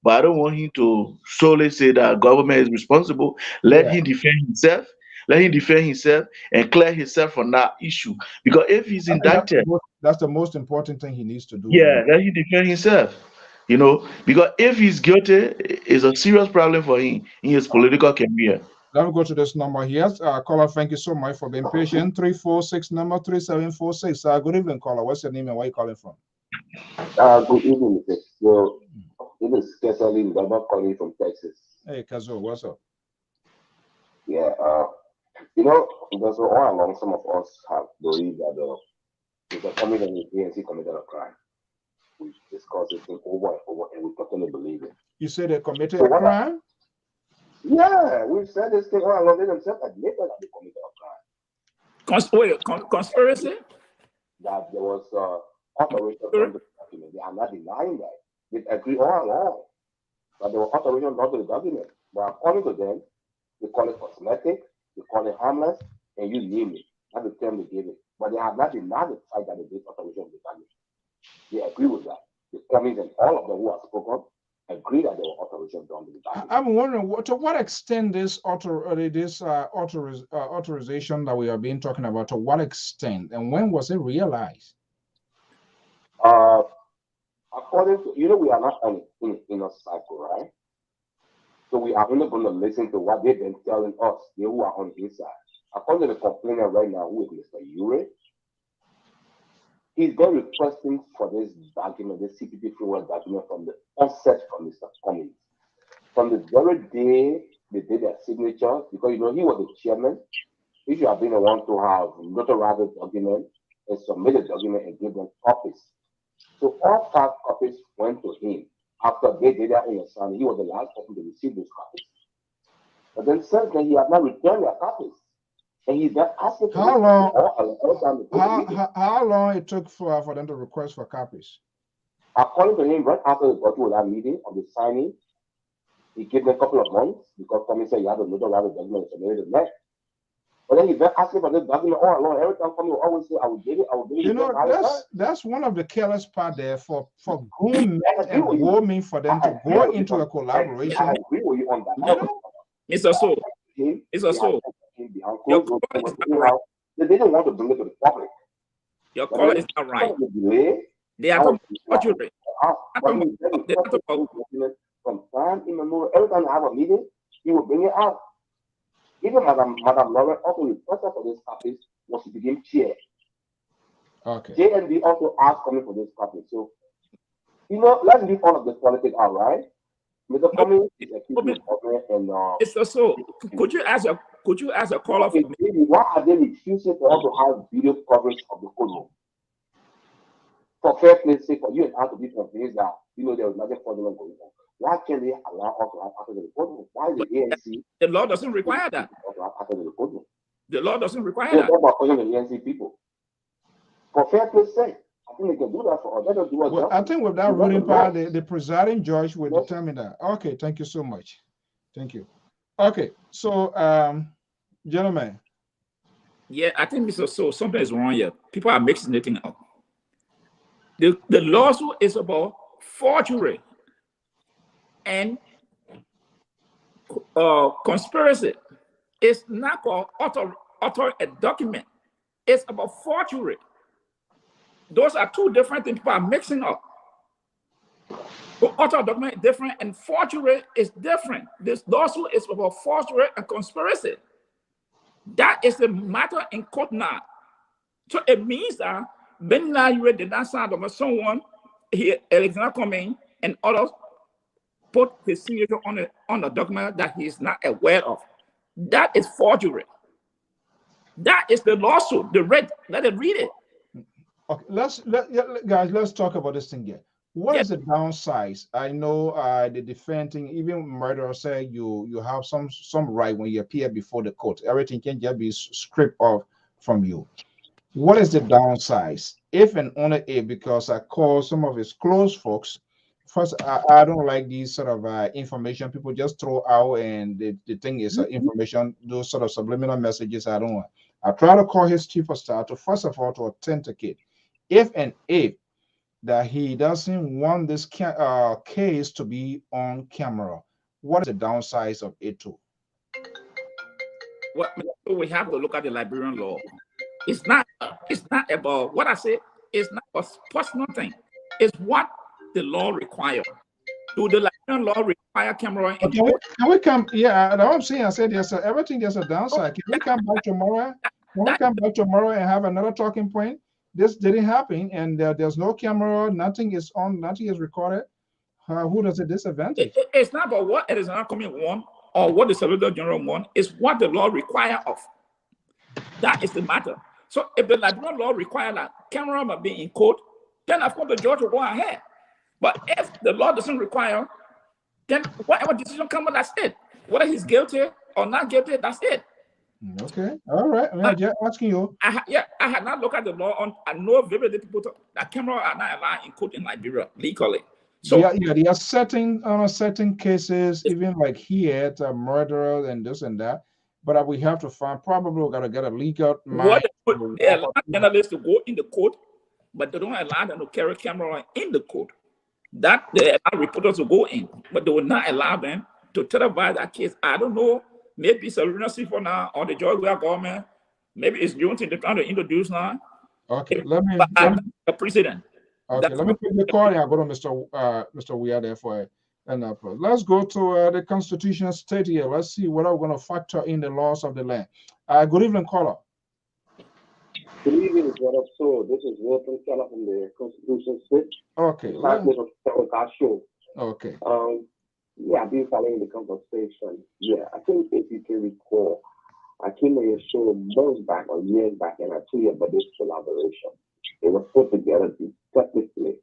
but I don't want him to solely say that government is responsible. Let Yeah. him defend himself. Let him defend himself and clear himself from that issue. Because if he's I think indicted, that's the most important thing he needs to do. yeah, let him defend himself. Because if he's guilty, it's a serious problem for him in his political career. Let me go to this number here. Caller, thank you so much for being patient. 346 number 3746. Good evening, caller. What's your name and where are you calling from? Good evening, Mr. So, this is Kesalin Baba calling from Texas. Hey, Kazo, what's up? Yeah, because all along some of us have believed that Mr. Coming and the ANC committed a crime. We discussed this thing over and over, and we totally believe it. You say they committed a crime? Yeah, we've said this thing all along. They themselves admitted that they committed a crime. Conspiracy? That there was alteration on the document. They are not denying that. They agree all along that there was alteration done to the document. But according to them, they call it cosmetic, they call it harmless, and you name it. That's the term they gave it. But they have not denied the fact that they did alteration of the document. They agree with that. The Cummings and all of them who have spoken agree that there were alterations done to the document. I'm wondering to what extent this authorization that we have been talking about, to what extent and when was it realized? According to, we are not in a cycle, right? So we are only going to listen to what they've been telling us, they who are on the inside. According to the complainant right now, who is Mr. Ure, he's been requesting for this document, this CPT framework document from the onset from Mr. Cummings. From the very day they did their signature, because he was the chairman, he should have been the one to have notarized the document and submit the document and give them copies. So all 5 copies went to him. After they did their own signing, he was the last person to receive those copies. But then since then, he has not returned their copies. And he's not asking for how long it took for them to request for copies? According to him, right after the that meeting of the signing, he gave them a couple of months because Tommy said he had a notarized document and submitted it next. But then he's been asking for this document all along. Every time Tommy will always say, I will give it, I will give it. That's one of the careless part there for grown men and women for them to go into a collaboration. I agree with you on that. It's a soul. It's a soul. They didn't want to bring it to the public. Your caller is not right. They are talking about you. From time immemorial, every time I have a meeting, he will bring it out. Even Madam Lauren also requested for these copies was to begin chair. Okay. JNB also asked for me for this copy. So, let's leave all of this politics out, right? Mr. No, Cummings is accused of government and it's also. Could you ask a caller for me? why are they refusing for us to have video coverage of the courtroom? For fair play's sake, for you and I to be convinced that there was nothing fraudulent going on. Why can't they allow us to have access to the courtroom? Why is the ANC? The law doesn't require that. To have access to the courtroom? The law doesn't require They're that. about questioning the ANC people. For fair play's sake, I think they can do that for us. Let us do Well, I think with that ruling power, the presiding judge will determine that. Okay, thank you so much. Thank you. Okay, so gentlemen. Yeah, I think so something is wrong here. People are mixing the thing up. The lawsuit is about forgery and conspiracy. It's not called author a document. It's about forgery. Those are two different things people are mixing up. So author document is different and forgery is different. This lawsuit is about forgery and conspiracy. That is the matter in court now. So it means that Ben Laire did not sign on someone here, Alexander Cummings and others put his signature on a document that he is not aware of. That is forgery. That is the lawsuit. Let it read it. Okay, guys, let's talk about this thing here. What is the downside? I know the defending, even murderer say you have some right when you appear before the court. Everything can just be stripped off from you. What is the downside? If and only if, because I call some of his close folks. First, I don't like these sort of information people just throw out, and the thing is information, those sort of subliminal messages. I don't want. I try to call his chief of staff to first of all to authenticate if and if that he doesn't want this case to be on camera. What is the downside of it too? Well, we have to look at the Liberian law. It's not about what I say. It's not a personal thing. It's what the law requires. Do the Liberian law require camera? Can we come? Yeah, that's what I'm saying. I said yes. Everything there's a downside. Can we come back tomorrow? Can we come back tomorrow and have another talking point? This didn't happen, and there's no camera. Nothing is on. Nothing is recorded. Who does it disadvantage? It's not about what it is not coming one or what the Solicitor General want. It's what the law requires of. That is the matter. So if the Liberian law requires that camera must be in court, then of course the judge will go ahead. But if the law doesn't require, then whatever decision comes, that's it. Whether he's guilty or not guilty, that's it. Okay, all right. I'm just asking you. I had not looked at the law I know vividly people that cameras are not allowed in court in Liberia legally. So there are certain cases, even like here, murder and this and that. But we have to find, probably we gotta get a legal mind. They allow journalists to go in the court, but they don't allow them to carry camera in the court. That they allow reporters to go in, but they will not allow them to televise that case. I don't know. Maybe it's a lunacy for now, or the Georgia government. Maybe it's new thing they're trying to introduce now. Okay, let me a precedent. Okay, let me take the call and I'll go to Mr. Weir there for an approach. Let's go to the Constitution State here. Let's see what we're going to factor in the laws of the land. Good evening, caller. Good evening, brother. So this is Wilton Keller from the Constitution State. Okay. Okay. Yeah, I've been following the conversation. Yeah, I think if you can recall, I came on your show months back or years back, and I told you about this collaboration. It was put together technically,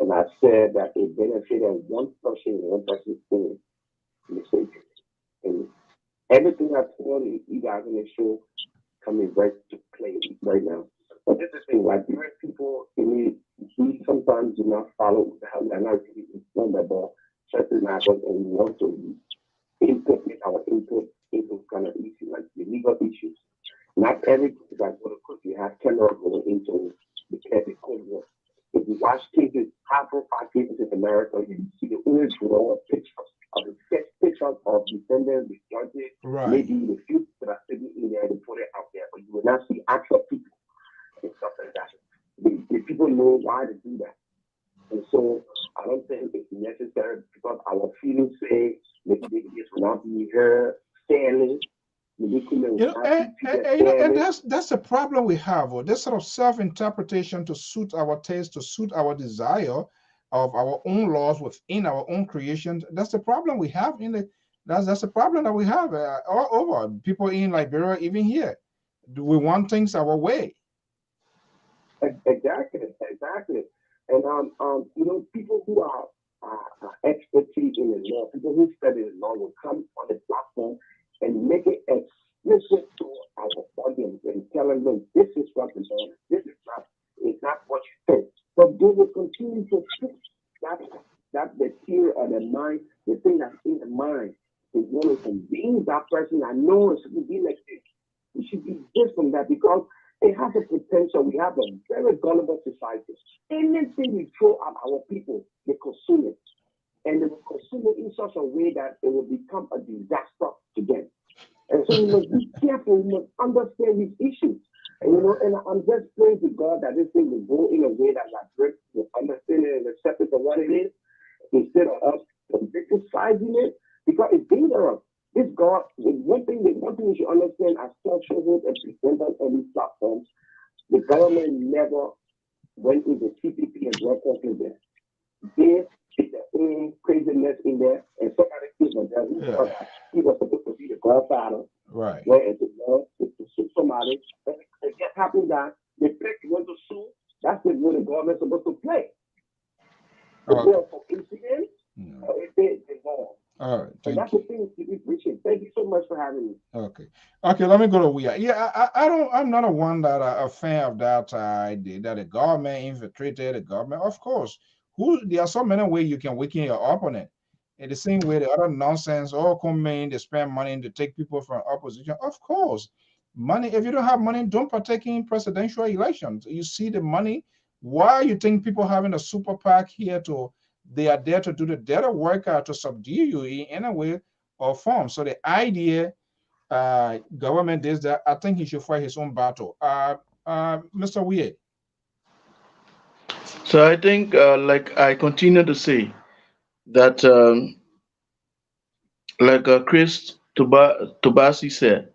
and I said that it benefited one person's thing, mistake. And everything I told you guys on the show coming right to play right now. But this is the thing, like people, we sometimes do not follow how they're not really informed about certain matters, and we want to input our input into kind of issues, like the legal issues. Not every case I go to court, you have camera going into the courtroom. If you watch cases, high-profile cases in America, you see the only draw pictures of the sketch pictures of defendants, the judges, maybe the few that are sitting in there and put it out there, but you will not see actual people and stuff like that. The people know why to do that. And so I don't think it's necessary because our feelings say maybe this will not be heard fairly. And that's the problem we have. This sort of self-interpretation to suit our taste, to suit our desire. of our own laws within our own creations. That's the problem we have in the. That's the problem that we have all over. People in Liberia, even here, do we want things our way? Exactly, exactly. And people who are expertise in the law, people who study the law will come on the platform and make it explicit to our audience and tell them, look, this is what the law is. This is not, it's not what you think. But they will continue to fix that the theory of the mind, the thing that's in the mind. They want to convince that person, I know it should be like this. It should be this from that because it has a potential. We have a very gullible society. Anything we throw at our people, they consume it. And they will consume it in such a way that it will become a disaster to them. And so we must be careful, we must understand these issues. And and I'm just praying to God that this thing will go in a way that will understand it and accept it for what it is, instead of us criticizing it, because it's dangerous. This God, one thing you should understand as socialists and presenters on these platforms, the government never went into CPP and drug conflict there. There is their own craziness in there, and somebody he was supposed to be the godfather. Right. Went into law to sue somebody. And it just happened that the place you want to sue, that's the way the government's supposed to play. If they are for incidents, or if they're involved. All right, and that's the thing to be preaching. Thank you so much for having me. Okay. Let me go to we. Yeah, I'm not a one that a fan of that idea that the government infiltrated the government. Of course, there are so many ways you can weaken your opponent. In the same way, the other nonsense all come in, they spend money to take people from opposition. Of course, money. If you don't have money, don't partake in presidential elections. You see the money. Why you think people having a super PAC here they are there to do the dirty work to subdue you in any way or form. So the idea, government is that I think he should fight his own battle. Mr. Weir. So I think, like I continue to say, that like Chris Tobasi said,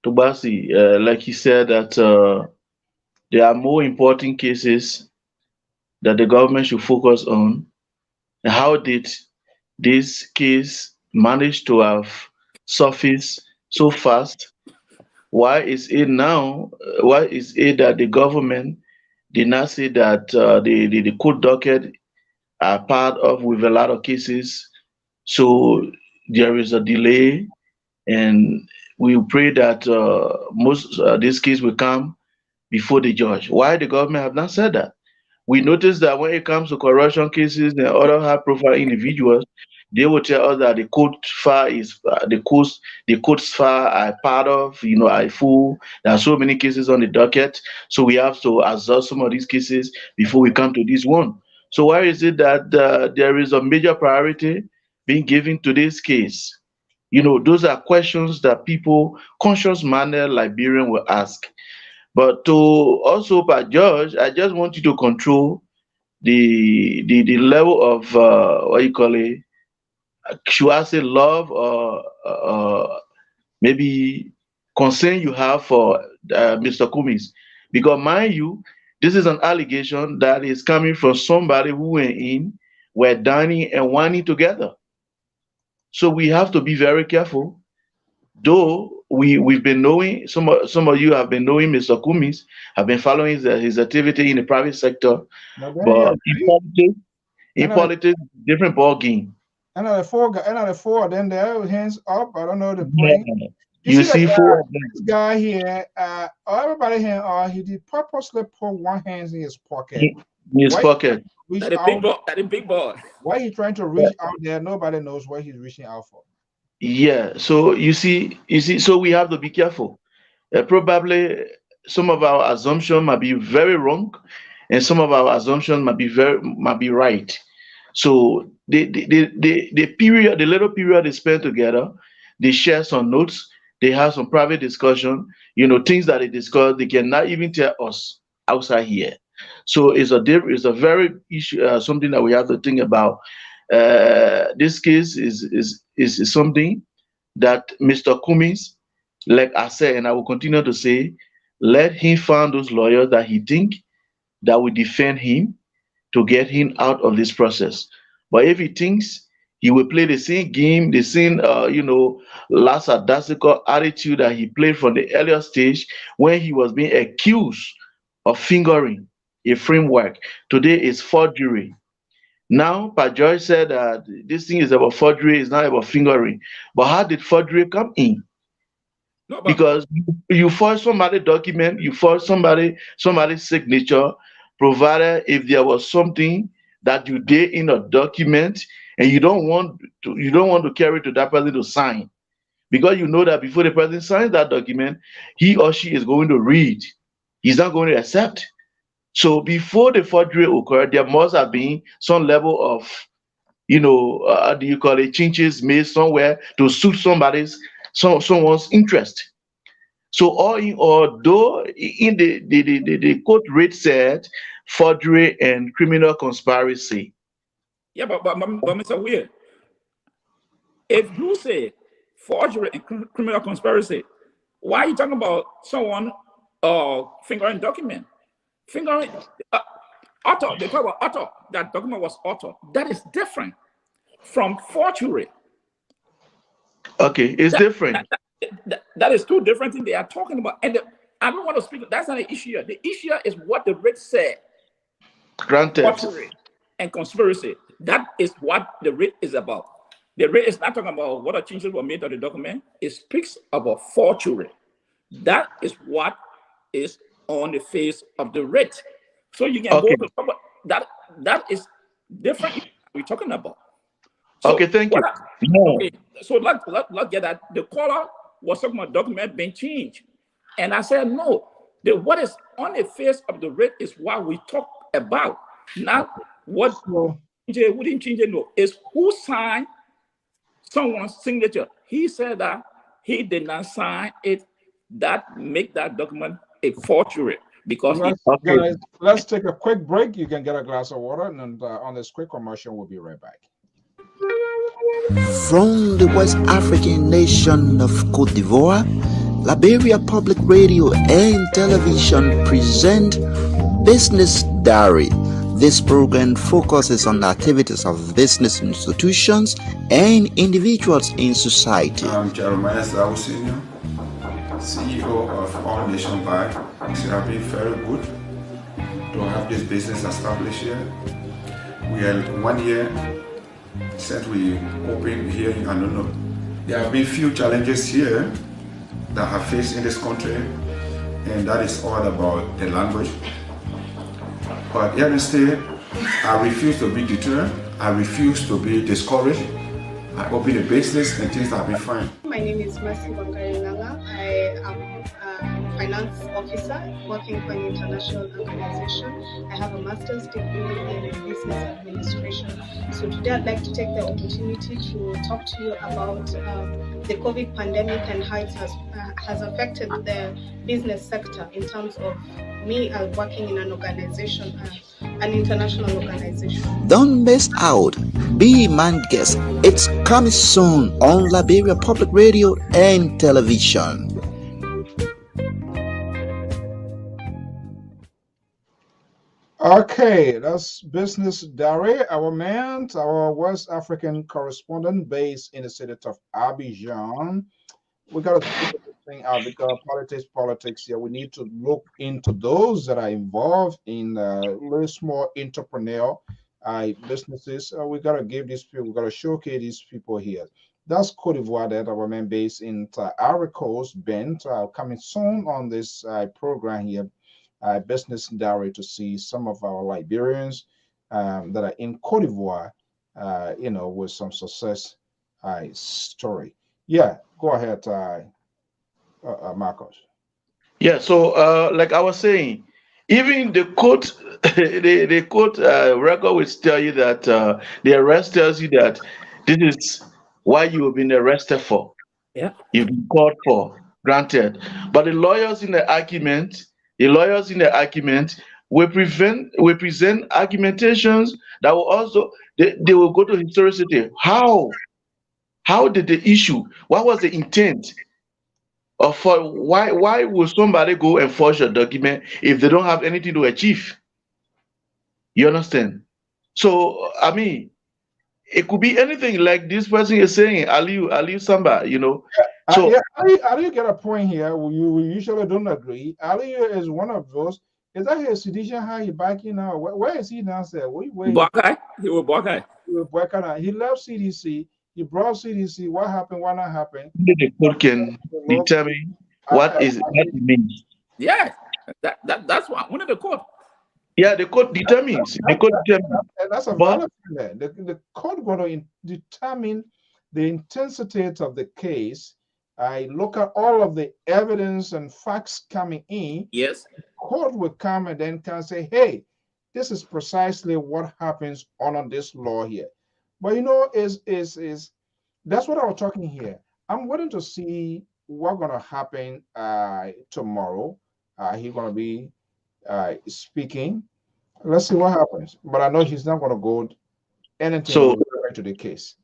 like he said that there are more important cases that the government should focus on. How did this case manage to have surfaced so fast? Why is it now? Why is it that the government did not say that the court docket are part of with a lot of cases? So there is a delay, and we pray that most this case will come before the judge. Why the government have not said that? We notice that when it comes to corruption cases and other high-profile individuals, they will tell us that the court file is the court's file are part of, are full. There are so many cases on the docket, so we have to exhaust some of these cases before we come to this one. So why is it that there is a major priority being given to this case? Those are questions that people, conscious-minded Liberian, will ask. But to also, per judge, I just want you to control the level of what you call it, should I say love or maybe concern you have for Mr. Cummings, because mind you, this is an allegation that is coming from somebody who were dining and whining together. So we have to be very careful. Though we've been knowing, some of you have been knowing Mr. Cummings, have been following his activity in the private sector, but in politics, different ball game. Another four, then they're hands up. I don't know the point. Yeah. You see four of this guy here, everybody here, he did purposely put one hand in his pocket. In his pocket. That a big boy. Why he trying to reach out there? Nobody knows what he's reaching out for. Yeah. So you see, so we have to be careful. Probably some of our assumptions might be very wrong, and some of our assumptions might be right. So the period, the little period they spend together, they share some notes, they have some private discussion, things that they discuss, they cannot even tell us outside here. So it's a very issue, something that we have to think about. This case is something that Mr. Cummings, like I said, and I will continue to say, let him find those lawyers that he think that will defend him, to get him out of this process. But if he thinks he will play the same game, the same, lackadaisical attitude that he played from the earlier stage when he was being accused of fingering a framework, today is forgery. Now, Pajoy said that this thing is about forgery, it's not about fingering. But how did forgery come in? No, but Because you forge somebody document, you forge somebody's signature, provided if there was something that you did in a document and you don't want to carry to that person to sign, because you know that before the person signs that document, he or she is going to read. He's not going to accept. So before the forgery occurred, there must have been some level of, how do you call it, changes made somewhere to suit someone's interest. So all in all, though in the court rate said forgery and criminal conspiracy. yeah, but Mr. Weir, if you say forgery and criminal conspiracy, why are you talking about someone fingering document? Fingering author, they talk about author, that document was author. That is different from forgery. Okay, it's That, different. that is two different things they are talking about. And I don't want to speak, that's not the issue here. The issue here is what the writ said. Granted. Forgery and conspiracy. That is what the writ is about. The writ is not talking about what changes were made to the document. It speaks about forgery. That is what is on the face of the writ. So you can Okay. go to that. That is different. We're talking about. So Okay, thank you. okay, so let's get that. The caller was talking about document being changed. And I said, no, what is on the face of the writ is what we talk about. Not what wouldn't change it. No, it's who signed someone's signature. He said that he did not sign it. That make that document a forgery because Guys, let's take a quick break. You can get a glass of water, and on this quick commercial, we'll be right back. From the West African nation of Côte d'Ivoire, Liberia Public Radio and Television present Business Diary. This program focuses on the activities of business institutions and individuals in society. I'm Jeremiah Zhao Senior, CEO of All Nation Bank. It has been very good to have this business established here. We are 1 year since we opened here in Anono. There have been few challenges here that have faced in this country, and that is all about the language. But here instead, I refuse to be deterred. I refuse to be discouraged. I open a business and things have been fine. My name is Mercy Bangarilala. I am a finance officer working for an international organization. I have a master's degree in business administration. So today I'd like to take the opportunity to talk to you about the COVID pandemic and how it has affected the business sector in terms of me working in an organization, an international organization. Don't miss out. Be my guest. It's coming soon on Liberia Public Radio and Television. Okay, that's Business Diary. Our man, our West African correspondent based in the city of Abidjan. We got to figure this thing out because politics here. We need to look into those that are involved in little small entrepreneur businesses. We got to give these people, we got to showcase these people here. That's Cote d'Ivoire, that our man based in Ivory Coast, Bent, coming soon on this program here, Business Diary, to see some of our Liberians that are in Cote d'Ivoire, with some success story. Yeah, go ahead, Marcos. Yeah, so like I was saying, even the court, the court record will tell you that the arrest tells you that this is why you have been arrested for. Yeah. You've been called for, granted. But the lawyers in the argument will present argumentations that will also they will go to historicity. How did the issue? What was the intent? Or for why would somebody go and forge a document if they don't have anything to achieve? You understand? So I mean, it could be anything like this person is saying, Aliu Samba, you know. So Yeah, Ali get a point here. We usually don't agree. Ali is one of those. Is that his sedition? How he backing now? Where is he now? Sir, where Buckeye. He was Buckeye. he left CDC. He brought CDC. What happened? What not happened? the court can determine what it means. Yeah, that's one of the court. Yeah, the court determines. The court determines. And that's a But valid thing there. The court going to determine the intensity of the case. I look at all of the evidence and facts coming in. Yes. The court will come and then can say, hey, this is precisely what happens under this law here. But you know, is that's what I was talking here. I'm waiting to see what's gonna happen tomorrow. He's gonna be speaking. Let's see what happens. But I know he's not gonna go anything so to the case.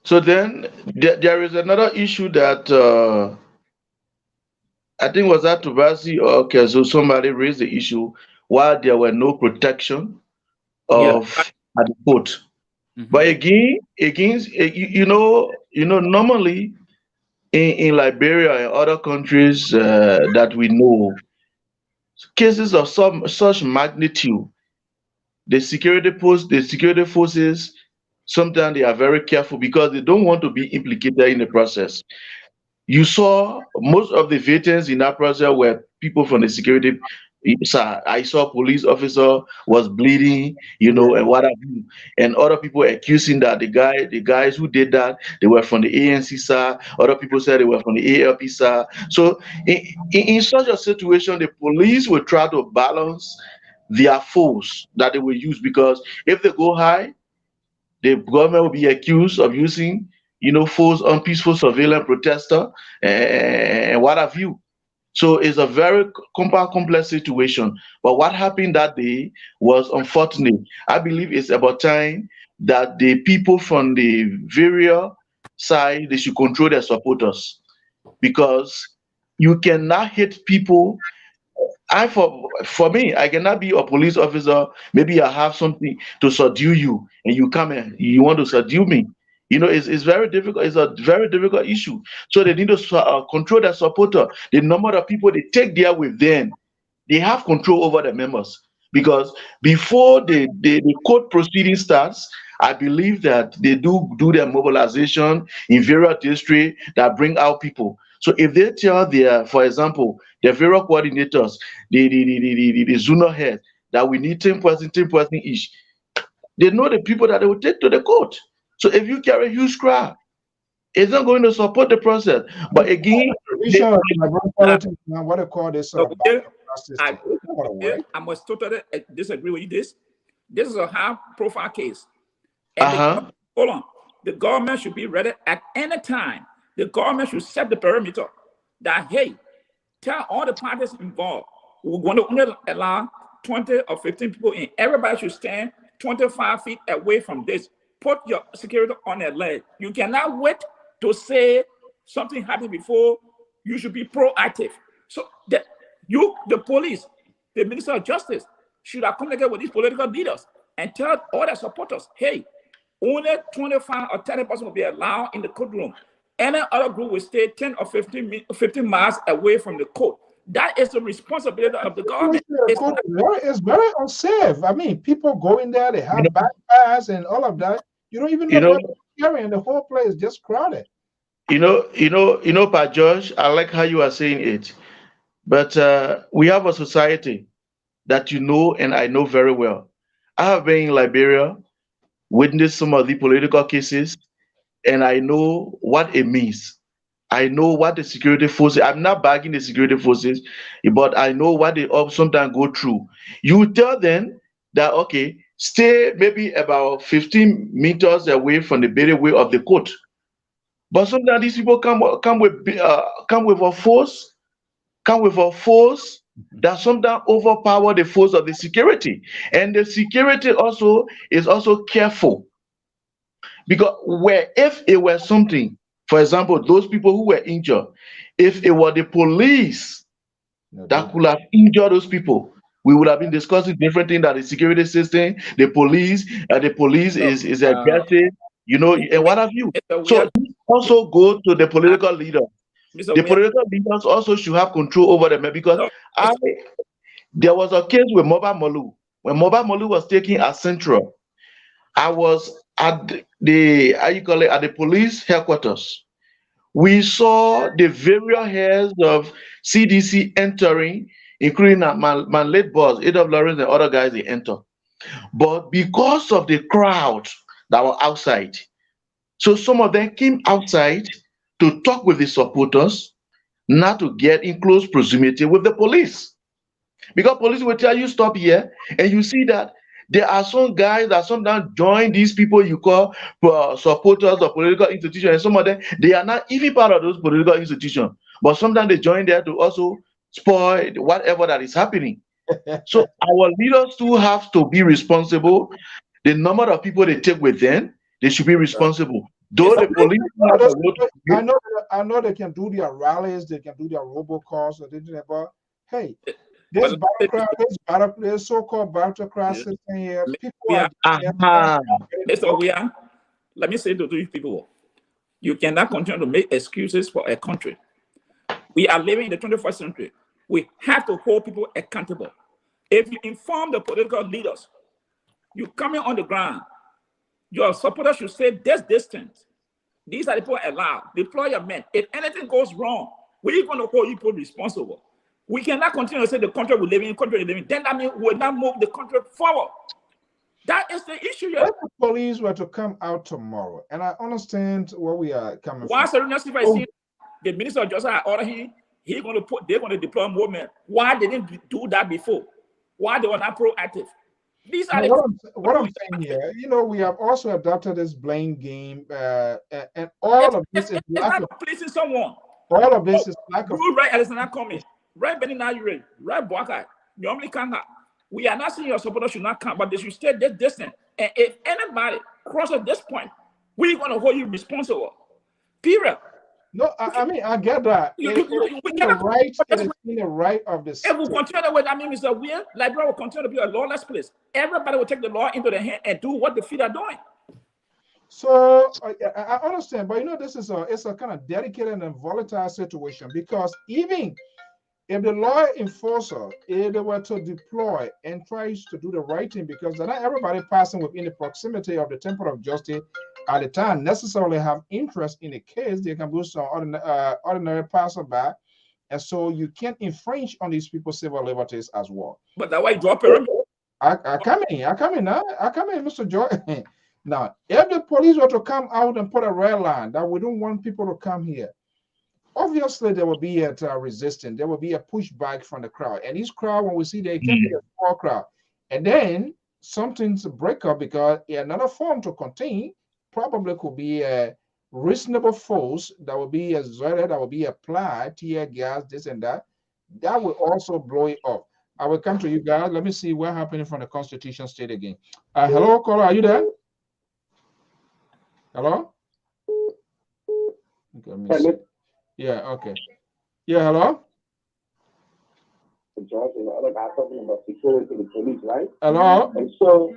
so then there is another issue that I think was that Tubasi or okay, so somebody raised the issue while there were no protection of at the court. But again, normally in Liberia and other countries that we know, cases of such magnitude, the security forces, sometimes they are very careful because they don't want to be implicated in the process. You saw most of the victims in that process were people from the security side. I saw police officer was bleeding, and what have you, and other people accusing that the guys who did that, they were from the ANC side. Other people said they were from the ALP side. So in such a situation, the police will try to balance their force that they will use, because if they go high, the government will be accused of using, force on peaceful surveillance protester and what have you. So it's a very complex situation. But what happened that day was unfortunate. I believe it's about time that the people from the various side, they should control their supporters, because you cannot hate people. For me, I cannot be a police officer. Maybe I have something to subdue you, and you come and you want to subdue me. It's very difficult. It's a very difficult issue. So they need to control their supporter. The number of people they take there with them, they have control over the members. Because before the court proceeding starts, I believe that they do their mobilization in various districts that bring out people. So if they tell for example, the various coordinators, the zonal head, that we need 10% each, they know the people that they will take to the court. So if you carry a huge crowd, it's not going to support the process. But again, what they call this I must totally disagree with you. This is a high-profile case. And hold on. The government should be ready at any time. The government should set the perimeter that, hey, tell all the parties involved, we're going to only allow 20 or 15 people in. Everybody should stand 25 feet away from this. Put your security on their leg. You cannot wait to say something happened before. You should be proactive. So the police, the Minister of Justice should have come together with these political leaders and tell all their supporters, hey, only 25 or 30% will be allowed in the courtroom. Any other group will stay 10 or 15 miles away from the court. That is the responsibility of the government. It's very unsafe. I mean, people go in there, they have backpacks and all of that. You don't even know what they're carrying. The whole place is just crowded. Pat George, I like how you are saying it. But we have a society that and I know very well. I have been in Liberia, witnessed some of the political cases, and I know what it means. I know what the security forces, I'm not bagging the security forces, but I know what they sometimes go through. You tell them that, okay, stay maybe about 15 meters away from the way of the court. But sometimes these people come with a force that sometimes overpower the force of the security. And the security is also careful. Because if it were something, for example, those people who were injured, if it were the police that could have injured those people, we would have been discussing different things, that the security system, the police is aggressive, you know, and what have you. So this also go to the political leaders. The political leaders also should have control over them, because there was a case with Mobile Molu. When Mobile Molu was taken as Central, I was at the how you call it, at the police headquarters. We saw the various heads of CDC entering, including my late boss, A.W. Lawrence, and other guys, they enter. But because of the crowd that were outside, so some of them came outside to talk with the supporters, not to get in close proximity with the police. Because police will tell you stop here, and you see that there are some guys that sometimes join these people you call supporters of political institutions, and some of them, they are not even part of those political institutions, but sometimes they join there to also spoil whatever that is happening. So our leaders too have to be responsible. The number of people they take with them, they should be responsible. Though the police have a role to play. I know they can do their rallies, they can do their robocalls, but hey, there's so-called battlecry system here. People let me say to these people, you cannot continue to make excuses for a country. We are living in the 21st century. We have to hold people accountable. If you inform the political leaders, you coming on the ground, your supporters should say this distance. These are the people allowed. Deploy your men. If anything goes wrong, we're going to hold you people responsible. We cannot continue to say the country we live in, then that means we'll not move the country forward. That is the issue here. If the police were to come out tomorrow, and I understand where we are coming Why from. see the Minister of Justice ordered they're going to deploy more men. Why they didn't do that before? Why they were not proactive? These are what I'm saying here, you know, we have also adopted this blame game, and all of this is lack of pleasing someone. All of this is lack of right, Alexander coming. Right, Benny Nayure, right, Boakai. Normally can't. We are not saying your supporters should not come, but they should stay this distance. And if anybody crosses this point, we're going to hold you responsible. Period. No, I mean, I get that. It is in the right of the state. If we continue the way that means Mr. Weir, Liberia will continue to be a lawless place. Everybody will take the law into their hand and do what the feet are doing. So I understand, but you know, this is it's a kind of dedicated and volatile situation, because even if the law enforcer, if they were to deploy and tries to do the right thing, because not everybody passing within the proximity of the temple of justice at the time necessarily have interest in the case, they can be some ordinary passerby, and so you can't infringe on these people's civil liberties as well. But that way, drop it. I come in, Mr. Joy. Now, if the police were to come out and put a red line that we don't want people to come here, obviously there will be a resistance. There will be a pushback from the crowd, and this crowd, when we see they can be a small crowd, and then something's break up, because another form to contain probably could be a reasonable force that will be exerted, that will be applied, tear gas, this and that. That will also blow it up. I will come to you guys. Let me see what happened from the Constitution State again. Hello, caller, are you there? Hello? Okay, let me see. Yeah, okay. Yeah, hello? George and the other guy talking about security to the police, right? Hello? And so,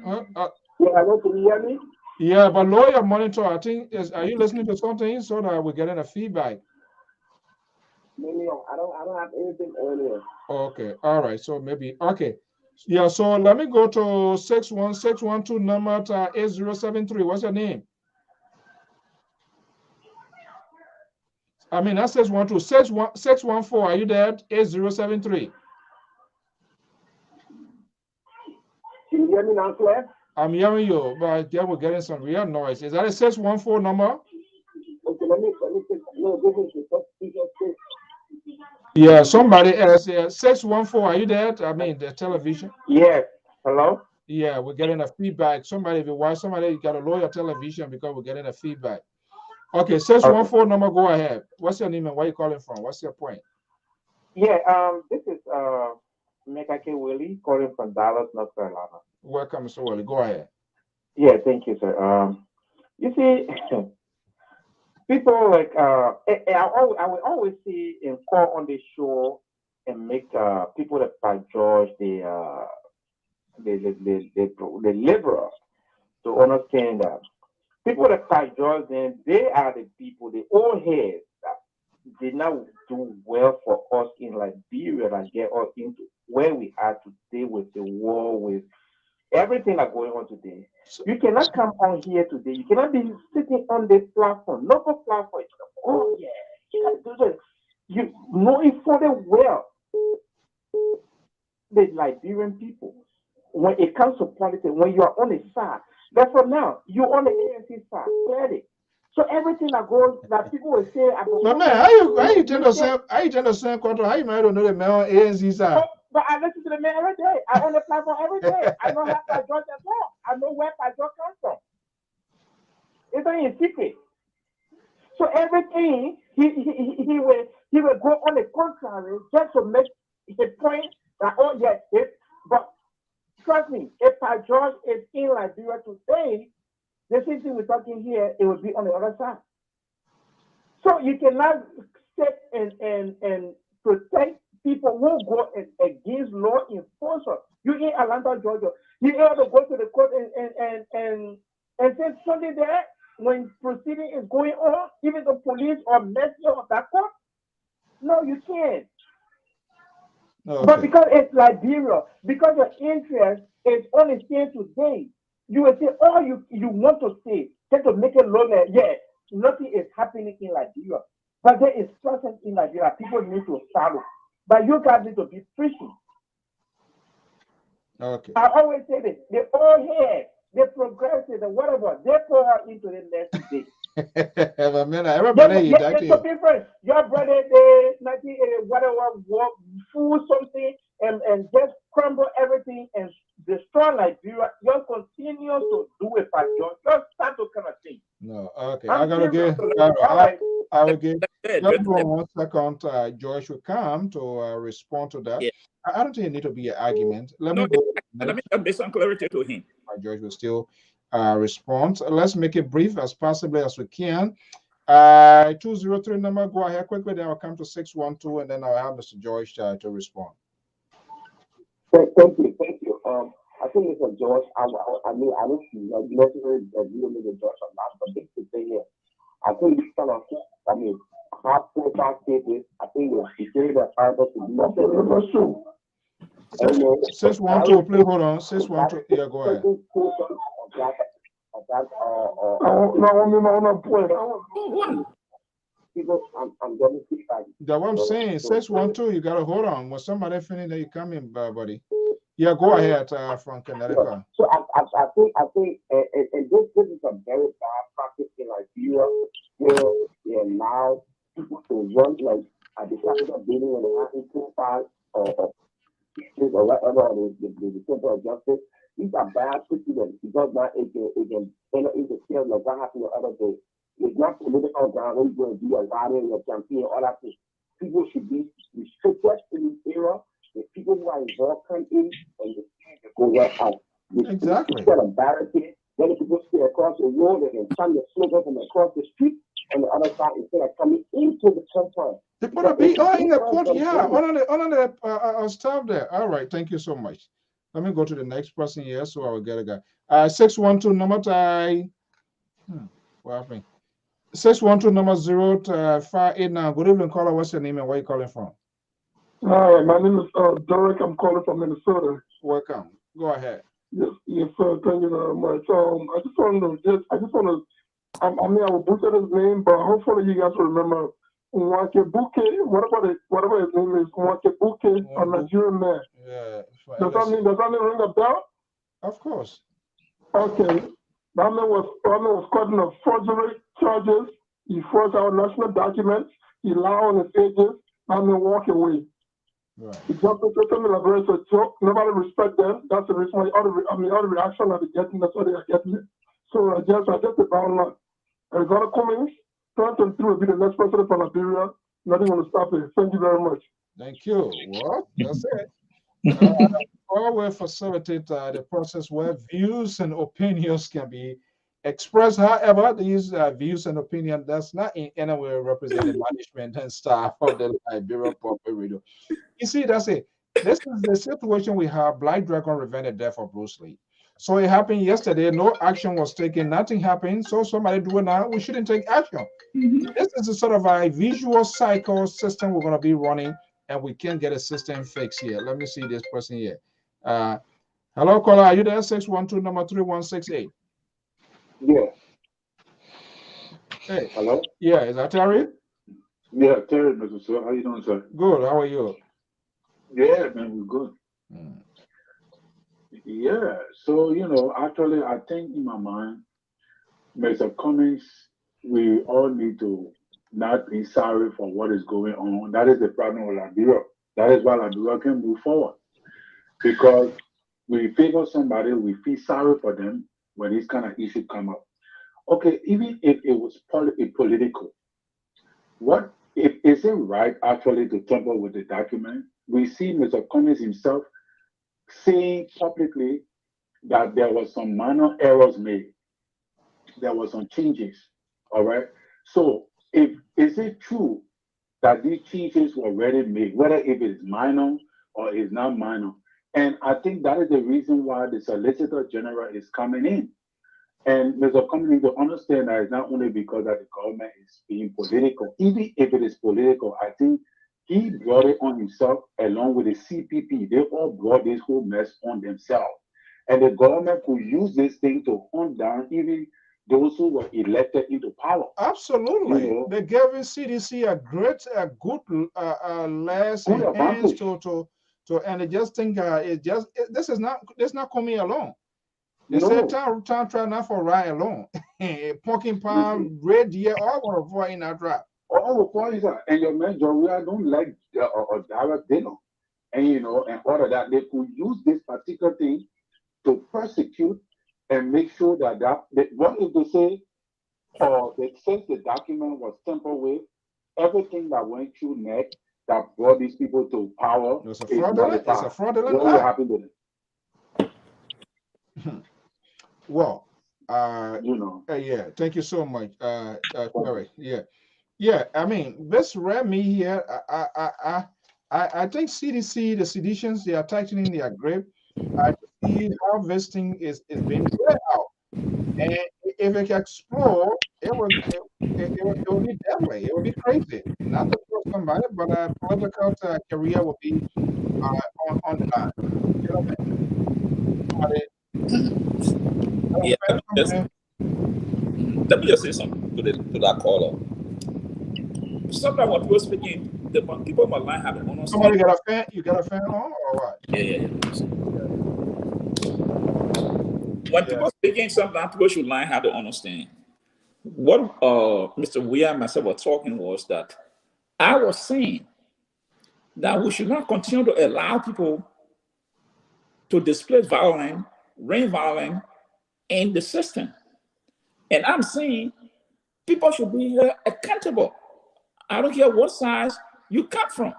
yeah, hello, can you hear me? Yeah, but lower your monitor, I think, are you listening to something so that we're getting a feedback? Maybe I don't have anything earlier. Okay, all right, so maybe, okay. Yeah, so let me go to 61612 number 8073. What's your name? I mean, that says 614. Are you there? 8073. Can you hear me now, Claire? I'm hearing you, but yeah, we're getting some real noise. Is that a 614 number? Okay, let me take no, this is yeah, somebody else. 614. Are you there? I mean, the television. Yes. Hello. Yeah, we're getting a feedback. Somebody, if you watch, somebody got to lower your television because we're getting a feedback. Okay, 614 number. Go ahead. What's your name and where you calling from? What's your point? Yeah. This is Mecca K. Willie calling from Dallas, North Carolina. Welcome, Mr. Willie. Go ahead. Yeah, thank you, sir. You see, people like I will always see in call on the show and make people that by George the liberal to understand that people that fight George, then they are the people, the old heads that did not do well for us in Liberia and get us into where we are today with the war, with everything that's going on today. You cannot come on here today. You cannot be sitting on this platform, local platform. Oh yeah, you can't do this. You know it for the well. The Liberian people, when it comes to politics, when you are on the side, therefore now you're on the ANC side, clearly. So everything that goes that people will say about no man, how you tell the same control? How you might don't know the man on ANC side? But I listen to the man every day. I on the platform every day. I know how Pat George as well. I know where Pat George comes from. It's not a secret. So everything he will go on the contrary just to make the point that oh yes, but trust me, if Pat George is in Liberia today, the same thing we're talking here, it will be on the other side. So you cannot sit and protect people who go against law enforcement. You in Atlanta, Georgia, you able to go to the court and say something there when proceeding is going on, even the police or mercy of that court? No, you can't. Okay. But because it's Liberia, because your interest is only here today, you will say all you want to say, just to make it look like, yeah, nothing is happening in Liberia. But there is presence in Liberia. People need to follow. But you guys need to be preaching. Okay. I always say this, the old head, the progressive, the whatever, they pour into the next day. It's so different. Your brother, the 1980, whatever, fool something and just crumble everything and destroy Liberia. Just continue to do it by just start to kind of thing. No, okay. I gotta get. I will give. Just for 1 second, George will come to respond to that. Yeah. I don't think it need to be an argument. Let me make some clarity to him. George will still respond. Let's make it brief as possibly as we can. 203 number, go ahead quickly. Then I'll come to 612, and then I'll have Mr. George to respond. Thank you. I think Mr. George, I mean, I don't necessarily agree with Mr. George or not, but this is the thing here. I think this kind of, I mean, hard profile cases, I think we're security that find us to do nothing. That's true. 612, please hold on. 612, yeah, go ahead. That's what I'm saying. 612, you gotta hold on. When somebody finish, then you come in, buddy. Yeah, go ahead, from Connecticut. So I think, and this is a very bad practice in Liberia, where they allow people to run at the capital building when they have 2 or or whatever, the center of justice. These are bad precedents because now it can interfere like what happened the other day. It's not political ground when you're going to do a rally or campaign, all that thing. People should be restricted in this era. The people who are involved come in and they go right out. Exactly. Instead of barricade, then people stay across the road and then turn the slogan from across the street on the other side instead of coming into the compound. They put a big in the court, yeah, on the staff there. All right, thank you so much. Let me go to the next person here so I will get a guy. 612 number what happened? 612 number 0589. Good evening, caller. What's your name and where are you calling from? Hi, my name is Derek. I'm calling from Minnesota. Welcome. Go ahead. Yes, sir. Thank you very much. I just want to, I will butcher his name, but hopefully you guys will remember Nwakebuke, whatever his name is, Nwakebuke, a Nigerian man. Yeah. Does that mean ring a bell? Of course. Okay. That man was caught in a forgery charges. He forged our national documents. He lied on his agents. That man walk away. Right. The justice system in Liberia is a joke. Nobody respect them. That's the reason why all the reaction that they're getting, that's what they are getting. So I guess the bottom line. Arizona Cummings, 2023 will be the next president for Liberia. Nothing going to stop it. Thank you very much. Thank you. Well, that's it. Or will facilitate the process where views and opinions can be express, however, these views and opinion does not in any way represent the management and staff of the Liberia Public Radio. You see, that's it. This is the situation we have. Black Dragon revenge the death of Bruce Lee. So it happened yesterday. No action was taken. Nothing happened. So somebody do it now. We shouldn't take action. This is a sort of a visual cycle system we're going to be running, and we can't get a system fixed here. Let me see this person here. Hello, caller. Are you there? 612 number 3168. Yeah. Hey. Hello? Yeah, is that Terry? Yeah, Terry, Mr. Sir. How you doing, sir? Good. How are you? Yeah, man, we're good. Yeah. So, actually, I think in my mind, Mr. Cummings, we all need to not be sorry for what is going on. That is the problem with Liberia. That is why Liberia can move forward. Because we favor somebody, we feel sorry for them when this kind of issue come up. Okay, even if it was political, is it right actually to tamper with the document? We see Mr. Cummings himself saying publicly that there was some minor errors made. There were some changes. All right. So is it true that these changes were already made, whether if it's minor or it's not minor? And I think that is the reason why the Solicitor General is coming in. And Mr. Cummings needs to understand that it's not only because that the government is being political. Even if it is political, I think he brought it on himself along with the CPP. They all brought this whole mess on themselves. And the government could use this thing to hunt down even those who were elected into power. Absolutely. They gave the CDC a good less hands to, and they just think this is not coming along. They said town try not for right alone. Pumpkin palm, red deer, all were avoid in that trap. All the points are, and your man Joe, I don't like a direct dinner. And and all of that, they could use this particular thing to persecute and make sure that what if they say, since the document was tampered with, everything that went through net that brought these people to power it's a fraudulent what will happen to them? Well, yeah, thank you so much, Terry. Yeah. I mean, this read me here. I think CDC, the seditions, they are tightening their grip. I see how this thing is being played out, and if it can explode, it will be deadly. It will be crazy. Not to kill somebody, but a political career will be on the line. You know what I mean? Let me just say something to that caller. Sometimes when people speaking, the people on my line have an understanding. Somebody got a fan? You got a fan on or what? Yeah. When people speaking, sometimes people should learn how to understand. What Mr. Weir and myself were talking was that I was saying that we should not continue to allow people to display violence, rain violence in the system. And I'm saying people should be accountable. I don't care what side you come from.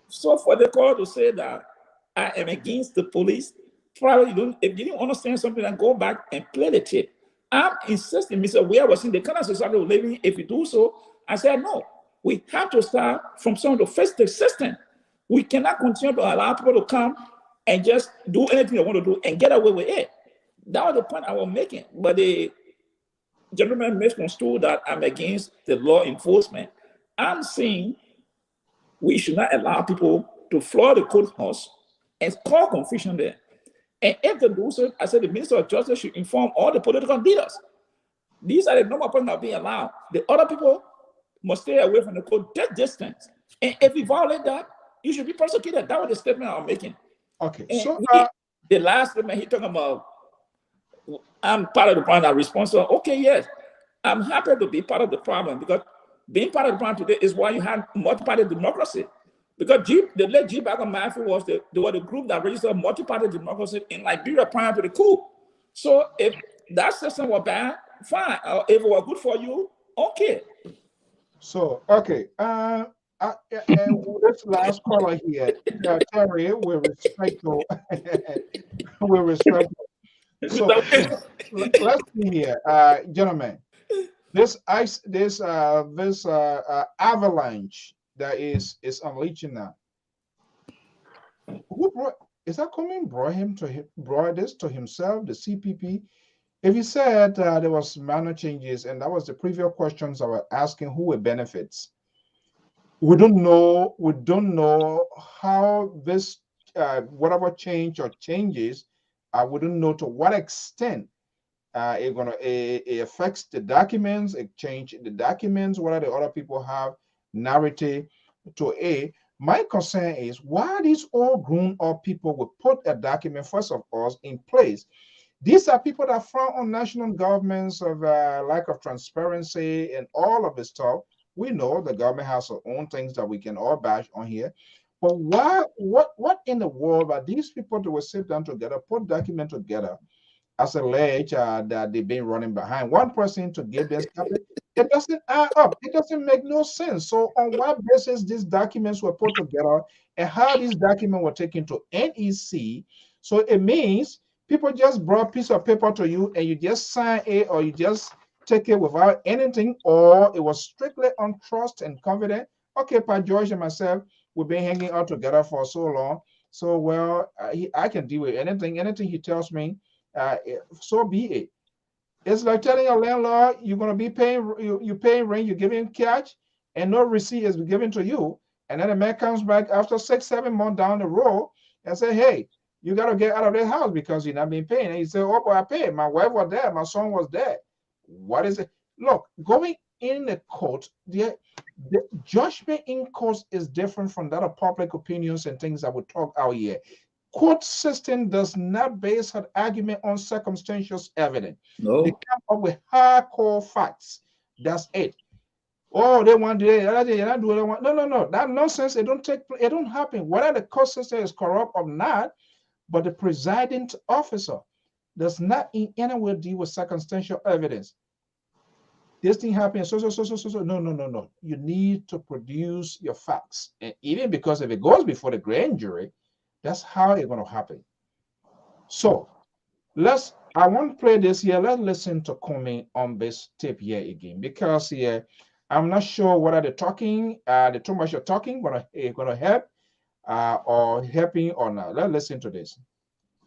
So for the call to say that I am against the police, probably if you didn't understand something, then go back and play the tape. I'm insisting, Mr. Weir was in the kind of society we're living. If you do so, I said no. We have to start from someone to face the system. We cannot continue to allow people to come and just do anything they want to do and get away with it. That was the point I was making. But the gentleman misconstrued that I'm against the law enforcement. I'm saying we should not allow people to floor the courthouse and cause confusion there. And if they do so, I said the Minister of Justice should inform all the political leaders. These are the normal persons that are being allowed. The other people must stay away from the court that distance. And if you violate that, you should be prosecuted. That was the statement I'm making. Okay. And so the last statement he talking about, I'm part of the problem, I'm responsible. Okay, yes. I'm happy to be part of the problem because being part of the problem today is why you have multi-party democracy. Because the late G. Bagon Mafia was the group that registered multi-party democracy in Liberia prior to the coup. So if that system was bad, fine. If it was good for you, okay. So, okay. This last caller here, Terry, with respect to, So let's see here, gentlemen. This avalanche that is unleashing now. Who brought? Is that coming? Brought this to himself, the CPP. If he said there was minor changes, and that was the previous questions I was asking, who it benefits? We don't know. We don't know how this whatever change or changes. We don't know to what extent it affects the documents. It change the documents. What are the other people have narrative to a. My concern is why these all grown-up people will put a document first of all in place. These are people that frown on national governments of lack of transparency and all of this stuff. We know the government has their own things that we can all bash on here. But why? What in the world are these people that will sit down together, put document together, as alleged that they've been running behind one person to give this topic? It doesn't add up. It doesn't make no sense. So on what basis these documents were put together and how these documents were taken to NEC? So it means people just brought a piece of paper to you and you just sign it, or you just take it without anything, or it was strictly on trust and confidence. Okay, Pa George and myself, we've been hanging out together for so long. So, well, I can deal with anything. Anything he tells me, so be it. It's like telling a landlord you're going to be paying, you paying rent, you're giving cash, and no receipt is given to you. And then the man comes back after 6, 7 months down the road and say, hey, you got to get out of this house because you're not being paid. And you say, oh, boy, I paid. My wife was there. My son was there. What is it? Look, going in the court, the judgment in court is different from that of public opinions and things that we talk out here. Court system does not base an argument on circumstantial evidence. No. They come up with hardcore facts. That's it. Oh, they want to do it. They're not doing it. No. That nonsense, it don't happen. Whether the court system is corrupt or not, but the presiding officer does not in any way deal with circumstantial evidence. This thing happened, so. No. You need to produce your facts. And even because if it goes before the grand jury, that's how it's going to happen. So I want to play this here. Let's listen to Comey on this tape here again, because here, I'm not sure whether the too much of talking going to help or helping or not. Let's listen to this.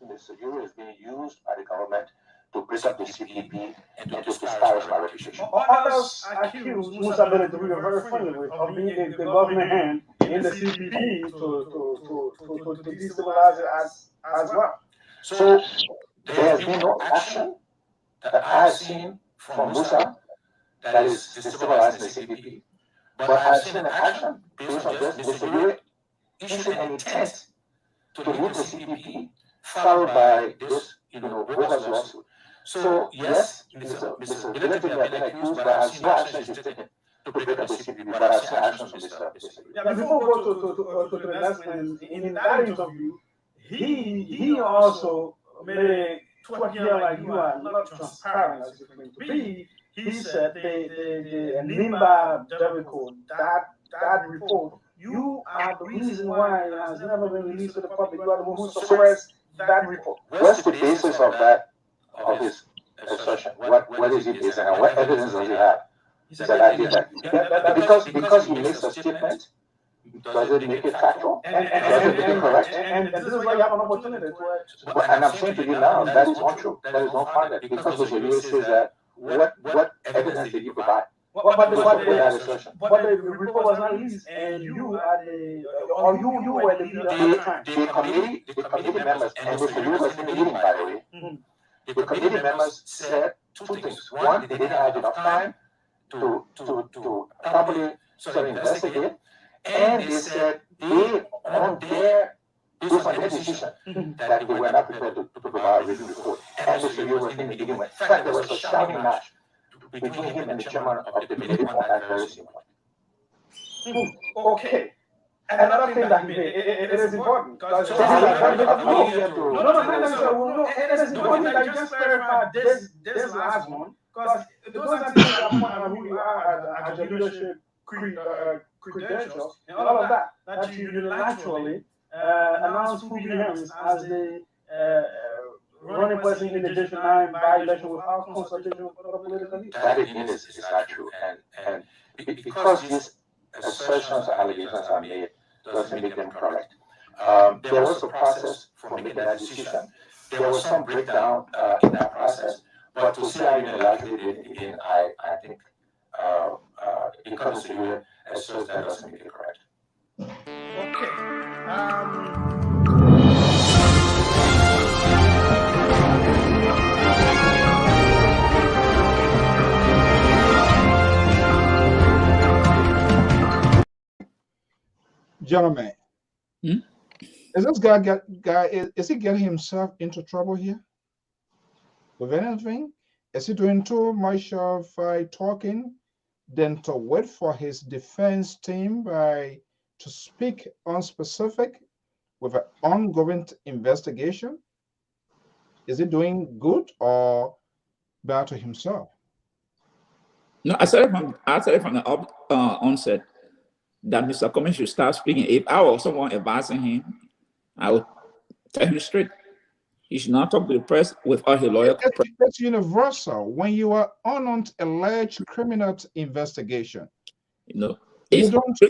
The euro is being used by the government to break up the CPP and to disparage my reputation. Others accuse Musa Bello, we were very friendly with, of being the government hand in the CPP to destabilize it as well. So there has been no action that I have seen from Musa that is destabilizing the CPP. But I've seen an action based on this. Mr. Yuri issued an intent to leave the CPP, followed by this, bogus lawsuit. So yes, Mr. Gedeh may have been accused, but I've seen no action he's taken to break up the CPP, but I've seen actions from Mr. Yeah, before we go to the next one, in that interview, he also made it to appear like you are not transparent as you claim to be. He said the NIMBA Jericho, that report, you are the reason why it has never been released to the public. You are the one who suppressed that report. What's the basis of his assertion? What is it based on? What evidence does he have that I did that? Because he makes a statement, does it make it factual? And does it make it correct? And this is why you have an opportunity to and I'm saying to you now, that is not true. That is not founded. Because Mr. Lewis says that what evidence did you provide? But the report was not released, and you were the leader at the time. The committee members, and Mr. Lewis was in the meeting, by the way. The committee members said two things. One, they didn't have enough time to properly investigate, and they said based on their decision that they were not prepared to provide a written report. And Mr. Lewis was in the meeting. In fact, there was a shouting match between him and the chairman of the committee on that very same point. Okay. Another thing that it is important. It is important that you just clarify this last one, because those are things that point out who you are as your leadership credentials and all of that you unilaterally announce who becomes as the running person in the District 9 by-election without consultation with other political leaders. That again is not true. And because these assertions or allegations are made doesn't make them correct. There was a process for making that decision. There was some breakdown in that process, but to see how unilaterally did it again, I think because you asserts that doesn't make it correct. Okay. Gentlemen, is this guy is he getting himself into trouble here with anything? Is he doing too much of talking than to wait for his defense team to speak on specific with an ongoing investigation? Is he doing good or bad to himself? No, I said from the onset that Mr. Cummings should start speaking. If I was someone advising him, I would tell him straight. He should not talk to the press without his lawyer. It's universal. When you are on an alleged criminal investigation, you don't do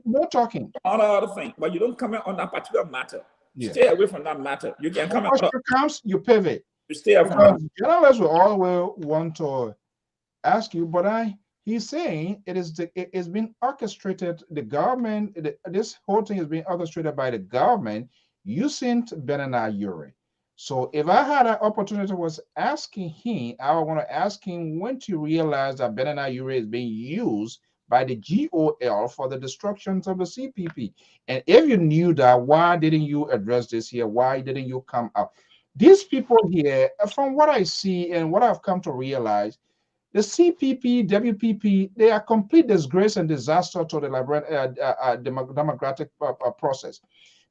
no talking. All the other thing, but you don't comment on that particular matter. Yeah. Stay away from that matter. You can come on. Comes, you pivot. You stay away from that. Journalists will always want to ask you, but he's saying it's been orchestrated. The government, this whole thing is being orchestrated by the government using Benana Ure. So if I had an opportunity was asking him, I would want to ask him when to realize that Benana Ure is being used by the GOL for the destructions of the CPP. And if you knew that, why didn't you address this here? Why didn't you come out? These people here, from what I see and what I've come to realize, the CPP, WPP, they are complete disgrace and disaster to the democratic process,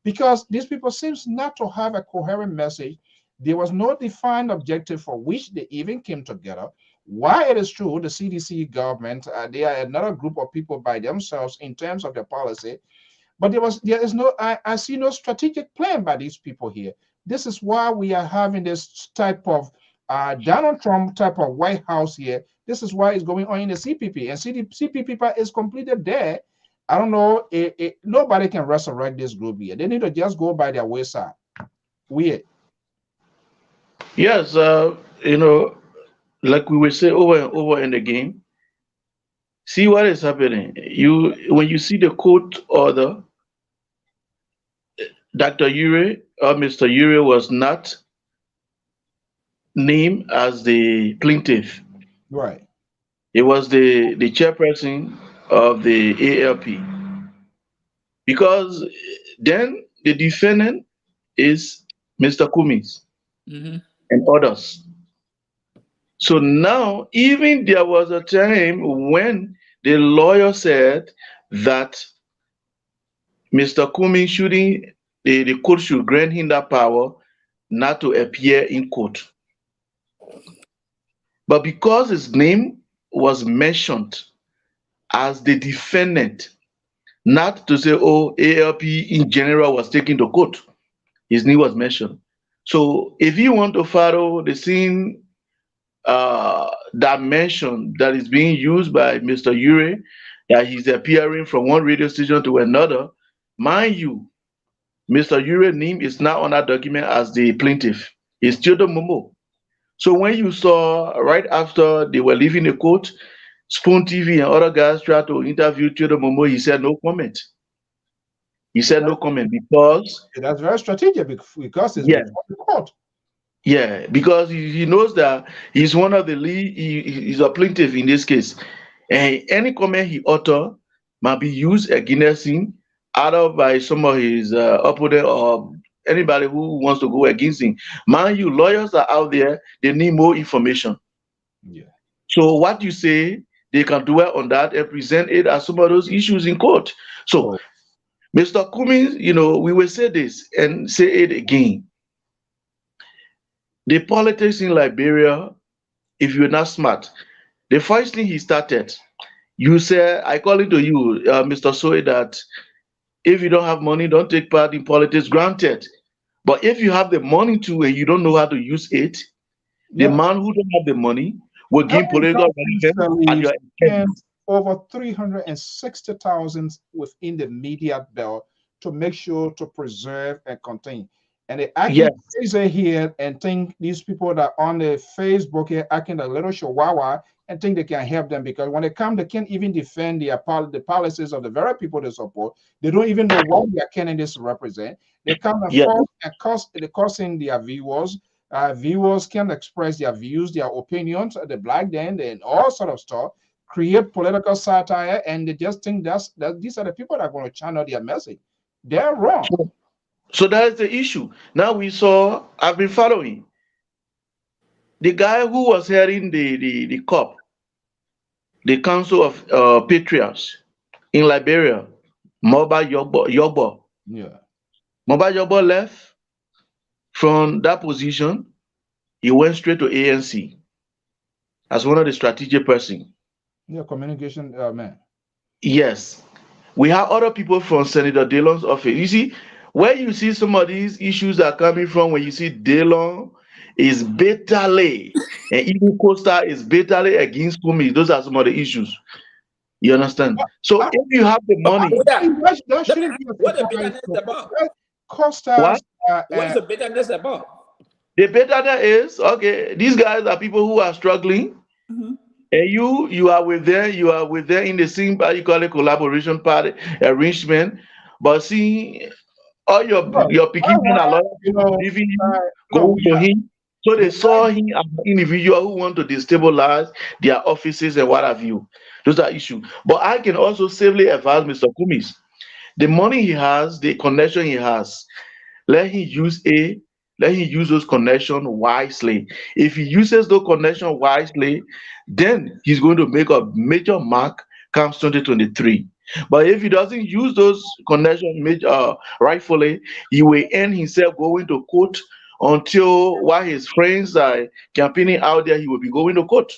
because these people seems not to have a coherent message. There was no defined objective for which they even came together. Why it is true, the CDC government, they are another group of people by themselves in terms of their policy, but there is no, I see no strategic plan by these people here. This is why we are having this type of Donald Trump type of White House here. This is why it's going on in the CPP, and CPP is completed there. I don't know, nobody can resurrect this group here. They need to just go by their wayside. Weird. Yes, like we will say over and over in the game, see what is happening. When you see the court order, Dr. Ure or Mr. Ure was not named as the plaintiff. Right. It was the chairperson of the ALP. Because then the defendant is Mr. Cummings and others. So now, even there was a time when the lawyer said that Mr. Cummings shouldn't, the court should grant him that power not to appear in court. But because his name was mentioned as the defendant, not to say, oh, ALP in general was taken to court, his name was mentioned. So if you want to follow the same dimension that is being used by Mr. Ure, that he's appearing from one radio station to another, mind you, Mr. Ure's name is not on that document as the plaintiff. It's Theodore Momo. So when you saw right after they were leaving the court, Spoon TV and other guys tried to interview Theodore Momo, he said no comment. He said no comment because that's very strategic because it's before the court. Yeah, because he knows that he's one of the lead, he's a plaintiff in this case. And any comment he utter might be used against him, either by some of his opponent or anybody who wants to go against him. Mind you, lawyers are out there, they need more information. Yeah. So what you say, they can dwell on that and present it as some of those issues in court. So, Mr. Cummings, we will say this and say it again. The politics in Liberia, if you're not smart, the first thing he started, you say, I call it to you, Mr. Soe, that if you don't have money, don't take part in politics. Granted, But if you have the money to and you don't know how to use it, the man who don't have the money will give political relevance at your expense. Over 360,000 within the media bill to make sure to preserve and contain. And they acting crazy here and think these people that are on the Facebook here acting a little chihuahua and think they can help them, because when they come, they can't even defend the policies of the very people they support. They don't even know what their candidates represent. They come and force and causing their viewers. Viewers can express their views, their opinions, the black den, and all sort of stuff, create political satire, and they just think that these are the people that are going to channel their message. They're wrong. So that is the issue. Now I've been following the guy who was heading the COP, the Council of Patriots in Liberia, Moba Yogbo. Yeah. Moba Yogbo left from that position. He went straight to ANC as one of the strategic person. Yeah, communication man. Yes. We have other people from Senator Dillon's office. You see, where you see some of these issues are coming from, when you see Dillon is bitterly, and even Costa is bitterly against Kumi. Those are some of the issues. You understand? So if you have the money, that shouldn't be what the bitterness about? Costa. What is the bitterness about? The bitterness is, okay, these guys are people who are struggling. And you are with them, in the same party, you call it collaboration party arrangement. But see, all your picking are lot leaving you, going to him. So they saw him as an individual who want to destabilize their offices and what have you. Those are issues. But I can also safely advise Mr. Kumis, the money he has, the connection he has, let him use those connections wisely. If he uses those connections wisely, then he's going to make a major mark comes 2023. But if he doesn't use those connections rightfully, he will end himself going to court until while his friends are campaigning out there, he will be going to court.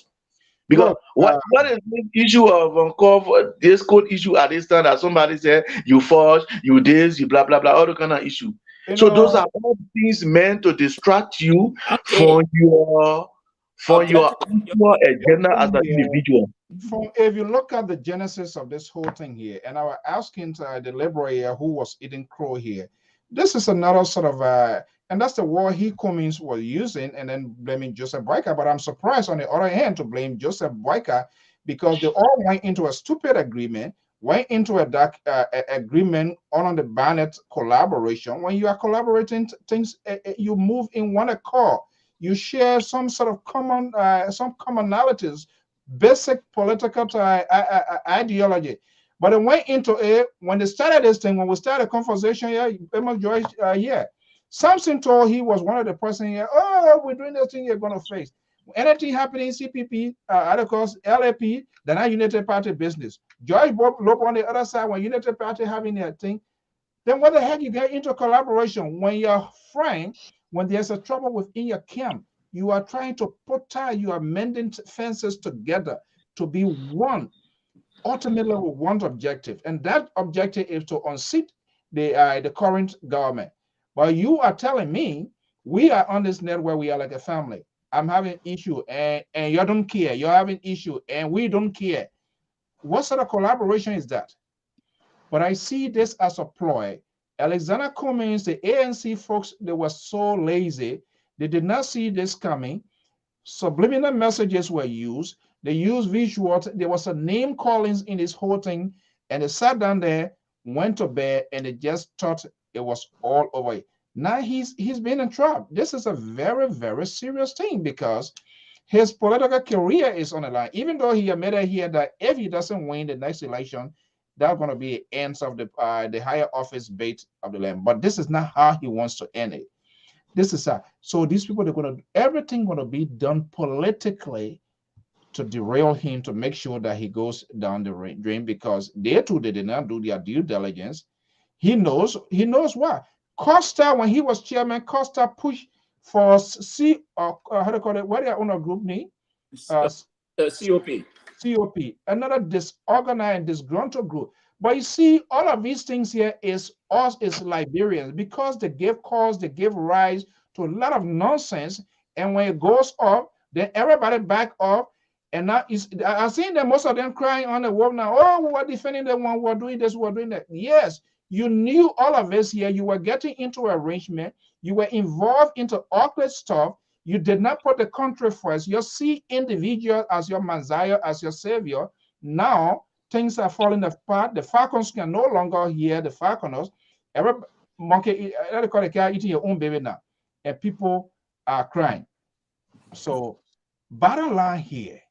Because what is the issue of this court issue at this time that somebody said you forge, you this, you blah blah blah, all the kind of issue. So those are all things meant to distract you from your actual agenda as an individual. If you look at the genesis of this whole thing here, and I was asking the liberal here who was eating crow here, this is another sort of and that's the word he Cummings was using, and then blaming Joseph Boyka. But I'm surprised on the other hand to blame Joseph Boyka, because they all went into a stupid agreement, went into a dark agreement on the Barnett collaboration. When you are collaborating things, you move in one accord. You share some sort of some commonalities, basic political ideology. But it went into it when they started this thing, when we started a conversation here, George here. Samson told he was one of the person here, oh, we're doing this thing you're going to face. Anything happening in CPP, of course, LAP, they're not United Party business. George Lope on the other side, when United Party having their thing, then what the heck you get into collaboration? When you're friend, when there's a trouble within your camp, you are trying to put tie, you are mending fences together to be one, ultimately with one objective. And that objective is to unseat the current government. But you are telling me we are on this net where we are like a family. I'm having issue and you don't care. You're having issue and we don't care. What sort of collaboration is that? But I see this as a ploy. Alexander Cummings, the ANC folks, they were so lazy. They did not see this coming. Subliminal messages were used. They used visuals. There was a name callings in this whole thing. And they sat down there, went to bed, and they just thought it was all over. Now he's been in trouble. This is a very, very serious thing, because his political career is on the line. Even though he admitted here that if he doesn't win the next election, that's going to be the ends of the higher office bait of the land. But this is not how he wants to end it. This is so these people are going to everything going to be done politically to derail him, to make sure that he goes down the drain, because they did not do their due diligence. He knows what. Costa, when he was chairman, Costa pushed for how do you call it? What their own group name? COP. COP, another disorganized and disgruntled group. But you see, all of these things here is us as Liberians, because they give cause, they give rise to a lot of nonsense. And when it goes up, then everybody back up. And now I've seen that most of them crying on the wall now. Oh, we were defending the one, we were doing this, we were doing that. Yes, you knew all of this here. You were getting into arrangement. You were involved into awkward stuff. You did not put the country first. You see individual as your Messiah, as your savior. Now things are falling apart. The Falcons can no longer hear the Falconers. Every monkey, they call the cat eating your own baby now, and people are crying. So, bottom line here,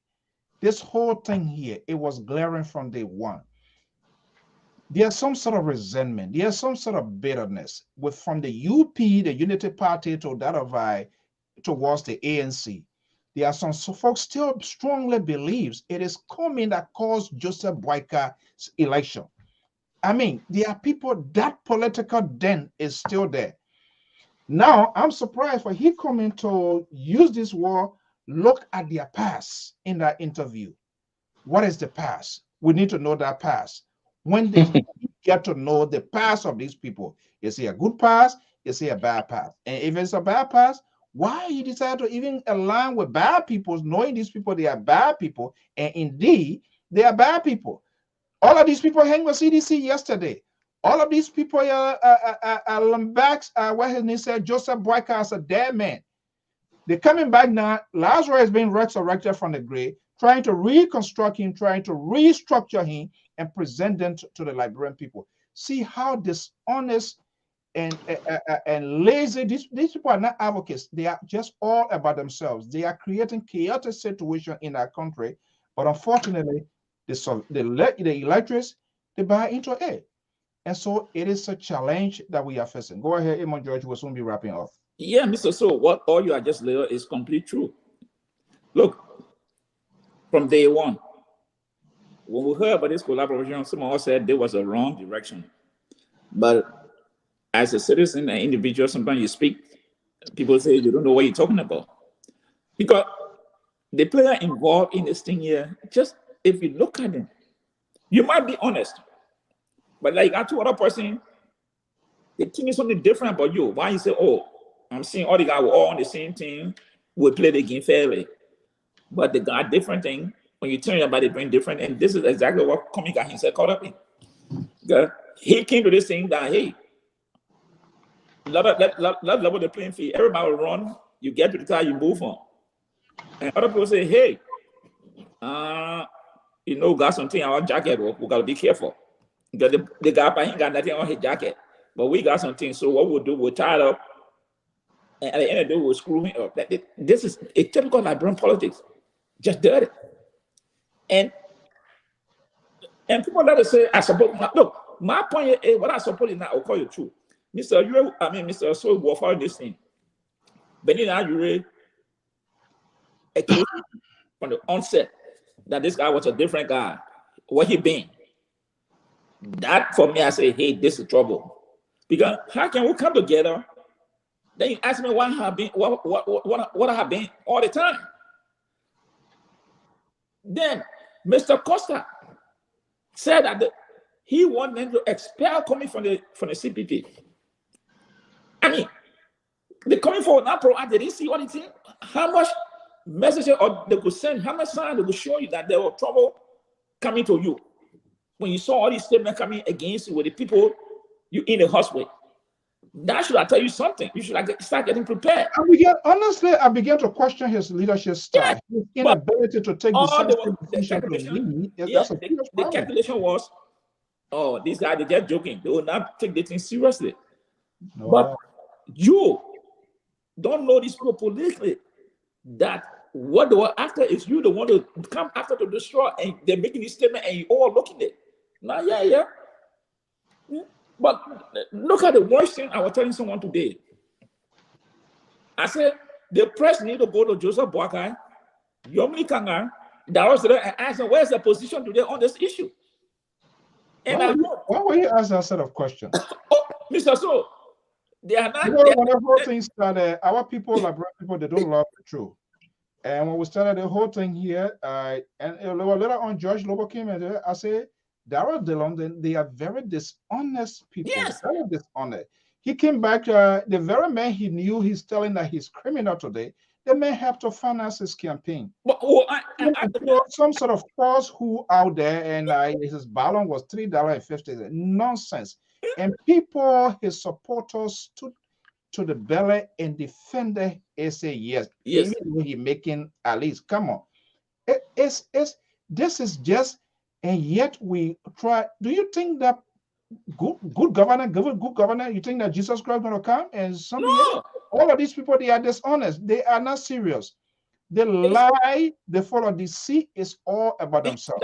this whole thing here, it was glaring from day one. There's some sort of resentment. There's some sort of bitterness from the UP, the Unity Party, to that of towards the ANC. There are some folks still strongly believes it is coming that caused Joseph Boyka's election. I mean, there are people, that political dent is still there. Now, I'm surprised for he coming to use this war, look at their past in that interview. What is the past? We need to know that past. When they get to know the past of these people, is it a good past? Is it a bad past? And if it's a bad past, why you decide to even align with bad people, knowing these people, they are bad people, and indeed, they are bad people. All of these people hang with CDC yesterday. All of these people are Lambacks, what his name said, Joseph Boyka is a dead man. They're coming back now. Lazarus has been resurrected from the grave, trying to reconstruct him, trying to restructure him, and present them to the Liberian people. See how dishonest and lazy. These people are not advocates. They are just all about themselves. They are creating chaotic situation in our country, but unfortunately, the electors, they buy into it. And so it is a challenge that we are facing. Go ahead, Emon George, we'll soon be wrapping up. Yeah, Mr. So, what all you are just laid is complete true. Look, from day one, when we heard about this collaboration, someone said there was a wrong direction. But as a citizen and individual, sometimes you speak, people say you don't know what you're talking about. Because the player involved in this thing here, just if you look at them, you might be honest. But like I told other person, the thing is something different about you. Why you say, oh, I'm seeing all the guys were all on the same team, we play the game fairly. But the guy different thing, when you turn your body brain different, and this is exactly what Comic got himself caught up in. He came to this thing that, hey, let level the playing field. Everybody will run, you get to the car, you move on. And other people say, hey, you know, got something on our jacket, we gotta be careful. Because the guy ain't got nothing on his jacket, but we got something. So what we'll do, we'll tie it up, and at the end of the day, we'll screw him up. This is a typical Liberian politics, just dirty. And people let us say, I support. Look, my point is, what I support is not, I'll call you true. Mr. So will follow this thing. Benina, you read from the onset that this guy was a different guy. What he been? That for me, I say, hey, this is trouble. Because how can we come together? Then you ask me what I have been, what I have been all the time. Then Mr. Costa said that he wanted to expel coming from the CPP. I mean, the coming forward now proactive, did he see what he think? How much messages or they could send, how much sign they could show you that there was trouble coming to you? When you saw all these statements coming against you with the people you in the hospital, that should I tell you something. You should start getting prepared. Honestly, I began to question his leadership style. His inability to take decisive decisions to lead. The calculation was, oh, these guys, they're just joking. They will not take the thing seriously. No. But you don't know these people politically, that what they were after is you the one to come after to destroy, and they're making this statement and you all looking at it. Now, yeah. But look at the worst thing I was telling someone today. I said, the press need to go to Joseph Boakai, Yomli Kanga, Darosere, and ask them, where's the position today on this issue? And why were you asked that set of questions? Oh, Mr. So, they are not. When the whole thing started, our people, Liberian people, they don't love the truth. And when we started the whole thing here, and later on, George Lobo came in there, I said, Darrell Dillon, they are very dishonest people. Yes. Very dishonest. He came back, the very man he knew he's telling that he's criminal today, the man helped to finance his campaign. But Some sort of false who out there, and his balloon was $3.50. Nonsense. And people, his supporters, stood to the belly and defended and say yes. Yes. Even though he making at least, come on. This is just, and yet we try. Do you think that good governor, you think that Jesus Christ is going to come and all of these people, they are dishonest, they are not serious, they lie, they follow deceit, is all about themselves.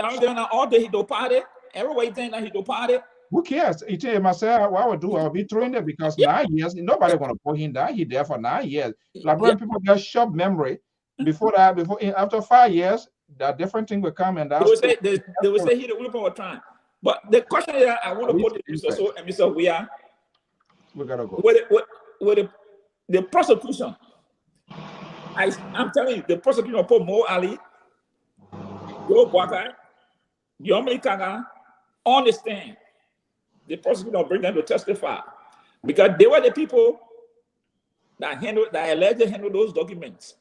All day he do party, everybody think that he do party. Who cares? He tell myself, what I would do, I'll be throwing there because 9 years, nobody gonna put him down. He there for 9 years. Like people get short memory. Before that, after 5 years, that different thing will come, and that's they will say he the weapon of time. But the question that I want to put to Mr. We gotta go with the prosecution. I'm telling you, the prosecution put Mo Ali, Joe Bwaka, Yomi Kaga on the stand. The prosecutor bring them to testify because they were the people that allegedly handled those documents.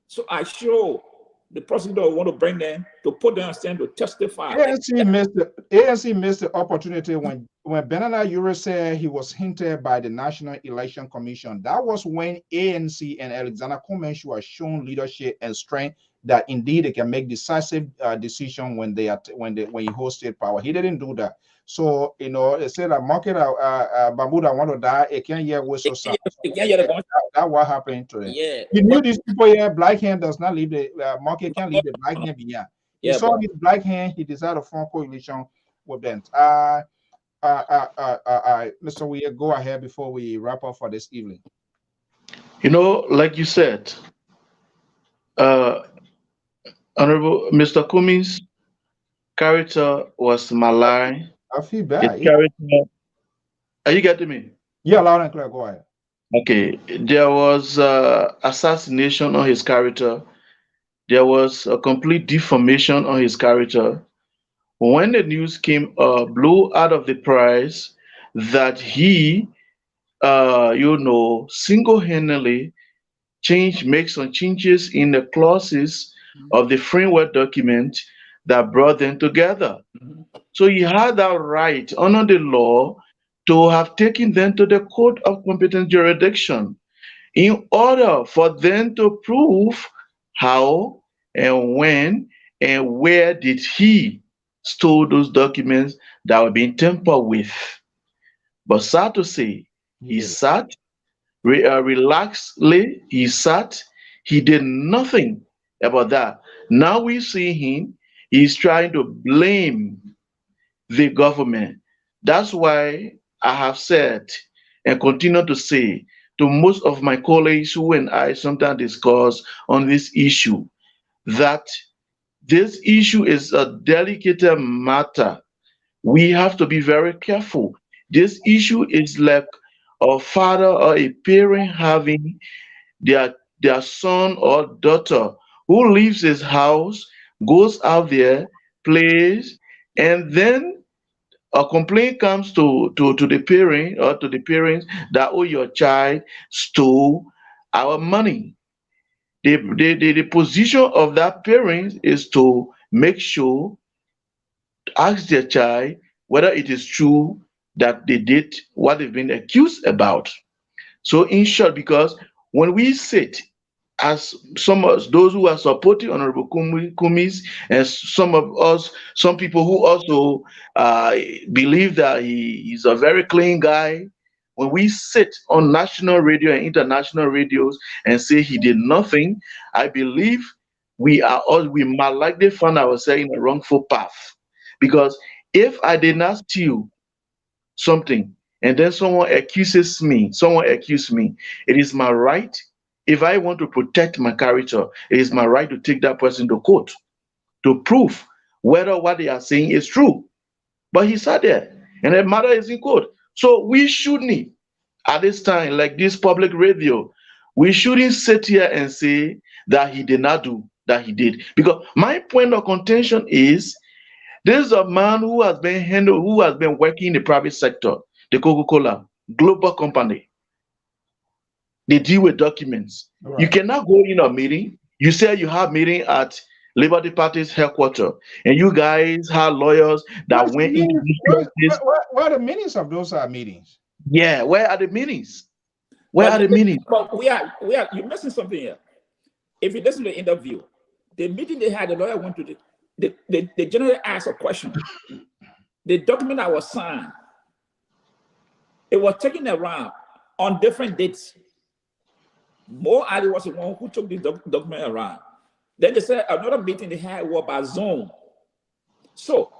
So I sure the prosecutor want to bring them to put them on stand to testify. ANC missed the opportunity when Benana Ure said he was hinted by the National Election Commission. That was when ANC and Alexander Kumenchu were shown leadership and strength that indeed they can make decisive decision when he hold state power. He didn't do that. So they said that market Bamuda want to die. It can't hear whistle sound. That what happened to them. Yeah. You knew these people here. Black hand does not leave the market. Can't leave the black hand behind. He saw his black hand. He decided to form coalition with them. Mr. Weir, go ahead before we wrap up for this evening. Like you said, Honorable Mr. Cummings' character was malign. I feel bad. Are you getting me? Yeah, loud and clear. Go ahead. Okay. There was assassination on his character. There was a complete defamation on his character. When the news came blew out of the price that he, single-handedly make some changes in the clauses of the framework document that brought them together. So he had that right under the law to have taken them to the court of competent jurisdiction in order for them to prove how and when and where did he stole those documents that were being tampered with. But sad to say, he sat relaxedly, he did nothing about that. Now we see him, he's trying to blame the government. That's why I have said and continue to say to most of my colleagues who and I sometimes discuss on this issue that this issue is a delicate matter. We have to be very careful. This issue is like a father or a parent having their son or daughter who leaves his house, goes out there, plays, and then a complaint comes to the parent or to the parents that, oh, your child stole our money. The position of that parent is to make sure, ask their child whether it is true that they did what they've been accused about. So in short, because when we sit as some of those who are supporting Honorable Kumis, and some people who also believe that he is a very clean guy, when we sit on national radio and international radios and say he did nothing, I believe we might likely find ourselves in a wrongful path. Because if I did not steal something and then someone accused me, it is my right. If I want to protect my character, it is my right to take that person to court to prove whether what they are saying is true. But he sat there and the matter is in court. So we shouldn't, at this time, like this public radio, we shouldn't sit here and say that he did not do, that he did. Because my point of contention is This is a man who has been working in the private sector, the Coca-Cola global company. They deal with documents. Right. You cannot go in a meeting. You say you have meeting at Liberty Party's headquarters, and you guys have lawyers that went into these places. Where are the meetings of those meetings? Yeah, where are the meetings? Where are the meetings? But you're missing something here. If you listen to the interview, the meeting they had, the lawyer went to the generally asked a question. The document that was signed, it was taken around on different dates. Mo Ali was the one who took the document around. Then they said another meeting they had was by Zoom. So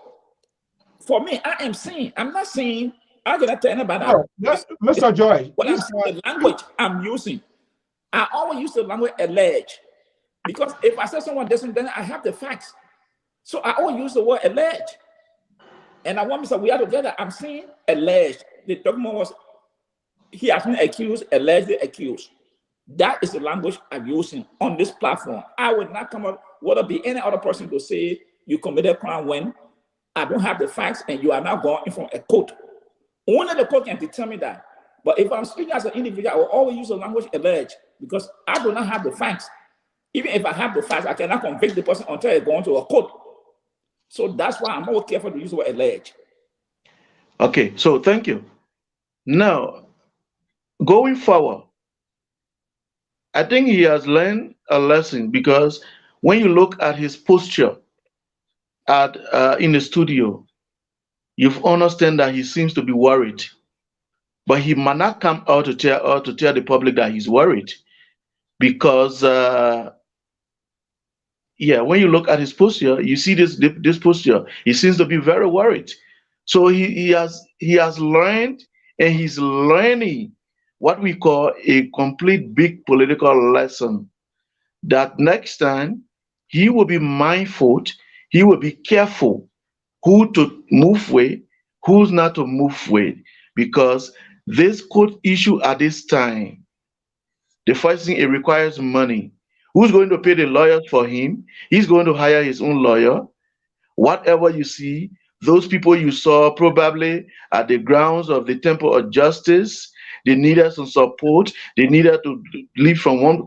for me, I'm not saying, I cannot tell anybody. Mr. Joy, the language I'm using, I always use the language allege. Because if I say someone doesn't, then I have the facts. So I always use the word allege. And I want to say we are together. I'm saying alleged. The document was, he has been accused, allegedly accused. That is the language I'm using on this platform. I would not come up, would it be any other person to say you committed a crime when I don't have the facts and you are now going in from a court. Only the court can determine that. But if I'm speaking as an individual, I will always use the language alleged because I do not have the facts. Even if I have the facts, I cannot convict the person until I go into a court. So that's why I'm more careful to use the word alleged. Okay, so thank you. Now, going forward, I think he has learned a lesson because when you look at his posture in the studio, you understand that he seems to be worried, but he might not come out to tell the public that he's worried because when you look at his posture, you see this posture. He seems to be very worried. So he has learned, and he's learning what we call a complete big political lesson. That next time he will be mindful, he will be careful who to move with, who's not to move with, because this court issue at this time, the first thing, it requires money. Who's going to pay the lawyers for him? He's going to hire his own lawyer. Whatever you see, those people you saw probably at the grounds of the Temple of Justice, they needed some support. They needed to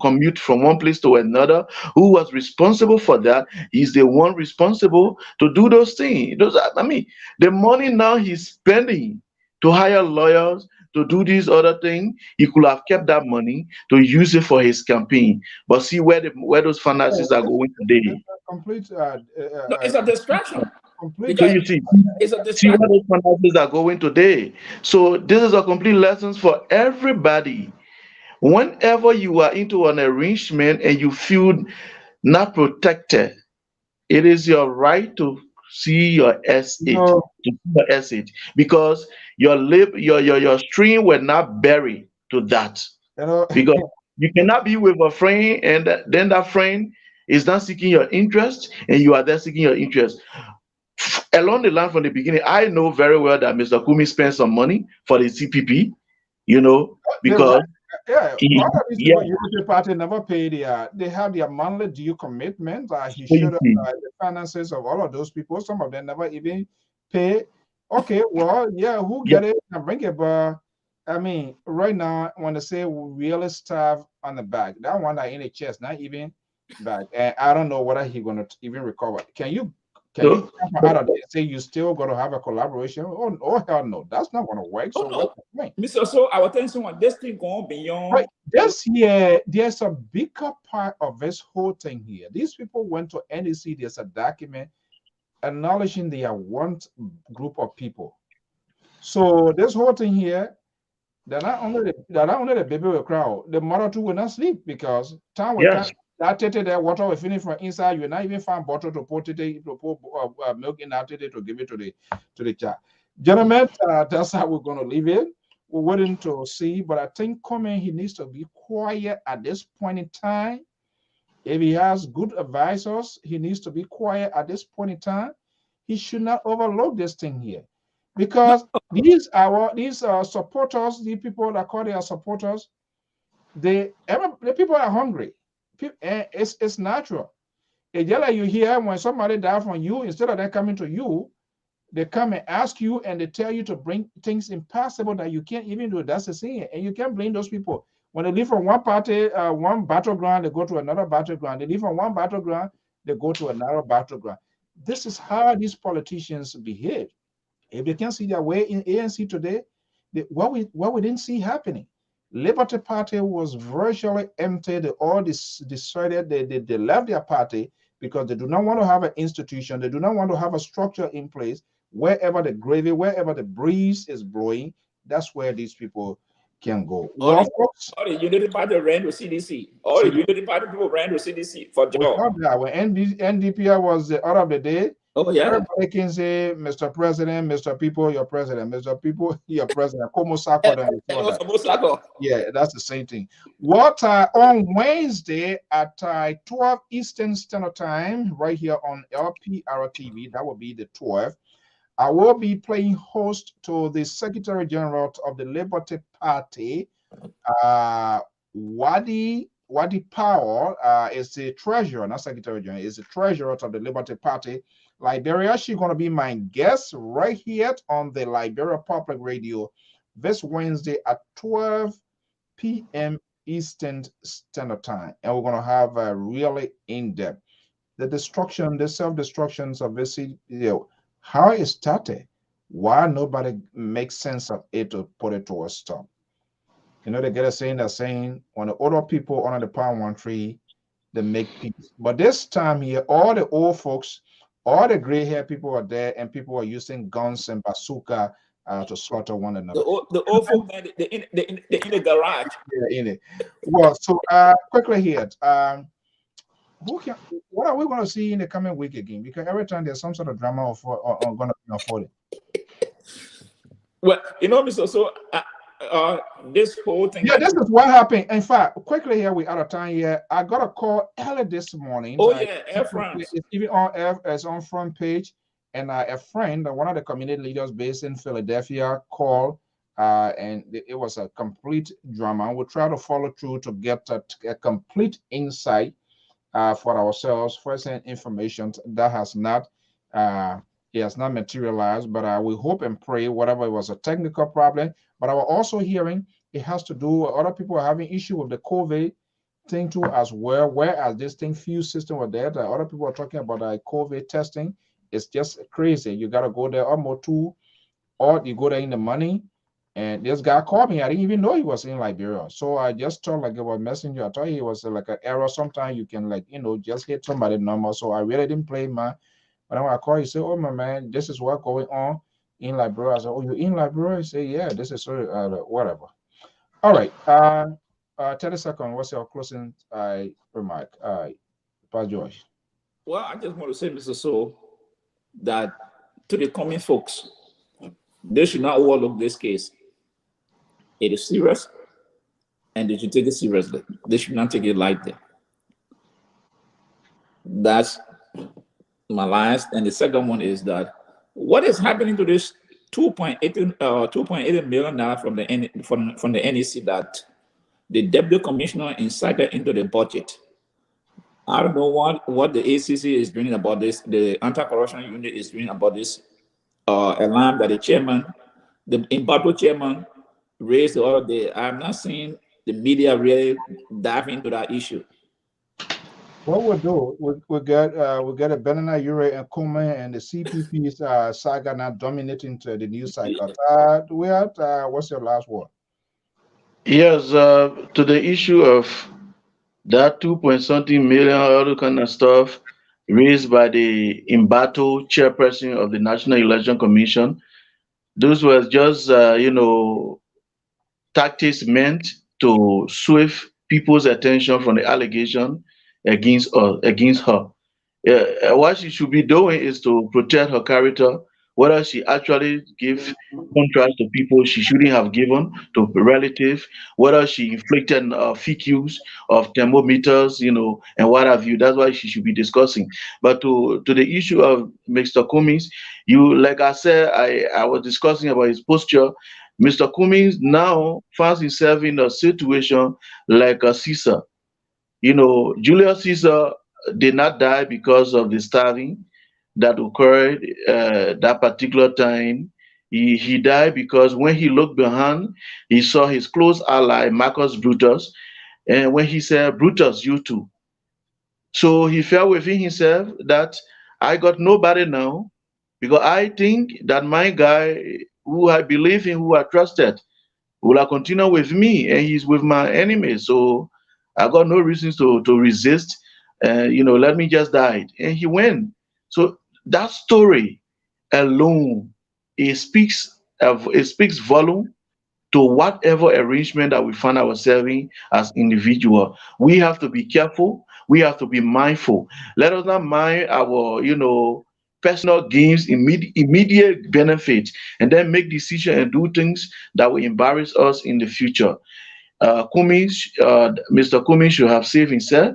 commute from one place to another. Who was responsible for that? He's the one responsible to do those things. The money now he's spending to hire lawyers, to do these other things, he could have kept that money to use it for his campaign. But see where those finances are going today. Complete. No, it's a distraction. So you see where those finances are going today. So this is a complete lesson for everybody. Whenever you are into an arrangement and you feel not protected, it is your right to see your exit, because your stream will not bury to that. Because you cannot be with a friend and then that friend is not seeking your interest and you are there seeking your interest. Along the line from the beginning, I know very well that Mr. Kumi spent some money for the CPP, because Unity Party never paid they have their monthly due commitment. He showed up the finances of all of those people. Some of them never even pay. Okay, well, who get it and bring it? But I mean, right now, when they say we really starve on the back, that one in the chest, not even back. And I don't know whether he's gonna even recover. Can you come out of there and say you still gonna have a collaboration? Oh hell no, that's not gonna work. So what's the point? Mr. So I was telling someone this thing going beyond. Right. This here, there's a bigger part of this whole thing here. These people went to NEC, there's a document acknowledging their one group of people. So this whole thing here, they're not only the baby will cry, the mother too will not sleep because time will come. That that water will finish from inside. You will not even find bottle to put milk in that to give it to the child. Gentlemen, that's how we're going to leave it. We're waiting to see, but I think he needs to be quiet at this point in time. If he has good advisors, he needs to be quiet at this point in time. He should not overlook this thing here, because these supporters, the people that call their supporters, the people are hungry. It's natural. It's just like you hear when somebody dies from you, instead of them coming to you, they come and ask you and they tell you to bring things impossible that you can't even do. That's the thing. And you can't blame those people. When they leave from one party, one battleground, they go to another battleground. They leave from one battleground, they go to another battleground. This is how these politicians behave. If they can see their way in ANC today, what we didn't see happening. Liberty Party was virtually empty. They all decided they left their party because they do not want to have an institution. They do not want to have a structure in place. Wherever the gravy, wherever the breeze is blowing, that's where these people can go. All the Unity Party ran to CDC. All the Unity Party people ran to CDC for job. When NDPR was the order of the day, oh yeah, everybody can say, Mr. President, Mr. People, your president, Mr. People, your president. Yeah, that's the same thing. What on Wednesday at 12 Eastern Standard Time, right here on Lpr-Tv, that will be the 12th. I will be playing host to the Secretary General of the Liberty Party, Wadi Power is the treasurer, not Secretary General, is the treasurer of the Liberty Party. Liberia, she's going to be my guest right here on the Liberia Public Radio this Wednesday at 12 p.m. Eastern Standard Time. And we're going to have a really in-depth, the self-destructions of this, how it started, why nobody makes sense of it to put it to a stop. They get a saying that's saying when the older people under the palm one tree, they make peace. But this time here, all the old folks, all the gray hair people are there, and people are using guns and bazooka to slaughter one another. The old folks, they're in the garage. Yeah, in it. Well, so quickly here, what are we going to see in the coming week again? Because every time there's some sort of drama going to be unfolding. Well, Mr. So this whole thing. Yeah, this is what happened. In fact, quickly here, we're out of time here. I got a call early this morning. Oh, yeah, Air France. It's even on front page. And a friend, one of the community leaders based in Philadelphia, called, and it was a complete drama. We'll try to follow through to get a complete insight for ourselves, first-hand information that has not materialized, but we hope and pray whatever it was a technical problem. But I was also hearing it has to do with other people are having issue with the COVID thing too as well, whereas this thing fuse system was there, other people are talking about COVID testing. It's just crazy. You got to go there almost two, or you go there in the money. And this guy called me. I didn't even know he was in Liberia. So I just thought like it was messenger. I thought he was like an error. Sometimes you can just hit somebody number. So I really didn't play my. But when I called, he said, "Oh my man, this is what going on in Liberia." I said, "Oh, you in Liberia?" He said, "Yeah, this is whatever." All right. 30 seconds. What's your closing remark? Pastor George. Well, I just want to say, Mr. So, that to the coming folks, they should not overlook this case. It is serious, and they should take it seriously. They should not take it lightly. That's my last. And the second one is that what is happening to this 2.8 million from the NEC that the deputy commissioner incited into the budget? I don't know what the ACC is doing about this. The anti-corruption unit is doing about this. Alarm that the chairman, the embattled chairman, raised the other day. I'm not seeing the media really dive into that issue. What we'll do, we get a Benana Ure and Kuma and the CPP's saga now dominating to the news cycle. What's your last word? Yes, to the issue of that 2-point-something million, all the kind of stuff raised by the embattled chairperson of the National Election Commission. Those were just, tactics meant to swift people's attention from the allegation against her. What she should be doing is to protect her character, whether she actually give contracts to people she shouldn't have given to relatives, whether she inflicted FQs of thermometers, and what have you. That's why she should be discussing. But to the issue of Mr. Cummings, like I said, I was discussing about his posture. Mr. Cummings now finds himself in a situation like a Caesar. Julius Caesar did not die because of the starving that occurred that particular time. He died because when he looked behind, he saw his close ally, Marcus Brutus, and when he said, Brutus, you too. So he felt within himself that I got nobody now because I think that my guy who I believe in, who I trusted, will continue with me and he's with my enemy. So I got no reasons to resist. Let me just die. And he went. So that story alone, it speaks volume to whatever arrangement that we find ourselves in as individual. We have to be careful. We have to be mindful. Let us not mind our, personal gains, immediate benefit, and then make decisions and do things that will embarrass us in the future. Mr. Cummings should have saved himself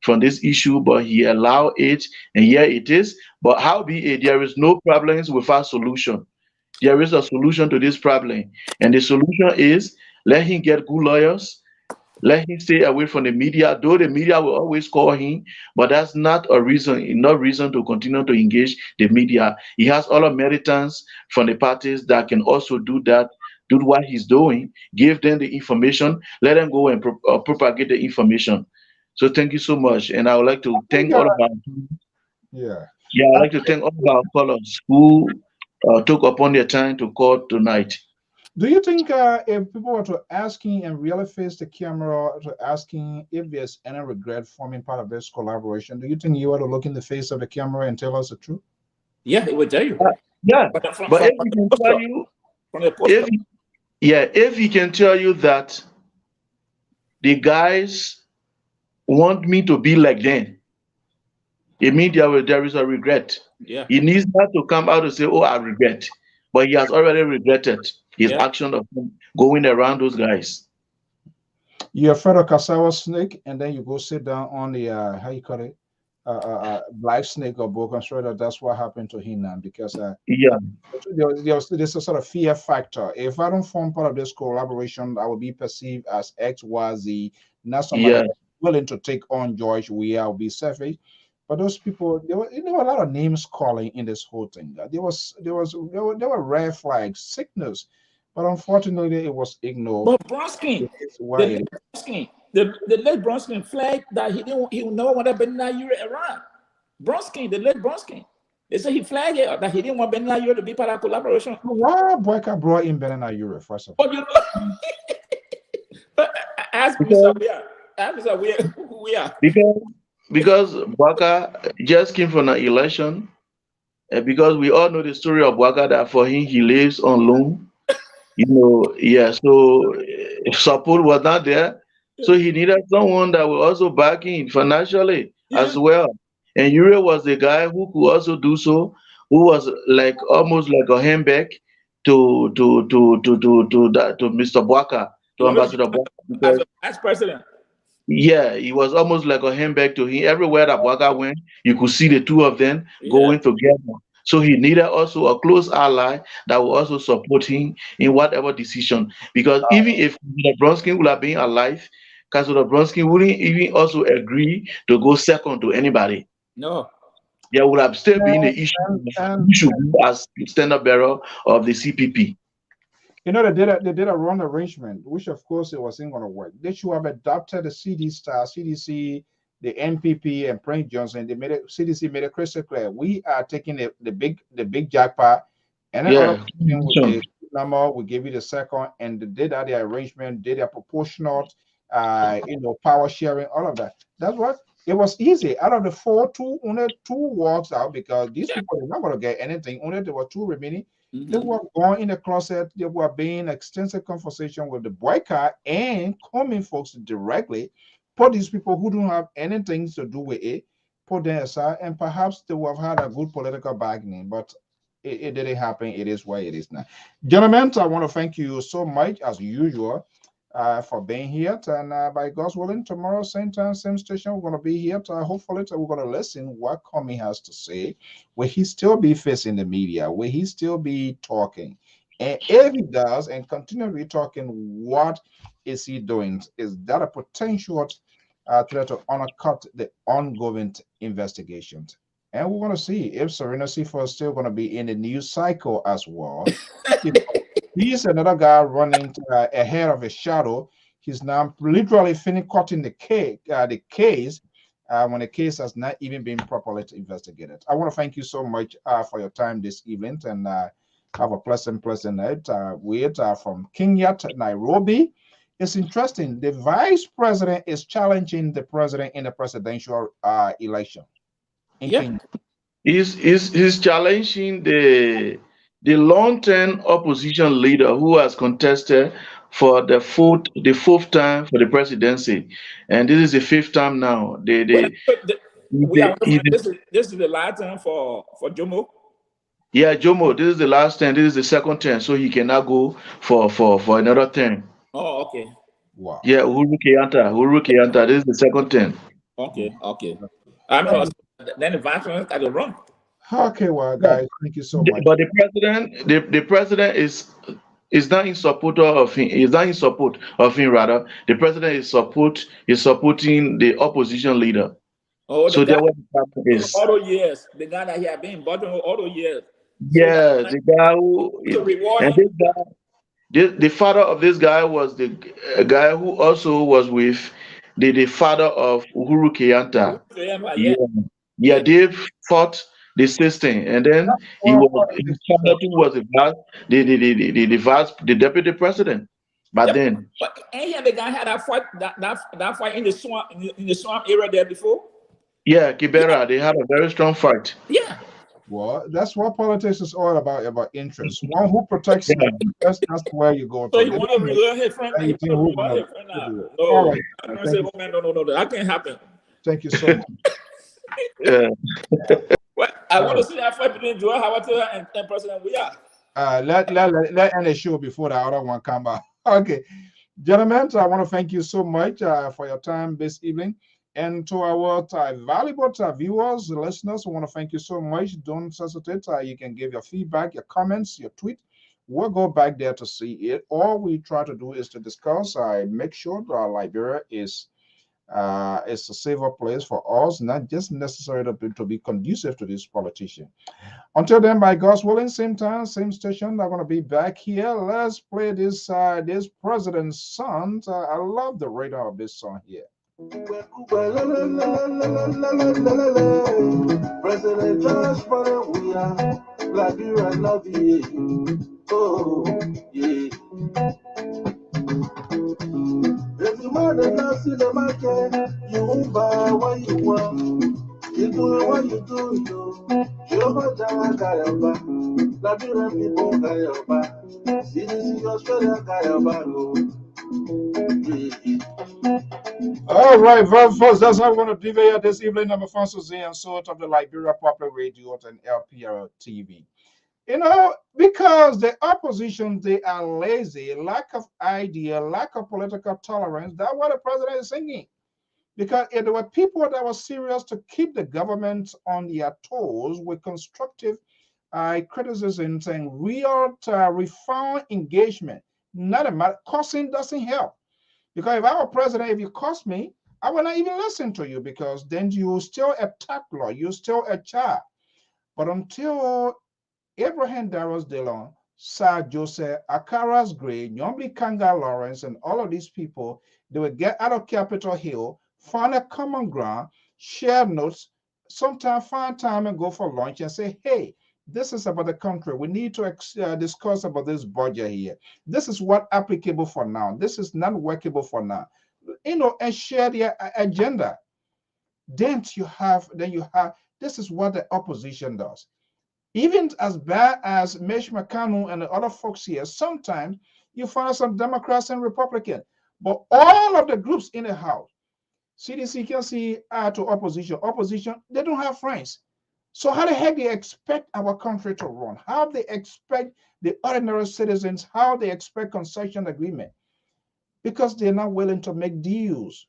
from this issue, but he allowed it, and here it is. But how be it, there is no problems without solution. There is a solution to this problem, and the solution is let him get good lawyers, let him stay away from the media, though the media will always call him, but that's not a reason, enough reason to continue to engage the media. He has other militants from the parties that can also do that, do what he's doing, give them the information, let them go and propagate the information. So thank you so much, and I would like to thank all of our Yeah. yeah, I'd like to thank all of our callers who took upon their time to call tonight. Do you think if people were to asking and really face the camera to asking if there's any regret forming part of this collaboration, do you think you ought to look in the face of the camera and tell us the truth? Yeah, it would tell you. Yeah, But from, but from, if from he the can tell poster, you, from the if poster. if he can tell you that the guys want me to be like them, it means there is a regret. Yeah. He needs not to come out and say, "Oh, I regret," but he has already regretted his Yeah. action of going around those guys. You're afraid of cassava snake, and then you go sit down on the how you call it, black snake or boa constrictor. That's what happened to him now because Yeah, there's a sort of fear factor. If I don't form part of this collaboration, I will be perceived as X, Y, Z, not somebody yeah, that's willing to take on George. We will be selfish. But those people, there were a lot of names calling in this whole thing. There were red flags, sickness, but unfortunately, it was ignored. But Bronskin, It is the why late it Bronskin, the late Bronskin flagged that he never wanted Ben Laden around. Bronskin, the late Bronskin. They say he flagged it that he didn't want Ben Laden to be part of collaboration. Why Boyka brought in Banana Europe first of all? But you know, ask Mr. because Weir. Ask Mr. Weir who we are. because because Baka just came from an election, because we all know the story of Baka that for him he lives on loan. Yeah. So support was not there, so he needed someone that will also back him financially Yes. as well. And Ure was the guy who could also do so, who was like almost like a handbag to Mr. Bwaka, to To always Ambassador give Bwaka, as because a vice president. yeah, he was almost like a handbag to him. Everywhere that Bwaka went, you could see the two of them Yeah. going together. So he needed also a close ally that will also support him in whatever decision. Because even if the Bronsky would have been alive, Councilor Bronsky wouldn't even also agree to go second to anybody. No. There would have still been the And, issue of and who should be as standard bearer of the CPP. they did a wrong arrangement, which of course it wasn't going to work. They should have adopted the CDC, the NPP, and Prince Johnson. CDC made it crystal clear. We are taking the big jackpot, and then other Yeah. person with the number we give you the second, and they did that the arrangement, did a proportional, power sharing, all of that. That's what it was easy. Out of the four, only two walks out because these people are not going to get anything. Only there were two remaining. They were going in the closet. They were being extensive conversation with the boycott and coming folks directly. Put these people who don't have anything to do with it, put them aside, and perhaps they would have had a good political bargaining. But it didn't happen. It is where it is now. Gentlemen, I want to thank you so much as usual for being here. And by God's willing, tomorrow, same time, same station, we're going to be here. Hopefully, we're going to listen what Comey has to say. Will he still be facing the media? Will he still be talking? And if he does and continue to be talking, what is he doing? Is that a potential try to undercut the ongoing investigations. And we want to see if Serena Seafor is still going to be in the news cycle as well. He's another guy running ahead of his shadow. He's now literally finished cutting the case when the case has not even been properly investigated. I want to thank you so much for your time this evening, and have a pleasant night. From Kenya to Nairobi. It's interesting. The vice president is challenging the president in the presidential election in Kenya. He's challenging the long-term opposition leader who has contested for the fourth time for the presidency, and this is the fifth time now. This is the last time for Jomo. Yeah, Jomo. This is the last term. This is the second term, so he cannot go for another term. Oh, okay. Wow. Yeah, Uhuru Kenyatta. This is the second term. Okay. I mean, then the vice president got it wrong. Okay, well, guys, thank you so much. But the president is not in support of him. Is not in support of him. Rather, the president is supporting the opposition leader. Oh, so the guy is all those years, the guy that he had been bothering all those years. Yeah, the guy who To reward and him. this guy, the father of this guy was the guy who also was with the father of Uhuru Kenyatta. Yeah. Yeah, they fought the system, and then he his father too was the deputy president. But then, But ain't he the guy had that fight in the swamp area there before? yeah, Kibera, they had a very strong fight. Yeah. Well, that's what politics is all about interest. One who protects that's where you go. So you want to relearn his friend? All right. I say, oh man, no, that can't happen. Thank you so much. Yeah. Well, I want to see that fight between Joel Howard and President we are. Let end the show before the other one come back. Okay, gentlemen, I want to thank you so much for your time this evening. And to our valuable viewers, listeners, I want to thank you so much. Don't hesitate. You can give your feedback, your comments, your tweet. We'll go back there to see it. All we try to do is to discuss. Make sure that Liberia is a safer place for us, not just necessary to be conducive to this politician. Until then, by God's willing, same time, same station, I'm going to be back here. Let's play this president's song. I love the rhythm of this song here. President Josh we are Liberia love you. Oh, yeah. If you want to not see the market, you won't buy what you want. You do what you do, Jehovah Jawa Kayaba. Liberia people Kayaba. CDC Australia Kayaba. All right, well, folks, that's how we're going to be here this evening. I'm Alfonso Z and sort of the Liberia Public Radio and Lpr-Tv. You know, because the opposition, they are lazy, lack of idea, lack of political tolerance. That's what the president is singing. Because if there were people that were serious to keep the government on their toes with constructive criticism and real refined engagement, not a matter, cussing doesn't help. Because if I were president, if you cuss me, I will not even listen to you because then you're still a tackler, you're still a child. But until Abraham Darrow's Dillon, Sir Joseph Akaras Gray, Nyombi Kanga Lawrence, and all of these people, they would get out of Capitol Hill, find a common ground, share notes, sometimes find time and go for lunch and say, hey, this is about the country. We need to discuss about this budget here. This is what applicable for now. This is not workable for now. You know, and share their agenda. Then you have, this is what the opposition does. Even as bad as Mitch McConnell and the other folks here, sometimes you find some Democrats and Republicans. But all of the groups in the House, CDC can see to opposition, they don't have friends. So how the heck do they expect our country to run? How they expect the ordinary citizens, how they expect concession agreement? Because they're not willing to make deals.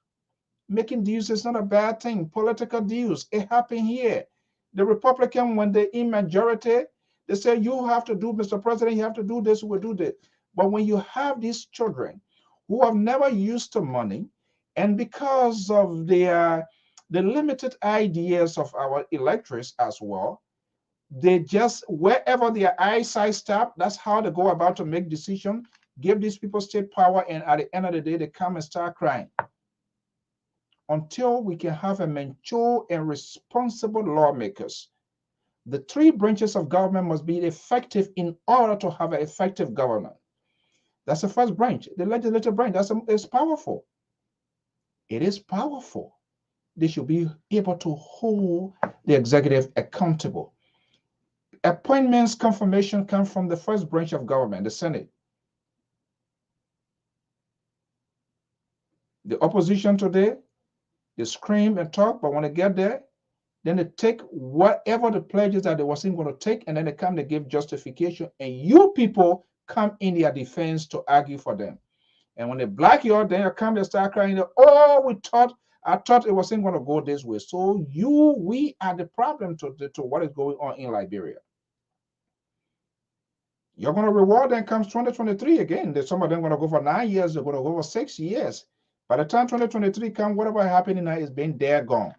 Making deals is not a bad thing. Political deals, it happened here. The Republican, when they're in majority, they say, you have to do, Mr. President, you have to do this, we'll do this. But when you have these children who have never used the money, And because of the limited ideas of our electors as well, they just, wherever their eyesight stop, that's how they go about to make decisions, give these people state power, and at the end of the day, they come and start crying. Until we can have a mature and responsible lawmakers, the three branches of government must be effective in order to have an effective government. That's the first branch, the legislative branch. It's powerful. It is powerful. They should be able to hold the executive accountable. Appointments confirmation come from the first branch of government, the Senate. The opposition today, they scream and talk, but when they get there, then they take whatever the pledges that they wasn't going to take, and then they come to give justification, and you people come in their defense to argue for them. And when they black you out, then you come and start crying, oh, I thought it wasn't going to go this way. So we are the problem to what is going on in Liberia. You're going to reward them comes 2023 again. Some of them going to go for 9 years, they're going to go for 6 years. By the time 2023 comes, whatever happening now is being there gone.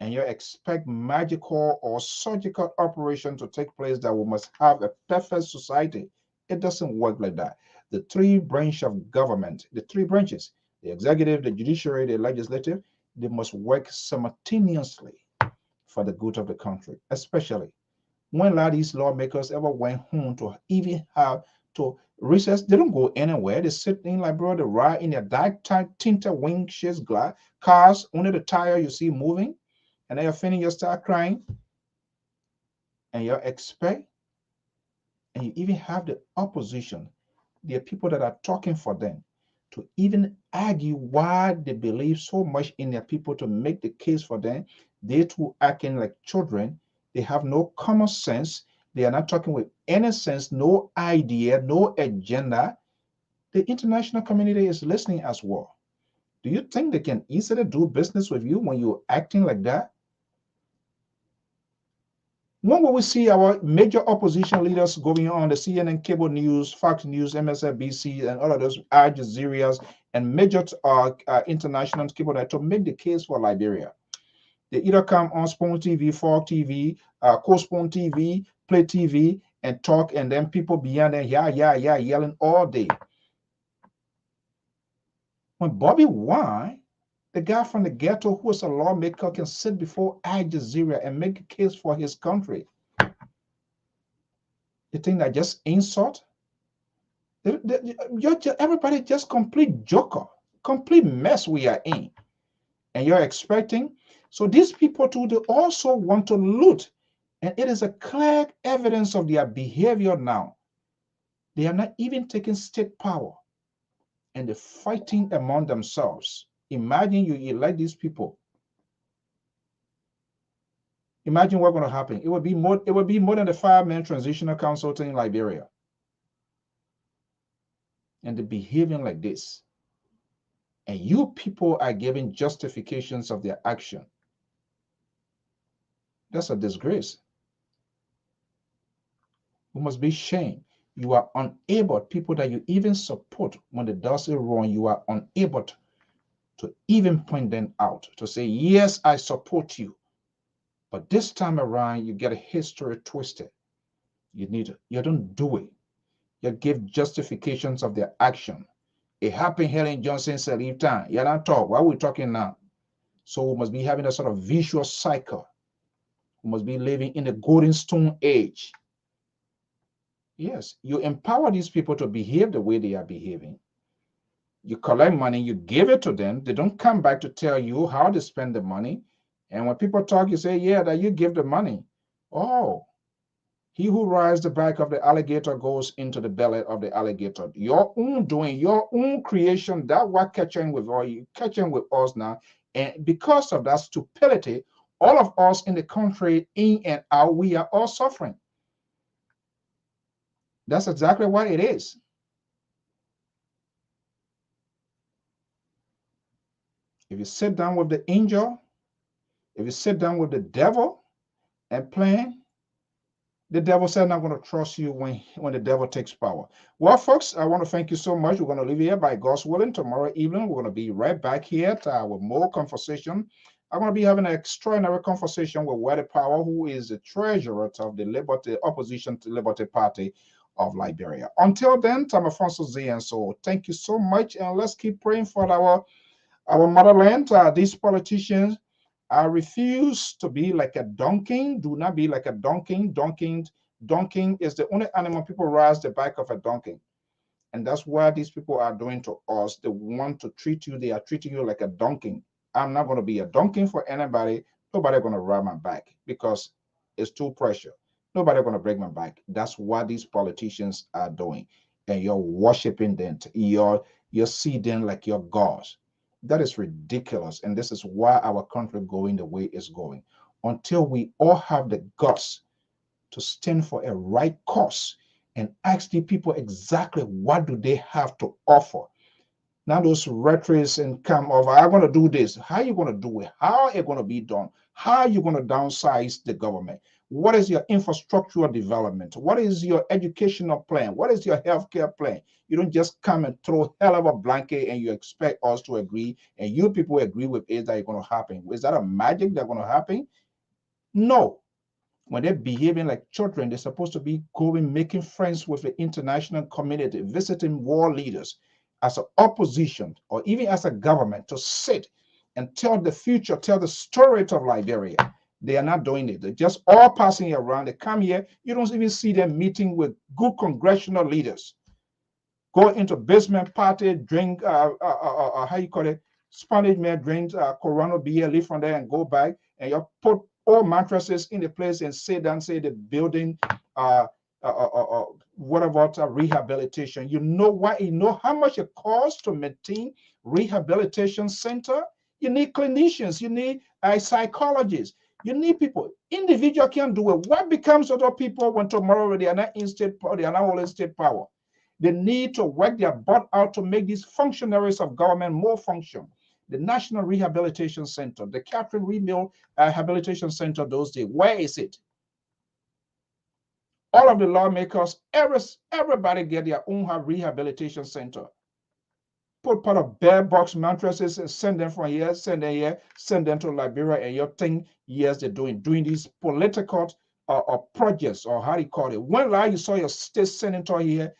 And you expect magical or surgical operation to take place that we must have a perfect society. It doesn't work like that. The three branches of government, the three branches, the executive, the judiciary, the legislative, they must work simultaneously for the good of the country, especially when a lot of these lawmakers ever went home to even have to recess. They don't go anywhere. They sit in Liberia, they ride in their dark tinted windshield glass cars, only the tire you see moving, and then you're feeling you start crying, and you expect, and you even have the opposition, there are people that are talking for them, to even argue why they believe so much in their people to make the case for them. They too acting like children. They have no common sense. They are not talking with any sense, no idea, no agenda. The international community is listening as well. Do you think they can easily do business with you when you're acting like that? When will we see our major opposition leaders going on the CNN cable news, Fox News, MSNBC, and all of those Al Jazeera's and major international cable networks to make the case for Liberia? They either come on Spoon TV, Fork TV, Co-Spoon TV, Play TV, and talk, and then people beyond them, yeah, yelling all day. When Bobby Wine, the guy from the ghetto who is a lawmaker, can sit before Al Jazeera and make a case for his country, you think that just insult? Everybody just complete joker, complete mess we are in. And you're expecting, so these people too, they also want to loot. And it is a clear evidence of their behavior now. They are not even taking state power, and they're fighting among themselves. Imagine you elect these people. Imagine what's going to happen. It would be more than the 5-man transitional council in Liberia. And they're behaving like this. And you people are giving justifications of their action. That's a disgrace. We must be shamed. You are unable, people that you even support when they does it wrong, you are unable to even point them out, to say, yes, I support you. But this time around, you get a history twisted. You don't do it. You give justifications of their action. It happened, Helen Johnson said, leave time. You're not talk. Why are we talking now? So we must be having a sort of visual cycle. We must be living in the golden stone age. Yes, you empower these people to behave the way they are behaving. You collect money, you give it to them. They don't come back to tell you how to spend the money. And when people talk, you say, yeah, that you give the money. Oh, he who rides the back of the alligator goes into the belly of the alligator. Your own doing, your own creation, that what catching with all you, catching with us now. And because of that stupidity, all of us in the country, in and out, we are all suffering. That's exactly what it is. If you sit down with the angel, if you sit down with the devil and plan, The devil said, I'm not going to trust you when the devil takes power. Well, folks, I want to thank you so much. We're going to leave here by God's willing. Tomorrow evening, we're going to be right back here with more conversation. I'm going to be having an extraordinary conversation with Wede Power, who is the treasurer of the Liberty opposition to Liberty Party of Liberia. Until then, I'm Alfonso Z, and so thank you so much, and let's keep praying for our motherland. These politicians, I refuse to be like a donkey. Do not be like a donkey. Donkey is the only animal people ride the back of a donkey. And that's what these people are doing to us. They want to treat you. They are treating you like a donkey. I'm not going to be a donkey for anybody. Nobody going to ride my back because it's too pressure. Nobody going to break my back. That's what these politicians are doing. And you're worshiping them. You're seeing them like your gods. That is ridiculous. And this is why our country going the way it's going. Until we all have the guts to stand for a right cause and ask the people exactly what do they have to offer. Now those rhetorics and come over, I'm going to do this. How are you going to do it? How are it going to be done? How are you going to downsize the government? What is your infrastructural development? What is your educational plan? What is your healthcare plan? You don't just come and throw hell of a blanket and you expect us to agree and you people agree with it that it's going to happen. Is that a magic that's going to happen? No. When they're behaving like children, they're supposed to be going, making friends with the international community, visiting war leaders as an opposition or even as a government to sit and tell the future, tell the story of Liberia. They are not doing it. They're just all passing around. They come here. You don't even see them meeting with good congressional leaders. Go into basement party, drink, how you call it, Spanish man drinks, Corona beer, leave from there and go back. And you put all mattresses in the place and sit down, say the building, what about rehabilitation? You know why? You know how much it costs to maintain rehabilitation center? You need clinicians, you need psychologists, you need people. Individual can't do it. What becomes of other people when tomorrow they are not in state power, they are not all in state power? They need to work their butt out to make these functionaries of government more function. The National Rehabilitation Center, the Catherine Remill Rehabilitation Center those days, where is it? All of the lawmakers, everybody get their own rehabilitation center. Put part of bare box mattresses and send them from here, send them to Liberia, and you think, yes, they're doing these political projects, or how do you call it? When you saw your state senator here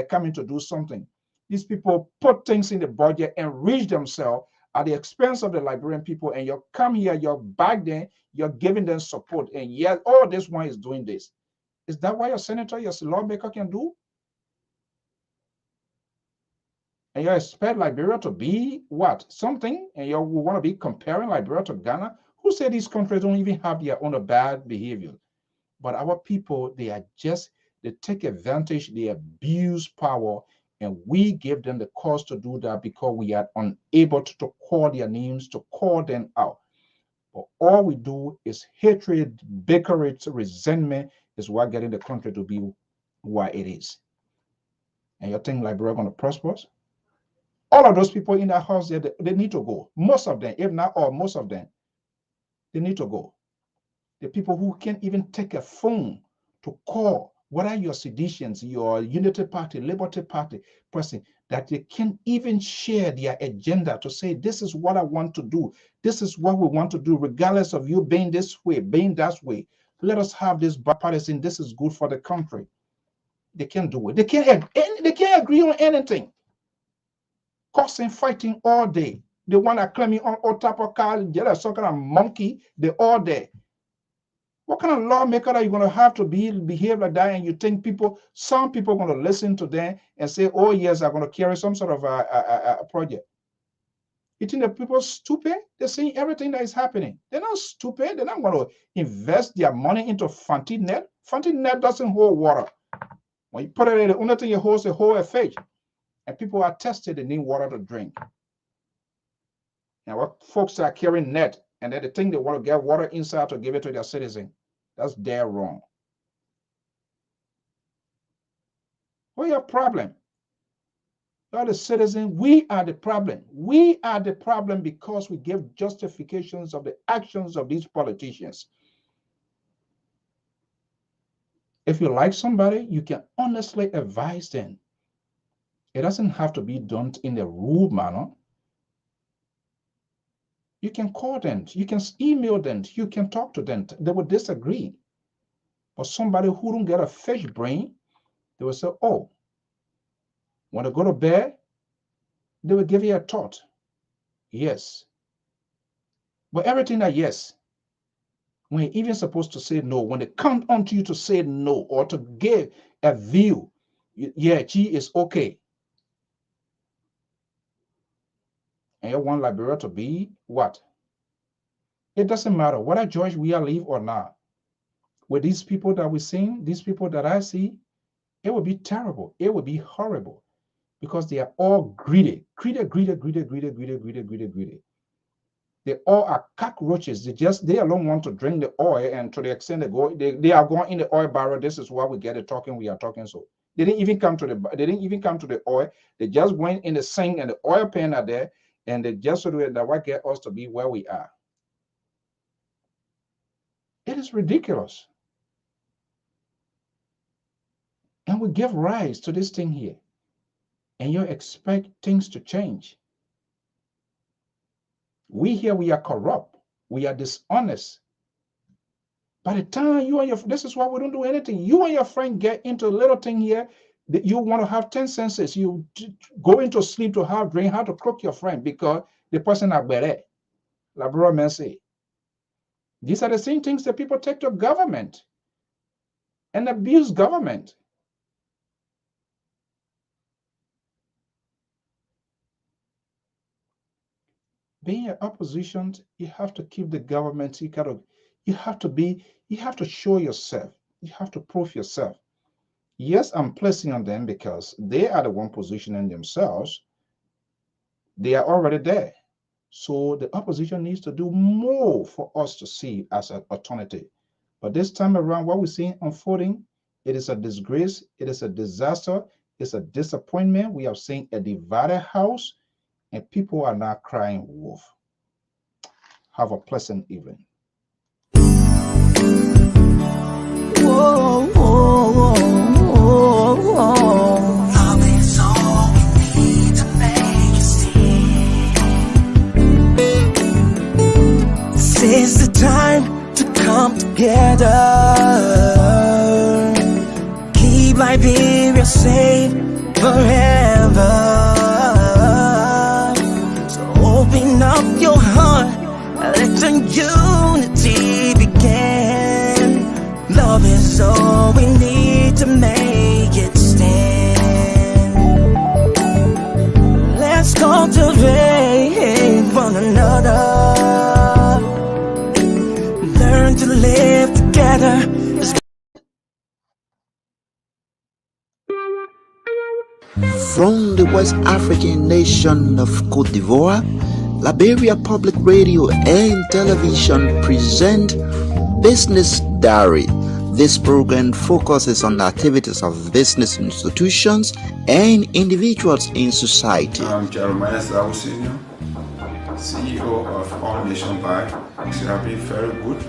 coming to do something, these people put things in the budget and reach themselves at the expense of the Liberian people, and you come here, you're back there, you're giving them support, and yes, oh, this one is doing this. Is that what your senator, your lawmaker can do? And you expect Liberia to be what? Something? And you want to be comparing Liberia to Ghana? Who said these countries don't even have their own bad behavior? But our people, they take advantage, they abuse power, and we give them the cause to do that because we are unable to call their names, to call them out. But all we do is hatred, bickering, resentment is what getting the country to be what it is. And you think Liberia going to prosper? All of those people in that house, they need to go. Most of them, if not all, most of them, they need to go. The people who can't even take a phone to call, what are your seditions, your Unity Party, Liberty Party person, that they can't even share their agenda to say, this is what I want to do. This is what we want to do, regardless of you being this way, being that way. Let us have this bipartisan, this is good for the country. They can't do it. They can't agree on anything. Causing fighting all day. The one that claiming on top of car, the other some kind of monkey, they all there. What kind of lawmaker are you going to have to behave like that? And you think some people are going to listen to them and say, oh yes, I'm going to carry some sort of a project. You think the people are stupid? They're seeing everything that is happening. They're not stupid. They're not going to invest their money into Fanti Net. Fanti Net doesn't hold water. When you put it in, the only thing it holds is whole fish. And people are tested, they need water to drink. Now, what folks are carrying net, and then they think they want to get water inside to give it to their citizen. That's their wrong. What's your problem? You're the citizen. We are the problem. We are the problem because we give justifications of the actions of these politicians. If you like somebody, you can honestly advise them. It doesn't have to be done in a rude manner. You can call them, you can email them, you can talk to them. They will disagree. But somebody who don't get a fish brain, they will say, oh, when they go to bed, they will give you a thought. Yes. But everything that yes, when you're even supposed to say no, when they count on to you to say no or to give a view, yeah, she is okay. And you want Liberia to be what? It doesn't matter whether George we are live or not. With these people that we sing, these people that I see, it would be terrible. It would be horrible because they are all greedy. Greedy. They all are cockroaches. They alone want to drink the oil, and to the extent they are going in the oil barrel. This is why we get it talking. We are talking so. They didn't even come to the oil. They just went in the sink and the oil pan are there, and they just do it that what get us to be where we are. It is ridiculous. And we give rise to this thing here. And you expect things to change. We here, we are corrupt. We are dishonest. By the time you and this is why we don't do anything. You and your friend get into a little thing here that you want to have 10 senses. You go into sleep to have drink, how to cook your friend because the person are better. La bro man say. These are the same things that people take to government and abuse government. Being an opposition, you have to keep the government. You have to show yourself. You have to prove yourself. Yes, I'm placing on them because they are the one positioning themselves. They are already there. So the opposition needs to do more for us to see as an alternative. But this time around, what we're seeing unfolding, it is a disgrace. It is a disaster. It's a disappointment. We have seen a divided house. And people are now crying wolf. Have a pleasant evening. Whoa, whoa, whoa, whoa. Love is all we need to make it see. This is the time to come together. Keep Liberia safe forever. Open up your heart, let the unity begin. Love is all we need to make it stand. Let's cultivate one another. Learn to live together. From the West African nation of Côte d'Ivoire, Liberia Public Radio and Television present Business Diary. This program focuses on the activities of business institutions and individuals in society. I'm Jeremiah Zawu Senior, CEO of All Nation Bank. It has been very good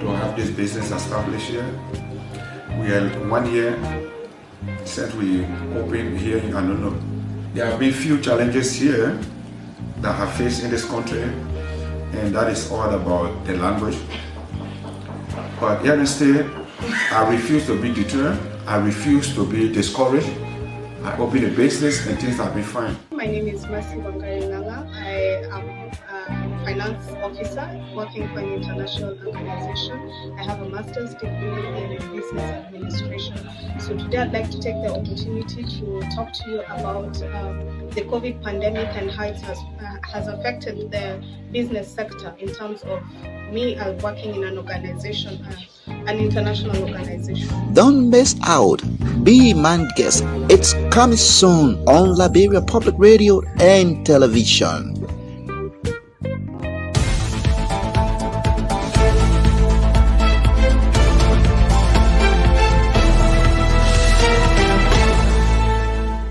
to have this business established here. We are 1 year since we opened here in Anono. There have been few challenges here that have faced in this country, and that is all about the language. But here instead, I refuse to be deterred. I refuse to be discouraged. I open a business and things have been fine. My name is Bassa. I am a finance officer working for an international organization. I have a master's degree in business administration. So today I'd like to take the opportunity to talk to you about the COVID pandemic and how it has affected the business sector in terms of me working in an organization, an international organization. Don't miss out. Be my guest. It's coming soon on Liberia Public Radio and Television.